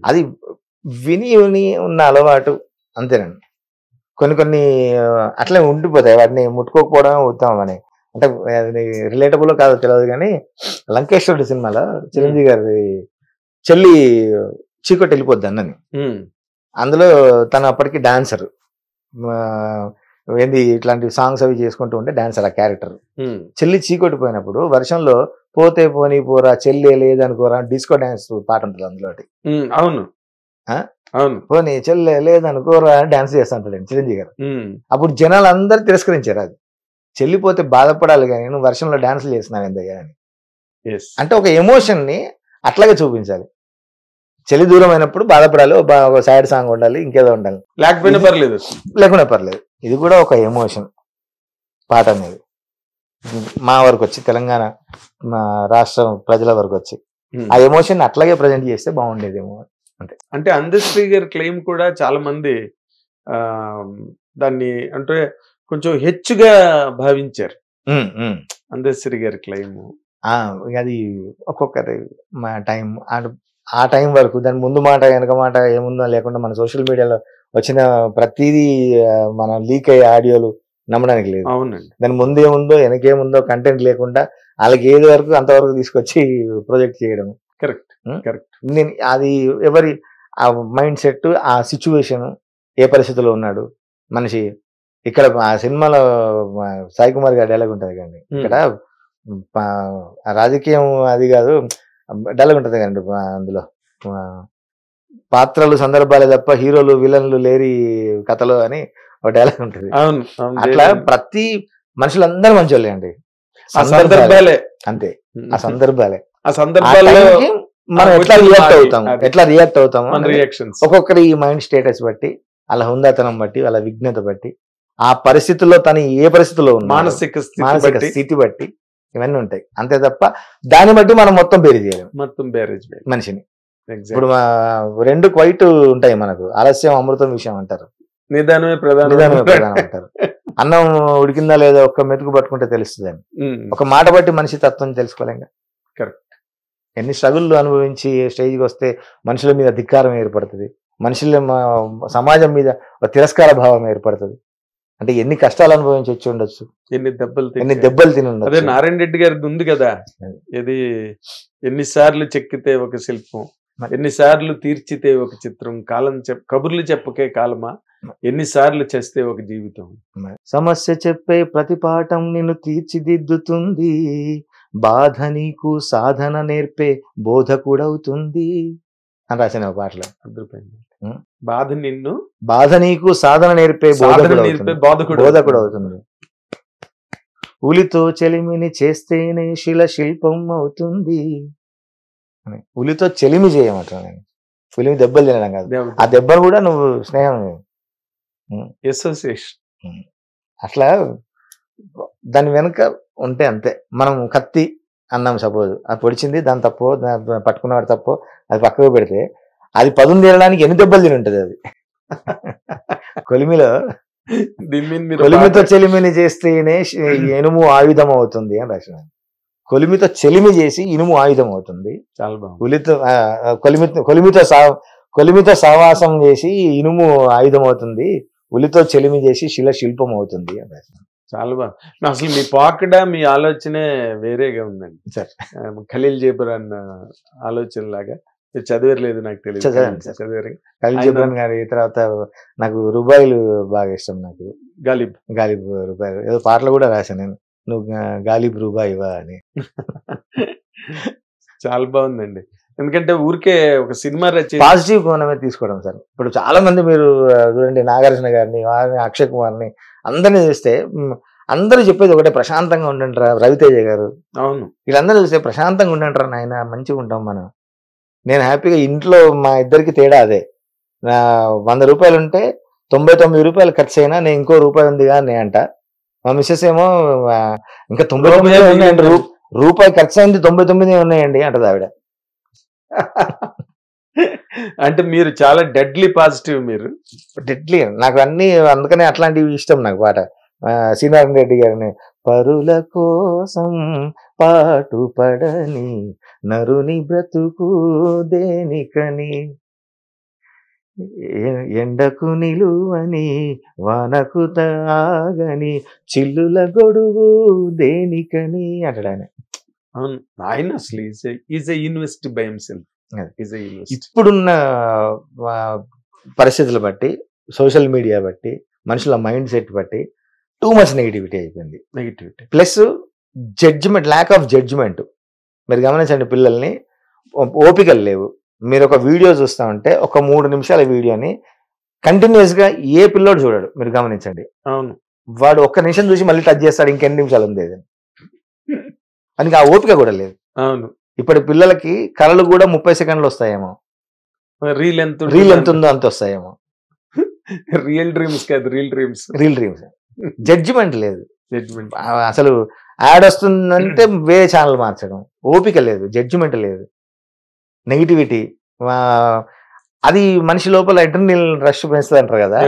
అది విని ఉన్న అలవాటు అంతేనండి. కొన్ని అట్లే ఉండిపోతాయి, వాటిని ముట్టుకోకపోవడమే ఉత్తమం అని. అంటే రిలేటబుల్ కాదో తెలియదు కానీ లంకేశ్వరుడు సినిమాలో చిరంజీవి గారి చెల్లి చీకటి వెళ్ళిపోద్ది అన్నని, అందులో తను అప్పటికి డాన్సర్, ఏంది ఇట్లాంటి సాంగ్స్ అవి చేసుకుంటూ ఉంటే డాన్సర్ ఆ క్యారెక్టర్. చెల్లి చీకొట్టిపోయినప్పుడు వర్షంలో పోతే పోనీ పోరా చెల్లి లేదనుకోరా డిస్కో డాన్స్ పాట ఉంటుంది అందులో. అవును అవును, పోనీ చెల్లె లేదనుకోరా డాన్స్ చేస్తా ఉంటాడు చిరంజీవి గారు. అప్పుడు జనాలు అందరూ తిరస్కరించారు. అది చెల్లిపోతే బాధపడాలి కానీ నువ్వు వర్షంలో డాన్సులు చేస్తున్నావు ఎందుకు అని. అంటే ఒక ఎమోషన్ ని అట్లాగే చూపించాలి. చెల్లి దూరం అయినప్పుడు బాధపడాలి, ఒక సాడ్ సాంగ్ ఉండాలి, ఇంకేదో ఉండాలి, లేకపోయినా పర్లేదు. ఇది కూడా ఒక ఎమోషన్ పాట అనేది. మా వరకు వచ్చి తెలంగాణ మా రాష్ట్రం ప్రజల వరకు వచ్చి ఆ ఎమోషన్ అట్లాగే ప్రజెంట్ చేస్తే బాగుండేదేమో అంతే. అంటే అందశ్రీ గారి క్లెయిమ్ కూడా చాలా మంది దాన్ని అంటే కొంచెం హెచ్చుగా భావించారు. అందశ్రీ గారి క్లెయిమ్ అది ఒక్కొక్కరి టైం, ఆ టైం వరకు దాని ముందు మాట వెనక మాట ఏముందో లేకుండా మన సోషల్ మీడియాలో వచ్చిన ప్రతిదీ మన లీక్ అయ్యే ఆడియోలు నమ్మడానికి లేదు. అవునండి, దాని ముందు ఏముందో వెనకేముందో కంటెంట్ లేకుండా వాళ్ళకి ఏది వరకు అంతవరకు తీసుకొచ్చి ప్రొజెక్ట్ చేయడం. కరెక్ట్. అది ఎవరి ఆ మైండ్ సెట్, ఆ సిచ్యువేషన్, ఏ పరిస్థితిలో ఉన్నాడు మనిషి. ఇక్కడ ఆ సినిమాలో సాయి కుమార్ గారి డైలాగ్ ఉంటుంది కండి, ఇక్కడ రాజకీయం అది కాదు డైలాగ్ ఉంటుంది కండి అందులో, పాత్రలు సందర్భాలే తప్ప హీరోలు విలన్లు లేరి కథలో అని ఒక డైలాగ్ ఉంటుంది. అట్లా ప్రతి మనుషులందరూ మంచోళ్ళే అండి, సందర్భాలే అంతే. ఆ సందర్భాలే మనం ఎట్లా రియాక్ట్ అవుతాము ఒక్కొక్కరి మైండ్ స్టేటస్ బట్టి, వాళ్ళ హుందాతనం బట్టి, వాళ్ళ విజ్ఞత బట్టి, ఆ పరిస్థితుల్లో తను ఏ పరిస్థితిలో ఉన్న మానసిక స్థితి బట్టి ఇవన్నీ ఉంటాయి అంతే తప్ప దాన్ని బట్టి మనం మొత్తం బేరీజ్ చేయలేం మనిషిని. ఇప్పుడు రెండు క్వైట్ ఉంటాయి మనకు, ఆలస్యం అమృతం విషయం అంటారు, నిదానమే ప్రధానం అంటారు. అన్నం ఉడికిందా లేదా ఒక్క మెతుకు పట్టుకుంటే తెలుస్తుంది అని. ఒక మాట బట్టి మనిషి తత్వం తెలుసుకోలేం. కరెక్ట్. ఎన్ని స్ట్రగుల్ అనుభవించి స్టేజ్కి వస్తే మనుషుల మీద ధిక్కారం ఏర్పడుతుంది, మనుషుల సమాజం మీద తిరస్కార భావం ఏర్పడుతుంది. అంటే ఎన్ని కష్టాలు అనుభవించి వచ్చి ఉండొచ్చు, ఎన్ని దెబ్బలు తిని ఉండొచ్చు. అదే నారాయణ రెడ్డి గారిది ఉంది కదా, ఇది ఎన్నిసార్లు చెక్కితే ఒక శిల్పం, ఎన్నిసార్లు తీర్చితే ఒక చిత్రం, కాలం కబుర్లు చెప్పకే కాలమా, ఎన్నిసార్లు చేస్తే ఒక జీవితం. సమస్య చెప్పే ప్రతి పాఠం నిన్ను తీర్చిదిద్దుతుంది, బాధ నీకు సాధన నేర్పే బోధకుడవుతుంది అని రాసిన పాటలు. బాధ నీకు సాధన నేర్పే బోధకుడు అవుతుంది, ఉలితో చెలిమిని చేస్తేనే శిల్పం అవుతుంది. ఉలితో చెలిమి చేయమంటా నేను, ఉలిమి దెబ్బలు తినడం కాదు, ఆ దెబ్బలు కూడా నువ్వు స్నేహం అసోసియేషన్ అట్లా దాని వెనుక ఉంటే అంతే. మనం కత్తి అన్నాం సపోజ్, అది పొడిచింది దాని తప్పో పట్టుకున్నవాడు తప్పో అది పక్కకు పెడితే అది పదును తీరడానికి ఎన్ని దెబ్బలు తిని ఉంటుంది. అది కొలిమిలో దీని మీద మీరు కొలిమితో బాగా- చెలిమిని చేస్తేనే ఇనుము ఆయుధం అవుతుంది అని రాసిన. కొలిమితో చెలిమి చేసి ఇనుము ఆయుధం అవుతుంది, చాలా బాగుంది. ఉలితో కొలిమితో సహవాసం చేసి ఇనుము ఆయుధం అవుతుంది, ఉలితో చెలిమి చేసి శిల్పం అవుతుంది అని రాసిన. చాలా బాగుంది. అసలు మీ పాకడా మీ ఆలోచనే వేరేగా ఉందండి. సార్ ఖలీల్ జిబ్రాన్ ఆలోచన లాగా. మీరు చదివేరలేదు నాకు తెలియదు. చదివాను సార్. చదివారు. ఖలీల్ ఆయన- జిబ్రాన్ గారి తర్వాత నాకు రూబాయిలు బాగా ఇష్టం. నాకు గాలిబ్. గాలిబ్ రూబాయి ఏదో పాటలు కూడా రాశాను నేను, నువ్వు గాలిబ్ రూబాయివా అని. చాలా బాగుందండి. ఎందుకంటే ఊరికే ఒక సినిమా రచన పాజిటివ్ కోణమే తీసుకోవడం సార్. ఇప్పుడు చాలా మంది మీరు చూడండి, నాగార్జున గారిని, వారిని, అక్షయ్ కుమార్ని అందరినీ చూస్తే అందరూ చెప్పేది ఒకటే, ప్రశాంతంగా ఉండండిరా. రవితేజ గారు, అవును. వీళ్ళందరూ చూస్తే ప్రశాంతంగా ఉండండిరా నాయన, మంచిగా ఉంటాం మనం. నేను హ్యాపీగా ఇంట్లో మా ఇద్దరికి తేడా అదే. నా 100 రూపాయలు ఉంటే 99 రూపాయలు ఖర్చు అయినా నేను ఇంకో రూపాయి ఉందిగా అని అంట. మా మిస్సెస్ ఏమో ఇంకా 99 ఉన్నాయండి, రూపాయి ఖర్చు అయింది 99 ఉన్నాయండి అంటది ఆవిడ. అంటే మీరు చాలా డెడ్లీ పాజిటివ్. మీరు డెడ్లీ నాకు అన్ని, అందుకనే అట్లాంటివి ఇష్టం నాకు. పాట శ్రీనారాయణ రెడ్డి గారిని, పరుల కోసం పాటు పడని నరుని బ్రతుకు దేనికని, ఎండకు నిలువని వానకు తాగని చిల్లుల గొడుగు దేనికని అంటాడు ఆయన. అవును. ఆయన అసలు is a university by himself. Yes. Is a university. ఇప్పుడున్న పరిస్థితులు బట్టి, సోషల్ మీడియా బట్టి, మనుషుల మైండ్ సెట్ బట్టి టూ మచ్ నెగిటివిటీ అయిపోయింది. Negativity. Plus judgement, lack of judgement. మీరు గమనించండి, పిల్లల్ని ఓపికలు లేవు. మీరు ఒక వీడియో చూస్తా ఉంటే ఒక 3 నిమిషాల వీడియోని కంటిన్యూస్ గా ఏ పిల్లోడు చూడడు. మీరు గమనించండి, అవును. వాడు ఒక్క నిమిషం చూసి మళ్ళీ టచ్ చేస్తాడు, ఇంకెన్ని నిమిషాలు ఉంది అని. ఆ ఓపిక కూడా లేదు. అవును. ఇప్పుడు పిల్లలకి కళలు కూడా 30 సెకండ్లు వస్తాయేమో, రీల్ ఎంత రీల్ ఎంత ఉందో అంత వస్తాయేమో. రియల్ డ్రీమ్స్ కాదు, real dreams. Reel dreams. Judgement లేదు. జడ్జ్మెంట్. అసలు యాడ్ వస్తుందంటే వేరే ఛానల్ మార్చడం, ఓపిక లేదు, జడ్జిమెంట్ లేదు, నెగిటివిటీ. అది మనిషి లోపల అడ్రినల్ రష్ పెంచుతుంది అంటారు కదా.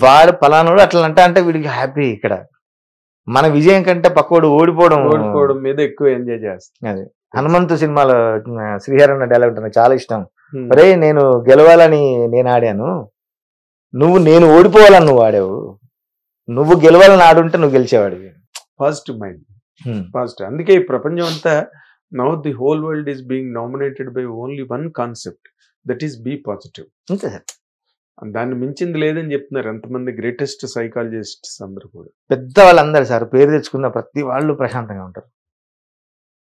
వాడు పలానాడు అట్లా అంటే వీడికి హ్యాపీ. ఇక్కడ మన విజయం కంటే పక్కోడు ఓడిపోవడం మీద ఎక్కువ ఎంజాయ్ చేస్తాం. అది హనుమంతు సినిమాలో శ్రీహరణ డైలాగ్ నాకు చాలా ఇష్టం. రే, నేను గెలవాలని నేను ఆడాను, నేను ఓడిపోవాలని నువ్వు ఆడావు, నువ్వు గెలవాలని ఆడుంటే నువ్వు గెలిచేవాడివి. Positive mind, positive. అందుకే ఈ ప్రపంచం అంతా now the whole world is being nominated by only one concept, that is be positive. అంతే సార్. దాన్ని మించింది లేదని చెప్తున్నారు ఎంతమంది గ్రేటెస్ట్ సైకాలజిస్ట్స్ అందరూ కూడా. పెద్ద వాళ్ళందరూ సార్, పేరు తెచ్చుకున్న ప్రతి వాళ్ళు ప్రశాంతంగా ఉంటారు.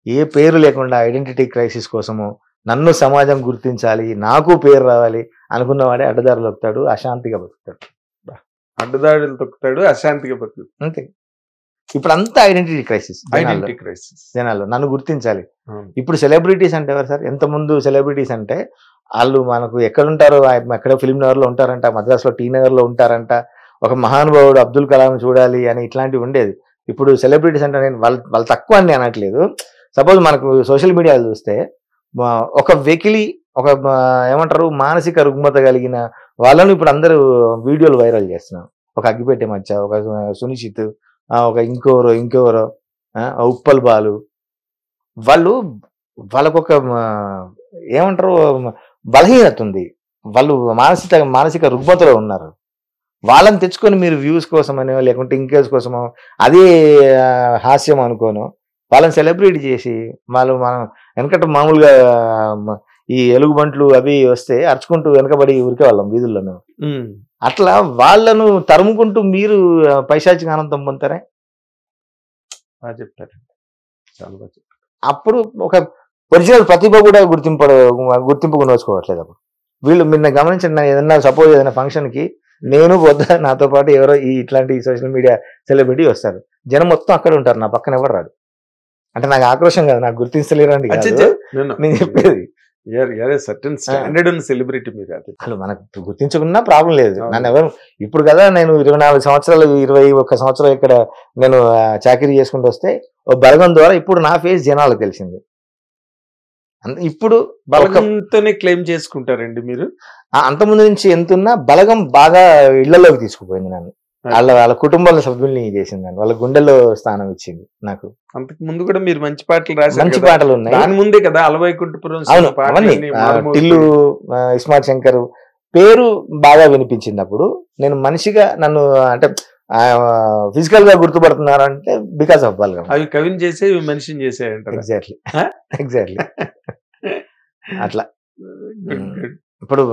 ఏ పేరు లేకుండా ఐడెంటిటీ క్రైసిస్ కోసము నన్ను సమాజం గుర్తించాలి, నాకు పేరు రావాలి అనుకున్నవాడే అడ్డదారులు తొక్కుతాడు, అశాంతిగా బతుకుతాడు. అడ్డదాడులు తొక్కుతాడు, అశాంతిగా బతుకుతాడు. అంతే. ఇప్పుడు అంతా ఐడెంటిటీ క్రైసిస్. ఐడెంటిటీ క్రైసిస్ జనాలు నన్ను గుర్తించాలి. ఇప్పుడు సెలబ్రిటీస్ అంటే ఎవరు సార్? ఎంత ముందు సెలబ్రిటీస్ అంటే వాళ్ళు మనకు ఎక్కడుంటారో, ఎక్కడో ఫిల్మ్ నగర్లో ఉంటారంట, మద్రాసులో టీ నగర్లో ఉంటారంట, ఒక మహానుభావుడు అబ్దుల్ కలాం చూడాలి అని ఇట్లాంటివి ఉండేది. ఇప్పుడు సెలబ్రిటీస్ అంటే నేను వాళ్ళు తక్కువ అని అనట్లేదు. సపోజ్ మనకు సోషల్ మీడియాలో చూస్తే ఒక వెకిలి, ఒక ఏమంటారు మానసిక రుగ్మత కలిగిన వాళ్ళను ఇప్పుడు అందరూ వీడియోలు వైరల్ చేస్తున్నారు. ఒక అగ్గిపెట్టే మచ్చ, ఒక సునిశ్చిత్, ఒక ఇంకెవరో ఉప్పల్ బాలు, వాళ్ళకొక ఏమంటారు బలహీనత ఉంది, వాళ్ళు మానసిక రుగ్మతలో ఉన్నారు. వాళ్ళని తెచ్చుకొని మీరు వ్యూస్ కోసమనో లేకుంటే ఇంకేస్ కోసమో అదే హాస్యం అనుకోను వాళ్ళని సెలబ్రేట్ చేసి మనం వెనకట మామూలుగా ఈ ఎలుగుబంట్లు అవి వస్తే అరుచుకుంటూ వెనకబడి ఉరికే వాళ్ళం వీధుల్లో మేము. అట్లా వాళ్ళను తరుముకుంటూ మీరు పైశాచిక ఆనందం పొందుతారే. చెప్తారు చాలా బాగా చెప్తారు. అప్పుడు ఒక ఒరిజినల్ ప్రతిభ కూడా గుర్తింపు నోచుకోవట్లేదు. అప్పుడు వీళ్ళు నిన్న గమనించండి, ఏదన్నా సపోజ్ ఏదైనా ఫంక్షన్కి నేను వద్దా నాతో పాటు ఎవరో ఇట్లాంటి సోషల్ మీడియా సెలబ్రిటీ వస్తారు, జనం మొత్తం అక్కడ ఉంటారు, నా పక్కన ఎవరు రాడు. అంటే నాకు ఆక్రోషం కాదు, నాకు గుర్తించలేరు అని నేను చెప్పేది. స్టాండర్డ్ ఉన్న సెలబ్రిటీ మీరు అసలు మనకు గుర్తించుకున్నా ప్రాబ్లం లేదు. నన్ను ఎవరు ఇప్పుడు కదా నేను 24 సంవత్సరాలు 21 సంవత్సరాలు ఇక్కడ నేను చాకరీ చేసుకుంటూ వస్తే ఓ బలగం ద్వారా ఇప్పుడు నా ఫేస్ జనాలకు తెలిసింది. ఇప్పుడు బలగంతోనే క్లెయిమ్ చేసుకుంటారండి మీరు. అంతకుముందు నుంచి ఎంతున్నా బలగం బాగా ఇళ్లలోకి తీసుకుపోయింది నన్ను. వాళ్ళ కుటుంబాల సభ్యుల్ని చేసిందండి, వాళ్ళ గుండెల్లో స్థానం ఇచ్చింది నాకు. అంతకు ముందు కూడా మీరు మంచి పాటలు రాశారు మంచి కదా. పాటలు ఉన్నాయి. దాని ముందే కదా అలవైకుంఠపురం అవును, పాటలు అవన్నీ అన్ని మారుమోగి. టిల్లు, ఇస్మార్ట్ శంకర్ పేరు బాగా వినిపించింది అప్పుడు. నేను మనిషిగా నన్ను అంటే ఫిజికల్ గా గుర్తుపడుతున్నారు అంటే బికాస్ ఆఫ్ బలగం. అవి కవిని చేసే ఇవి మనిషిని చేసాయంటారు. ఎగ్జాక్ట్లీ ఎగ్జాక్ట్లీ అట్లా. Good good. ఇప్పుడు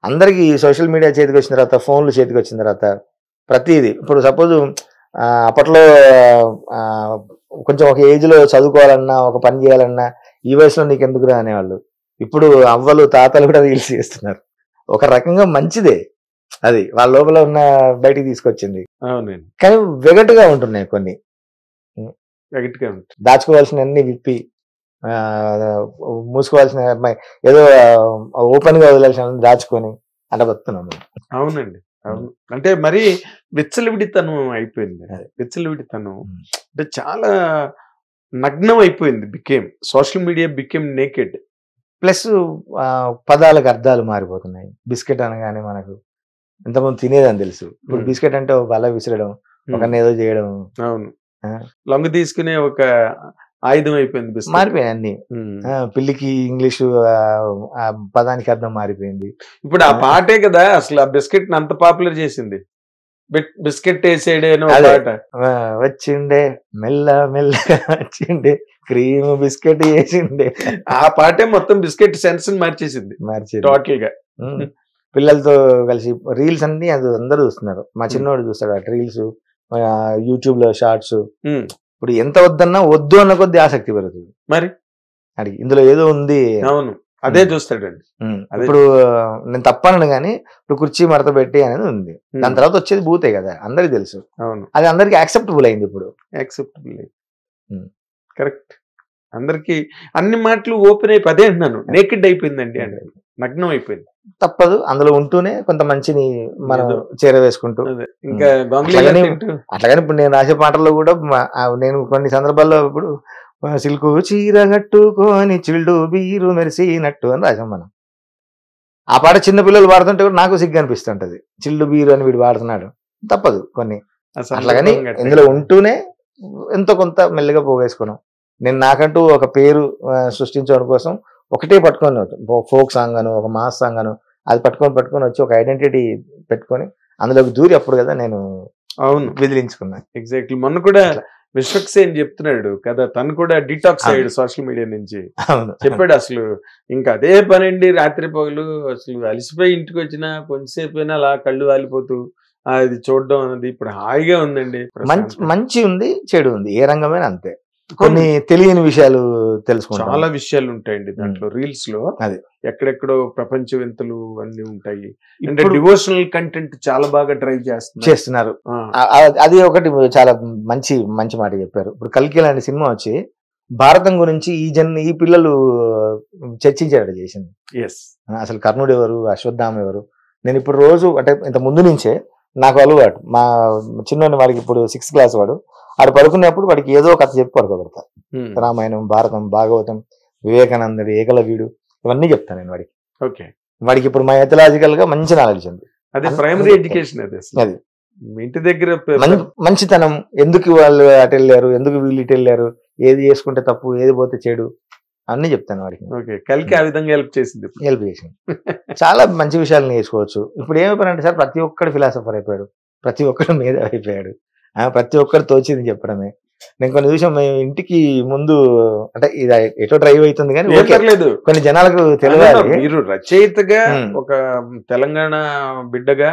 అందరికి సోషల్ మీడియా చేతికి వచ్చిన తర్వాత, ఫోన్లు చేతికి వచ్చిన తర్వాత ప్రతిదీ ఇప్పుడు సపోజ్ అప్పట్లో కొంచెం ఒక ఏజ్ లో చదువుకోవాలన్నా, ఒక పని చేయాలన్నా ఈ వయసులో నీకు ఎందుకురా అనేవాళ్ళు. ఇప్పుడు అవ్వలు తాతలు కూడా రీల్స్ చేస్తున్నారు. ఒక రకంగా మంచిదే అది, వాళ్ళ లోపల ఉన్న బయటికి తీసుకొచ్చింది. అవునండి, కానీ వెగటుగా ఉంటున్నాయి కొన్ని, వెగట్గా ఉంటుంది. దాచుకోవాల్సిన అన్ని విప్పి మూసుకోవాల్సిన ఏదో ఓపెన్ గా వదిలేసిన దాచుకొని అట్లా బతున్నాం. అవునండి, అవును. అంటే మరి విచ్చలవిడితనం అయిపోయింది. విచ్చలవిడితనం అంటే చాలా నగ్నం అయిపోయింది. Social media became naked. Plus పదాలకు అర్థాలు మారిపోతున్నాయి. బిస్కెట్ అనగానే మనకు ఇంతకుముందు తినేదని తెలుసు, ఇప్పుడు బిస్కెట్ అంటే ఒక బల విసిరడం, ఒకరిని ఏదో చేయడం. అవును, లొంగ తీసుకునే ఒక ఆయుధం అయిపోయింది బిస్కెట్. మారిపోయాయి అన్ని. పిల్లికి ఇంగ్లీషు పదానికి అర్థం మారిపోయింది. ఇప్పుడు ఆ పాటే కదా అసలు ఆ బిస్కెట్ అంత పాపులర్ చేసింది. బిస్కెట్ వేసేడేనో పాట. వచ్చిండే మెల్ల మెల్లగా వచ్చిండే క్రీమ్ బిస్కెట్ వేసిండే, ఆ పాటే మొత్తం బిస్కెట్ సెన్స్ మార్చేసింది టోటల్ గా. పిల్లలతో కలిసి రీల్స్ అన్ని అది అందరూ చూస్తున్నారు. మా చిన్నోడు చూస్తాడు అటు రీల్స్, యూట్యూబ్ లో షార్ట్స్. ఇప్పుడు ఎంత వద్దన్నా వద్దు అన్న కొద్ది ఆసక్తి పెరుగుతుంది మరి అడిగి, ఇందులో ఏదో ఉంది. అవును, అదే చూస్తాడండి. ఇప్పుడు నేను తప్పను కానీ ఇప్పుడు కుర్చీ మడత పెట్టి అనేది ఉంది, దాని తర్వాత వచ్చేది బూతే కదా, అందరికి తెలుసు. అవును, అది అందరికి యాక్సెప్టబుల్ అయింది ఇప్పుడు. Acceptable correct. అందరికి అన్ని మాటలు ఓపెన్ అయిపోయి అదే అంటున్నాను, నేకెడ్ అయిపోయిందండి అంటే నగ్నం అయిపోయింది. తప్పదు, అందులో ఉంటూనే కొంత మంచిని మనం చేరవేసుకుంటూ. ఇంకా అట్లాగని ఇప్పుడు నేను రాసే పాటల్లో కూడా నేను కొన్ని సందర్భాల్లో ఇప్పుడు సిల్కు చీర కట్టుకొని చిల్డు బీరు మెరిసినట్టు అని రాసాం మనం. ఆ పాట చిన్న పిల్లలు పాడుతుంటే కూడా నాకు సిగ్గు అనిపిస్తుంటది, చిల్డు బీరు అని వీడు పాడుతున్నాడు. తప్పదు కొన్ని. అట్లాగని ఇందులో ఉంటూనే ఎంతో కొంత మెల్లిగా పోగేసుకున్నాం. నేను నాకంటూ ఒక పేరు సృష్టించడం కోసం ఒకటే పట్టుకొని ఫోక్ సాంగ్ అను, ఒక మాస్ సాంగ్ అను, అది పట్టుకొని వచ్చి ఒక ఐడెంటిటీ పెట్టుకొని అందులోకి దూరి అప్పుడు కదా నేను అవును విదిలించుకున్నాను. ఎగ్జాక్ట్లీ. మొన్న కూడా విశ్వక్సేన్ చెప్తున్నాడు కదా, తను కూడా డిటాక్స్ అయ్యాడు సోషల్ మీడియా నుంచి. చెప్పాడు అసలు ఇంకా అదే పనండి, రాత్రి పగలు అసలు అలసిపోయి ఇంటికి వచ్చినా కొంచెంసేపు అయినా అలా కళ్ళు వాలిపోతూ అది చూడడం అనేది ఇప్పుడు హాయిగా ఉందండి. మంచి ఉంది, చెడు ఉంది, ఏ రంగమైనా అంతే. కొన్ని తెలియని విషయాలు తెలుసుకుంటాం, చాలా విషయాలు ఉంటాయండి దాంట్లో. రీల్స్ లో అది ఎక్కడెక్కడో ప్రపంచ వింతలు అన్ని ఉంటాయి. అంటే డివోషనల్ కంటెంట్ చాలా బాగా డ్రైవ్ చేస్తున్నారు. అది ఒకటి చాలా మంచి మంచి మాట చెప్పారు. ఇప్పుడు కల్కి లాంటి సినిమా వచ్చి భారతం గురించి ఈ పిల్లలు చర్చించేటట్టు చేసింది. అసలు కర్ణుడు ఎవరు, అశ్వత్థామ ఎవరు. నేను ఇప్పుడు రోజు అంటే ఇంత ముందు నుంచే నాకు అలవాటు. మా చిన్నోని వాడికి ఇప్పుడు 6th క్లాస్ వాడు పడుకునేప్పుడు వాడికి ఏదో కథ చెప్పి పడుకోబెడతా. రామాయణం, భారతం, భాగవతం, వివేకానందుడు, ఏకలవ్యుడు, ఇవన్నీ చెప్తాను నేను వాడికి. వాడికి ఇప్పుడు మైథలాజికల్ గా మంచి నాలెడ్జ్ ఉంది. అదే ప్రైమరీ ఎడ్యుకేషన్. అది ఇంటి దగ్గర మంచితనం, ఎందుకు వాళ్ళు అటు వెళ్ళారు, ఎందుకు వీళ్ళు ఇటు వెళ్ళారు, ఏది చేసుకుంటే తప్పు, ఏది పోతే చెడు, అన్ని చెప్తాను వాడికి. కలికి ఆ విధంగా హెల్ప్ చేసింది. చాలా మంచి విషయాలు నేర్చుకోవచ్చు. ఇప్పుడు ఏమైపోయారంటే సార్, ప్రతి ఒక్కడు ఫిలాసఫర్ అయిపోయాడు, ప్రతి ఒక్కడు మీద అయిపోయాడు, ప్రతి ఒక్కరు తోచింది చెప్పడమే. నేను కొన్ని విషయం ఇంటికి ముందు అంటే ఇది ఎటో డ్రైవ్ అవుతుంది కానీ కొన్ని జనాలకు తెలియాలి. మీరు రచయితగా, ఒక తెలంగాణ బిడ్డగా,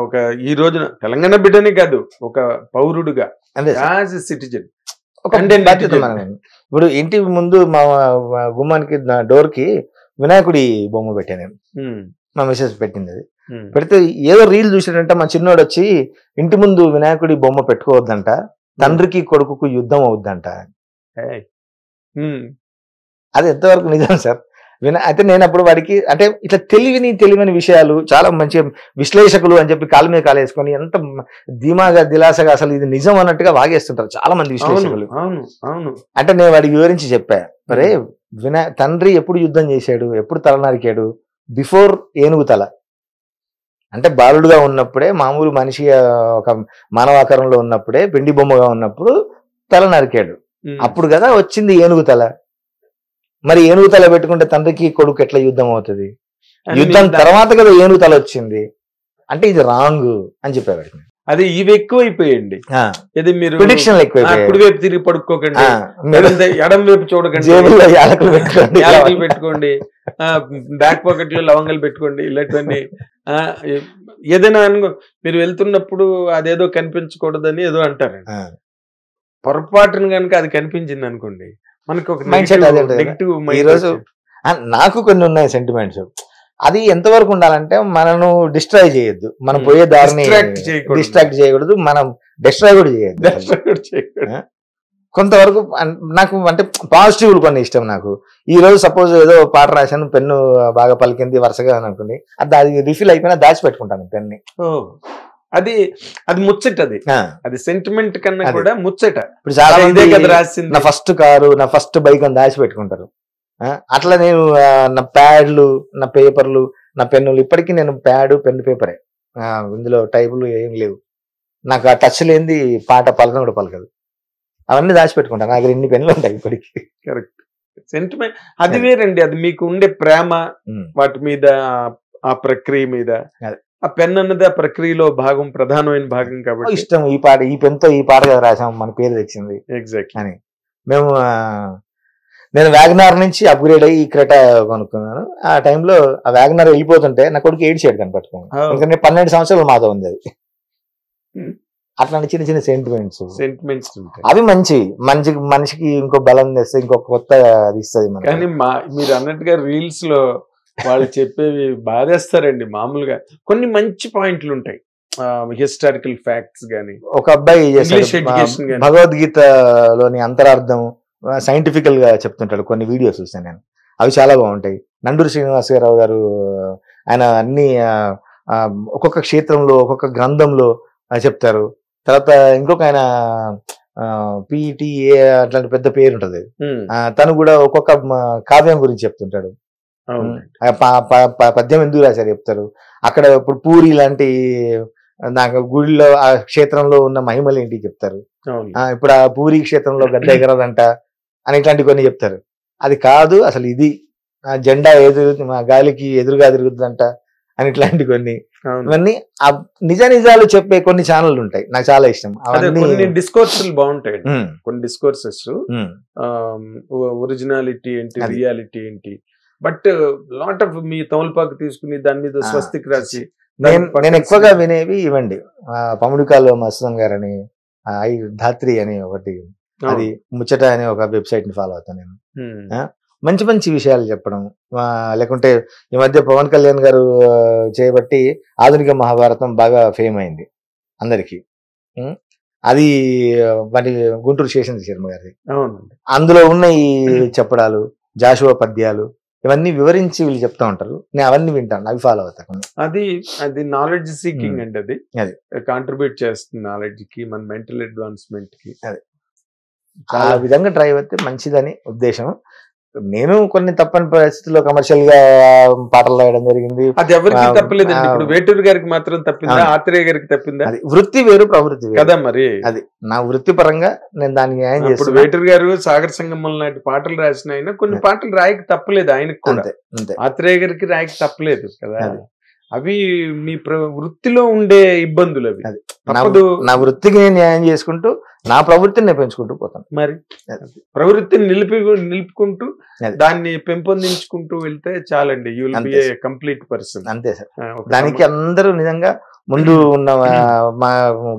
ఒక ఈ రోజున తెలంగాణ బిడ్డనే కాదు, ఒక పౌరుడుగా, యాజ్ ఎ సిటిజన్ ఒక బాధ్యత. ఇప్పుడు ఇంటి ముందు మా గుమ్మానికి డోర్ కి వినాయకుడి బొమ్మ పెట్టాను నేను, మా మిసెస్ పెట్టింది. అది పెడితే ఏదో రీల్ చూసాడంట మా చిన్నోడు వచ్చి, ఇంటి ముందు వినాయకుడి బొమ్మ పెట్టుకోవద్దంట, తండ్రికి కొడుకుకు యుద్ధం అవుద్దంట. అది ఎంతవరకు నిజం సార్? అయితే నేను అప్పుడు వాడికి అంటే ఇట్లా తెలియని విషయాలు, చాలా మంచి విశ్లేషకులు అని చెప్పి కాలు మీద కాలేసుకొని ఎంత ధీమాగా దిలాసగా అసలు ఇది నిజం అన్నట్టుగా వాగేస్తుంటారు చాలా మంది విశ్లేషకులు. అంటే నేను వాడికి వివరించి చెప్పా, మరే తండ్రి ఎప్పుడు యుద్ధం చేశాడు, ఎప్పుడు తల నరికాడు, బిఫోర్ ఏనుగు తల, అంటే బాలుడుగా ఉన్నప్పుడే మామూలు మనిషి ఒక మానవాకారంలో ఉన్నప్పుడే పిండి బొమ్మగా ఉన్నప్పుడు తల నరికాడు. అప్పుడు కదా వచ్చింది ఏనుగు తల. మరి ఏనుగు తల పెట్టుకుంటే తండ్రికి కొడుకు ఎట్లా యుద్ధం అవుతుంది? యుద్ధం తర్వాత కదా ఏనుగు తల వచ్చింది. అంటే ఇది రాంగ్ అని చెప్పేవాడు. అది ఇవి ఎక్కువైపోయండి. ఇది మీరు ప్రిడిక్షన్లు కుడి వైపు తిరిగి పడుకోకండి, ఎడం వైపు చూడకండి, యాలకులు పెట్టుకోండి, బ్యాక్ పాకెట్ లో లవంగాలు పెట్టుకోండి, ఇలాంటివన్నీ. ఏదైనా మీరు వెళ్తున్నప్పుడు అదేదో కనిపించకూడదని ఏదో అంటారండి. పొరపాటును కనుక అది కనిపించింది అనుకోండి, మనకి ఒక నెగిటివ్ ఈరోజు నాకు కొన్ని ఉన్నాయి సెంటిమెంట్స్. అది ఎంతవరకు ఉండాలంటే మనను డిస్ట్రాయ్ చేయొద్దు, మనం పోయే దారిని డిస్ట్రాక్ట్ చేయకూడదు, మనం డిస్ట్రాయ్ కూడా చేయొద్దు. కొంతవరకు నాకు అంటే పాజిటివ్లు కొన్ని ఇష్టం నాకు. ఈ రోజు సపోజ్ ఏదో పాట రాశాను, పెన్ను బాగా పలికింది వరుసగా అనుకోండి, అది రిఫిల్ అయిపోయినా దాచిపెట్టుకుంటాను పెన్ని. అది అది ముచ్చట, అది సెంటిమెంట్ కన్నా కూడా ముచ్చట. ఇప్పుడు చాలా మంది రాసింది నా ఫస్ట్ కారు, నా ఫస్ట్ బైక్ అని దాచిపెట్టుకుంటారు. అట్లా నేను నా ప్యాడ్లు, నా పేపర్లు, నా పెన్నులు, ఇప్పటికీ నేను ప్యాడ్ పెన్ను పేపరే, ఇందులో టైపులు ఏం లేవు. నాకు ఆ టచ్ లేనిది పాట పలకడం కూడా పలకదు. అవన్నీ దాచిపెట్టుకుంటాను. నాకు 2 పెన్నులు ఉంటాయి ఇప్పటికీ. కరెక్ట్. సెంటిమెంట్ అది వేరండి. అది మీకు ఉండే ప్రేమ వాటి మీద, ఆ ప్రక్రియ మీద. ఆ పెన్ అన్నది ఆ ప్రక్రియలో భాగం, ప్రధానమైన భాగం కాబట్టి ఇష్టం. ఈ పాట, ఈ పెన్తో ఈ పాట కదా రాసాం, మన పేరు తెచ్చింది ఎగ్జాక్ట్ అని. నేను వ్యాగనార్ నుంచి అప్గ్రేడ్ అయ్యి ఈ క్రెటా కొనుక్కున్నాను. ఆ టైంలో ఆ వ్యాగనార్ వెళ్ళిపోతుంటే నా కొడుకు ఏడ్చాడు కనిపెట్టుకుని, ఎందుకంటే 12 సంవత్సరాలు మాతో ఉంది అది. అట్లాంటి చిన్న చిన్న సెంటిమెంట్స్ అవి మనిషికి ఇంకో బలం తెస్తే, ఇంకొక కొత్త అది ఇస్తుంది. కానీ మీరు అన్నట్టుగా రీల్స్ లో వాళ్ళు చెప్పేవి బాధేస్తారండి. మామూలుగా కొన్ని మంచి పాయింట్లు ఉంటాయి, హిస్టారికల్ ఫ్యాక్ట్స్ గానీ. ఒక అబ్బాయి భగవద్గీతలోని అంతరార్థం సైంటిఫికల్ గా చెప్తుంటాడు. కొన్ని వీడియోస్ చూసాను నేను, అవి చాలా బాగుంటాయి. నండూరి శ్రీనివాసరావు గారు ఆయన అన్ని ఒక్కొక్క క్షేత్రంలో ఒక్కొక్క గ్రంథంలో చెప్తారు. తర్వాత ఇంకొక ఆయన పిటిఏ అట్లాంటి పెద్ద పేరు ఉంటది, తను కూడా ఒక్కొక్క కావ్యం గురించి చెప్తుంటాడు. పద్యం ఎందుకు రాశారు చెప్తారు. అక్కడ ఇప్పుడు పూరి లాంటి నాకు గుడిలో ఆ క్షేత్రంలో ఉన్న మహిమలు ఏంటి చెప్తారు. ఇప్పుడు ఆ పూరి క్షేత్రంలో గద్ద ఎగరదంట అని ఇట్లాంటి కొన్ని చెప్తారు. అది కాదు అసలు, ఇది ఆ జెండా గాలికి ఎదురుగా తిరుగుతుందంట అని ఇట్లాంటి కొన్ని. ఇవన్నీ నిజాలు చెప్పే కొన్ని ఛానళ్ళు ఉంటాయి, నాకు చాలా ఇష్టం. కొన్ని డిస్కోర్సెస్ బాగుంటాయి, కొన్ని డిస్కోర్సెస్ ఒరిజినాలిటీ ఏంటి, రియాలిటీ ఏంటి. బట్ లాట్ ఆఫ్ మీ తమలపాకు తీసుకుని దాని మీద స్వస్తికి రాసి. నేను ఎక్కువగా వినేవి ఇవ్వండి, పముడికాలో మసూదన్ గారు అని, ధాత్రి అని ఒకటి, అది ముచ్చట అనే ఒక వెబ్సైట్ ని ఫాలో అవుతాను నేను. మంచి మంచి విషయాలు చెప్పడం. లేకుంటే ఈ మధ్య పవన్ కళ్యాణ్ గారు చేయబట్టి ఆధునిక మహాభారతం బాగా ఫేమ్ అయింది అందరికి. అది మరి గుంటూరు శేషన్ శర్మ గారిది. అందులో ఉన్న ఈ చెప్పడాలు, జాషువా పద్యాలు, ఇవన్నీ వివరించి వీళ్ళు చెప్తా ఉంటారు. నేను అవన్నీ వింటాను, అవి ఫాలో అవుతాను. అది నాలెడ్జ్ సీకింగ్ అండి. అది కాంట్రిబ్యూట్ చేస్తుంది నాలెడ్జ్ కి, మన మెంటల్ అడ్వాన్స్మెంట్ కి. ఆ విధంగా ట్రై అయితే మంచిదని ఉద్దేశం. నేను కొన్ని తప్పని పరిస్థితుల్లో కమర్షియల్ గా పాటలు రాయడం జరిగింది. అది ఎవరికి తప్పలేదండి. ఇప్పుడు వేటూరు గారికి మాత్రం తప్పిందా, ఆత్రేయ గారికి తప్పిందా? అది వృత్తి వేరు, ప్రవృత్తి కదా. మరి అది నా వృత్తి పరంగా నేను దానికి న్యాయం చేస్తాను. ఇప్పుడు వేటూరు గారు సాగర సంగమం లాంటి పాటలు రాసిన ఆయన కొన్ని పాటలు రాయకి తప్పలేదు ఆయనకు కూడా. ఆత్రేయ గారికి రాయకి తప్పలేదు కదా. అవి మీ వృత్తిలో ఉండే ఇబ్బందులు. అవి నా వృత్తికి నేను న్యాయం చేసుకుంటూ నా ప్రవృత్తిని పెంచుకుంటూ పోతాను. మరి ప్రవృత్తిని నిలుపుకుంటూ దాన్ని పెంపొందించుకుంటూ వెళ్తే చాలండి. You will be A complete person. అంతే సార్. దానికి అందరూ నిజంగా ముందు ఉన్న మా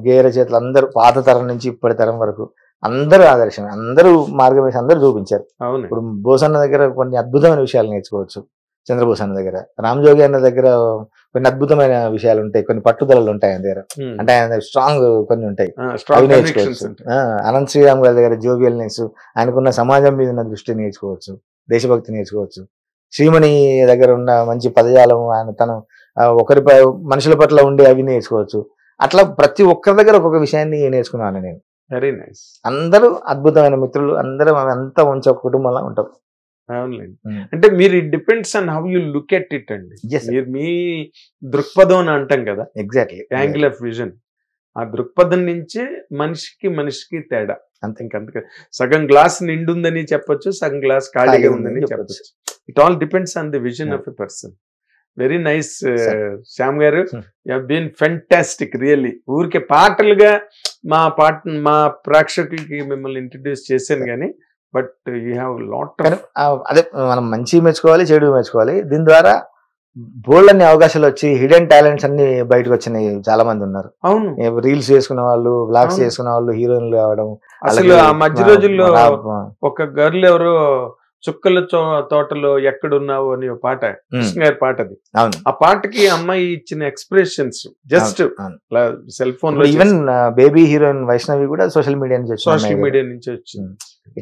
గేయ రచయితలు అందరూ పాత తరం నుంచి ఇప్పటి తరం వరకు అందరూ ఆదర్శం, అందరూ మార్గం వేసి అందరూ చూపించారు. ఇప్పుడు బోసన్న దగ్గర కొన్ని అద్భుతమైన విషయాలు నేర్చుకోవచ్చు. చంద్రబోస్ అన్న దగ్గర, రామజోగి అన్న దగ్గర కొన్ని అద్భుతమైన విషయాలు ఉంటాయి, కొన్ని పట్టుదలలు ఉంటాయి ఆయన దగ్గర. అంటే ఆయన స్ట్రాంగ్ కొన్ని ఉంటాయి, అవి నేర్చుకోవచ్చు. అనంత్ శ్రీరామ్ గారి దగ్గర జోవియల్నెస్, ఆయనకున్న సమాజం మీద ఉన్న దృష్టి నేర్చుకోవచ్చు, దేశభక్తి నేర్చుకోవచ్చు. శ్రీమణి దగ్గర ఉన్న మంచి పదజాలం, ఆయన తను మనుషుల పట్ల ఉండే అవి నేర్చుకోవచ్చు. అట్లా ప్రతి ఒక్కరి దగ్గర ఒక్కొక్క విషయాన్ని నేర్చుకున్నాను నేను. Very nice. అందరూ అద్భుతమైన మిత్రులు, అందరం అంతా మంచి ఒక కుటుంబంలా ఉంటాం. అవునులేండి. అంటే మీరు it depends on how you look at it అండి. Yes, sir. మీరు మీ దృక్పథం అని అంటాం కదా, ఎగ్జాక్ట్లీ యాంగిల్ ఆఫ్ విజన్. ఆ దృక్పథం నుంచే మనిషికి తేడా. అంతే. ఇంకంతే. సగం గ్లాస్ నిండుందని చెప్పొచ్చు, సగం గ్లాస్ ఖాళీగా ఉందని చెప్పొచ్చు. It all depends on the vision of a person. Very nice Shyam garu, you have been fantastic really. ఊరికే పాటలుగా మా ప్రేక్షకులకి మిమ్మల్ని ఇంట్రడ్యూస్ చేశాను కానీ, బట్ యూ హ్యావ్ లాట్ కానీ అదే మనం మంచి మెచ్చుకోవాలి, చెడు మెచ్చుకోవాలి. దీని ద్వారా బోల్డ్ అన్ని అవకాశాలు వచ్చి హిడెన్ టాలెంట్స్ అన్ని బయటకు వచ్చినాయి. చాలా మంది ఉన్నారు. అవును. రీల్స్ చేసుకునే వాళ్ళు, బ్లాగ్స్ అవును. చేసుకునే వాళ్ళు, హీరోయిన్లు కావడం. అసలు ఆ మధ్య రోజుల్లో ఒక గర్ల్ ఎవరో చుక్కల తోటలో ఎక్కడున్నావు అని ఒక పాట, కృష్ణ గారి పాట అది. అవును. ఆ పాటకి అమ్మాయి ఇచ్చిన ఎక్స్ప్రెషన్స్ జస్ట్ సెల్ ఫోన్ లో, ఈవెన్ బేబీ హీరోయిన్ వైష్ణవి కూడా సోషల్ మీడియా నుంచి వచ్చింది. సోషల్ మీడియా నుంచి వచ్చింది.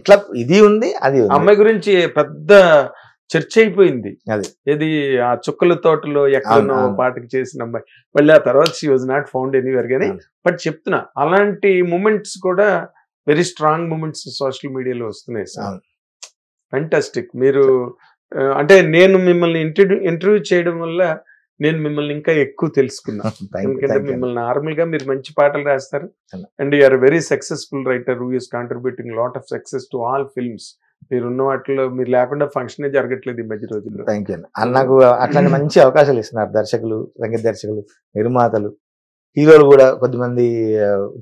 ఇట్లా ఇది ఉంది, అది ఉంది. అమ్మాయి గురించి పెద్ద చర్చ అయిపోయింది. అది ఇది ఆ చుక్కల తోటలో ఎక్కడున్నావు అవును. పాటకి చేసిన అమ్మాయి. మళ్ళీ ఆ తర్వాత she was not found anywhere కానీ, బట్ చెప్తున్నా అలాంటి మూమెంట్స్ కూడా వెరీ స్ట్రాంగ్ మూమెంట్స్ సోషల్ మీడియాలో వస్తున్నాయి సార్. అవును. ఫెంటాస్టిక్. మీరు అంటే నేను మిమ్మల్ని ఇంటర్వ్యూ చేయడం వల్ల నేను మిమ్మల్ని ఇంకా ఎక్కువ తెలుసుకున్నా. ఎందుకంటే మిమ్మల్ని నార్మల్ గా మీరు మంచి పాటలు రాస్తారు and you are very successful writer who is contributing lot of success to all films. మీరున్న వాటిలో మీరు లేకుండా ఫంక్షనే జరగట్లేదు ఈ మధ్య రోజుల్లో. Thank you. నాకు అట్లాంటి మంచి అవకాశాలు ఇస్తున్నారు దర్శకులు, సంగీత దర్శకులు, నిర్మాతలు, హీరోలు కూడా కొద్దిమంది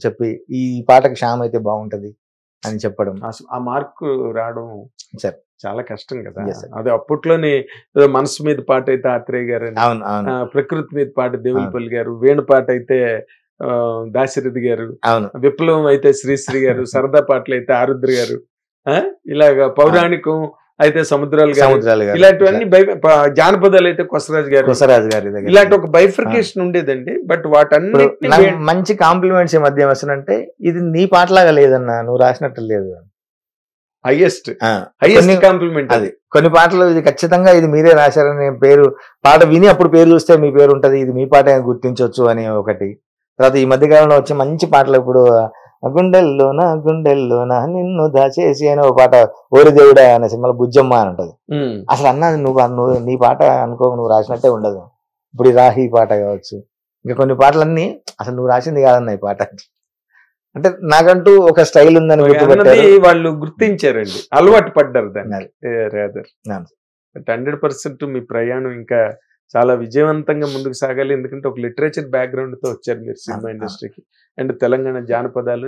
చెప్పి ఈ పాటకి శ్యామ్ అయితే బాగుంటది అని చెప్పడం. ఆ మార్కు రావడం సార్ చాలా కష్టం కదా. Yes, sir. అదే అప్పట్లోనే ఏదో మనసు మీద పాట అయితే ఆత్రేయ గారు అని, అవును అవును ప్రకృతి మీద పాట దేవులపల్లి గారు, వేణు పాట అయితే దాశరథి గారు, అవును విప్లవం అయితే శ్రీశ్రీ గారు, సరదా పాటలు అయితే ఆరుద్ర గారు, ఇలాగా పౌరాణికం అయితే సముద్రాలు గారు, సముద్రాలు గారు, ఇలాంటివన్నీ జానపదాలు అయితే కొసరాజు గారు, కొసరాజు గారి దగ్గర ఇలాంటి ఒక బైఫర్కేషన్ ఉండేదండి. బట్ వాటన్ని నాకు మంచి కాంప్లిమెంట్స్ ఈ మధ్య వస్తున్నంటే, ఇది నీ పాటలాగా లేదన్నా, నువ్వు రాసినట్టు లేదు. హైయెస్ట్ కాంప్లిమెంట్ అది. కొన్ని పాటలు ఇది ఖచ్చితంగా ఇది మీరే రాశారని పేరు, పాట విని అప్పుడు పేరు చూస్తే మీ పేరు ఉంటది, ఇది మీ పాట గుర్తించవచ్చు అని ఒకటి. తర్వాత ఈ మధ్య కాలంలో వచ్చే మంచి పాటలు, ఇప్పుడు గుండెల్లోనా నిన్ను దాచేసి అని ఒక పాట, ఓరి దేవుడా అనే సినిమాలో బుజ్జమ్మ అని ఉంటది. అసలు అన్నది నువ్వు నీ పాట అనుకో, నువ్వు రాసినట్టే ఉండదు. ఇప్పుడు ఈ రాహి పాట కావచ్చు, ఇంకా కొన్ని పాటలన్నీ అసలు నువ్వు రాసింది కాదన్న ఈ పాట. అంటే నాకంటూ ఒక స్టైల్ ఉందని వాళ్ళు గుర్తించారండి, అలవాటు పడ్డారు దాన్ని. 100% మీ ప్రయాణం ఇంకా చాలా విజయవంతంగా ముందుకు సాగాలి. ఎందుకంటే ఒక లిటరేచర్ బ్యాక్గ్రౌండ్ తో వచ్చారు మీరు సినిమా ఇండస్ట్రీకి. అండ్ తెలంగాణ జానపదాలు,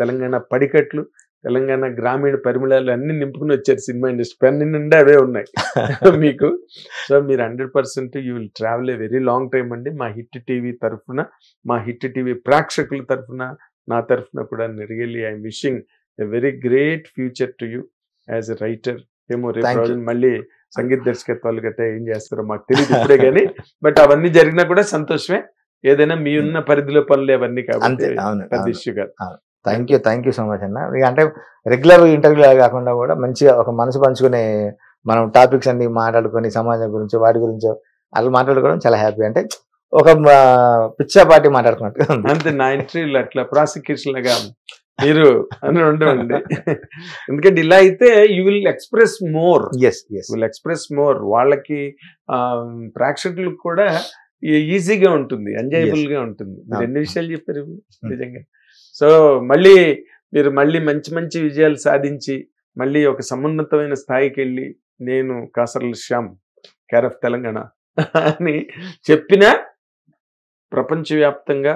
తెలంగాణ పడికట్లు, తెలంగాణ గ్రామీణ పరిమళాలు అన్ని నింపుకుని వచ్చారు సినిమా ఇండస్ట్రీ. పెన్ నిండా అవే ఉన్నాయి మీకు. సో మీరు 100% you will travel a very long time అండి. మా హిట్ టీవీ తరఫున, మా హిట్ టీవీ ప్రేక్షకుల తరఫున, నా తరఫున కూడా really I'm wishing a very great future to you as a writer. ఏమో రేపు మళ్ళీ సంగీత దర్శకత్వాలు గట్రా ఏం చేస్తారో మాకు తెలియదు ఇప్పుడే కానీ, బట్ అవన్నీ జరిగినా కూడా సంతోషమే. ఏదైనా మీ ఉన్న పరిధిలో పనులు అవన్నీ కాబట్టి పెద్ద ఇష్యూ కాదు. థ్యాంక్ యూ సో మచ్ అన్న. అంటే రెగ్యులర్ ఇంటర్వ్యూ కాకుండా కూడా మంచిగా ఒక మనసు పంచుకునే మనం టాపిక్స్ అన్ని మాట్లాడుకొని సమాజం గురించి వాటి గురించి అలా మాట్లాడుకోవడం చాలా హ్యాపీ. అంటే ఒక పిచ్చా పార్టీ మాట్లాడుకున్నట్టు అంతే. నా ఇంటర్వ్యూలు అట్లా ప్రాసిక్యూషన్ లాగా మీరు అని ఉండవండి. ఎందుకంటే ఇలా అయితే you will express more. Express more. వాళ్ళకి ప్రేక్షకులకు కూడా ఈజీగా ఉంటుంది, ఎంజాయబుల్ గా ఉంటుంది. మీరు ఎన్ని విషయాలు చెప్పారు నిజంగా. సో మీరు మళ్ళీ మంచి మంచి విజయాలు సాధించి మళ్ళీ ఒక సమున్నతమైన స్థాయికి వెళ్ళి, నేను కాసర్ల శ్యామ్ కేర్ ఆఫ్ తెలంగాణ అని చెప్పినా ప్రపంచవ్యాప్తంగా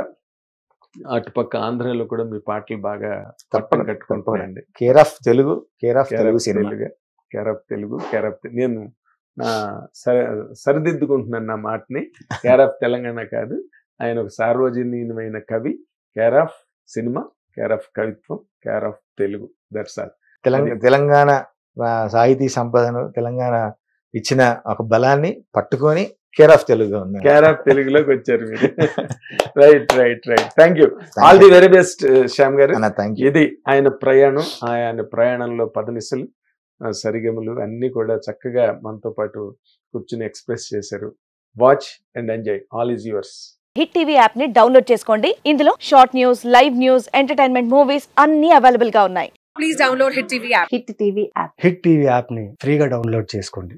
అటుపక్క ఆంధ్రాలో కూడా మీ పాటలు బాగా పట్టం కట్టుకుంటానండి. Care of Telugu, care of Telugu, care of Telugu, care of నేను నా సరిదిద్దుకుంటున్నాను నా మాటని. కేర్ ఆఫ్ తెలంగాణ కాదు, ఆయన ఒక సార్వజనీయమైన కవి. Care of cinema, care of కవిత్వం, care of Telugu. That's all. Telangana సాహితీ సంపదను, తెలంగాణ ఇచ్చిన ఒక బలాన్ని పట్టుకొని కేర్ ఆఫ్ తెలుగు ఉంది. కేర్ ఆఫ్ తెలుగులోకి వచ్చారు మీరు. Right. Thank you. All the very best Shyam గారు. ఇది ఆయన ప్రయాణం. ఆయన ప్రయాణంలో పదనిసలు, సరిగమలు అన్ని కూడా చక్కగా మనతో పాటు కూర్చుని ఎక్స్ప్రెస్ చేశారు. Watch and enjoy. All is yours. Hit TV app ని డౌన్లోడ్ చేసుకోండి. ఇందులో short news, live news, entertainment, movies అన్ని అవైలబుల్ గా ఉన్నాయి. Please download Hit TV app. Hit TV app hit TV యాప్ని ఫ్రీగా డౌన్లోడ్ చేసుకోండి.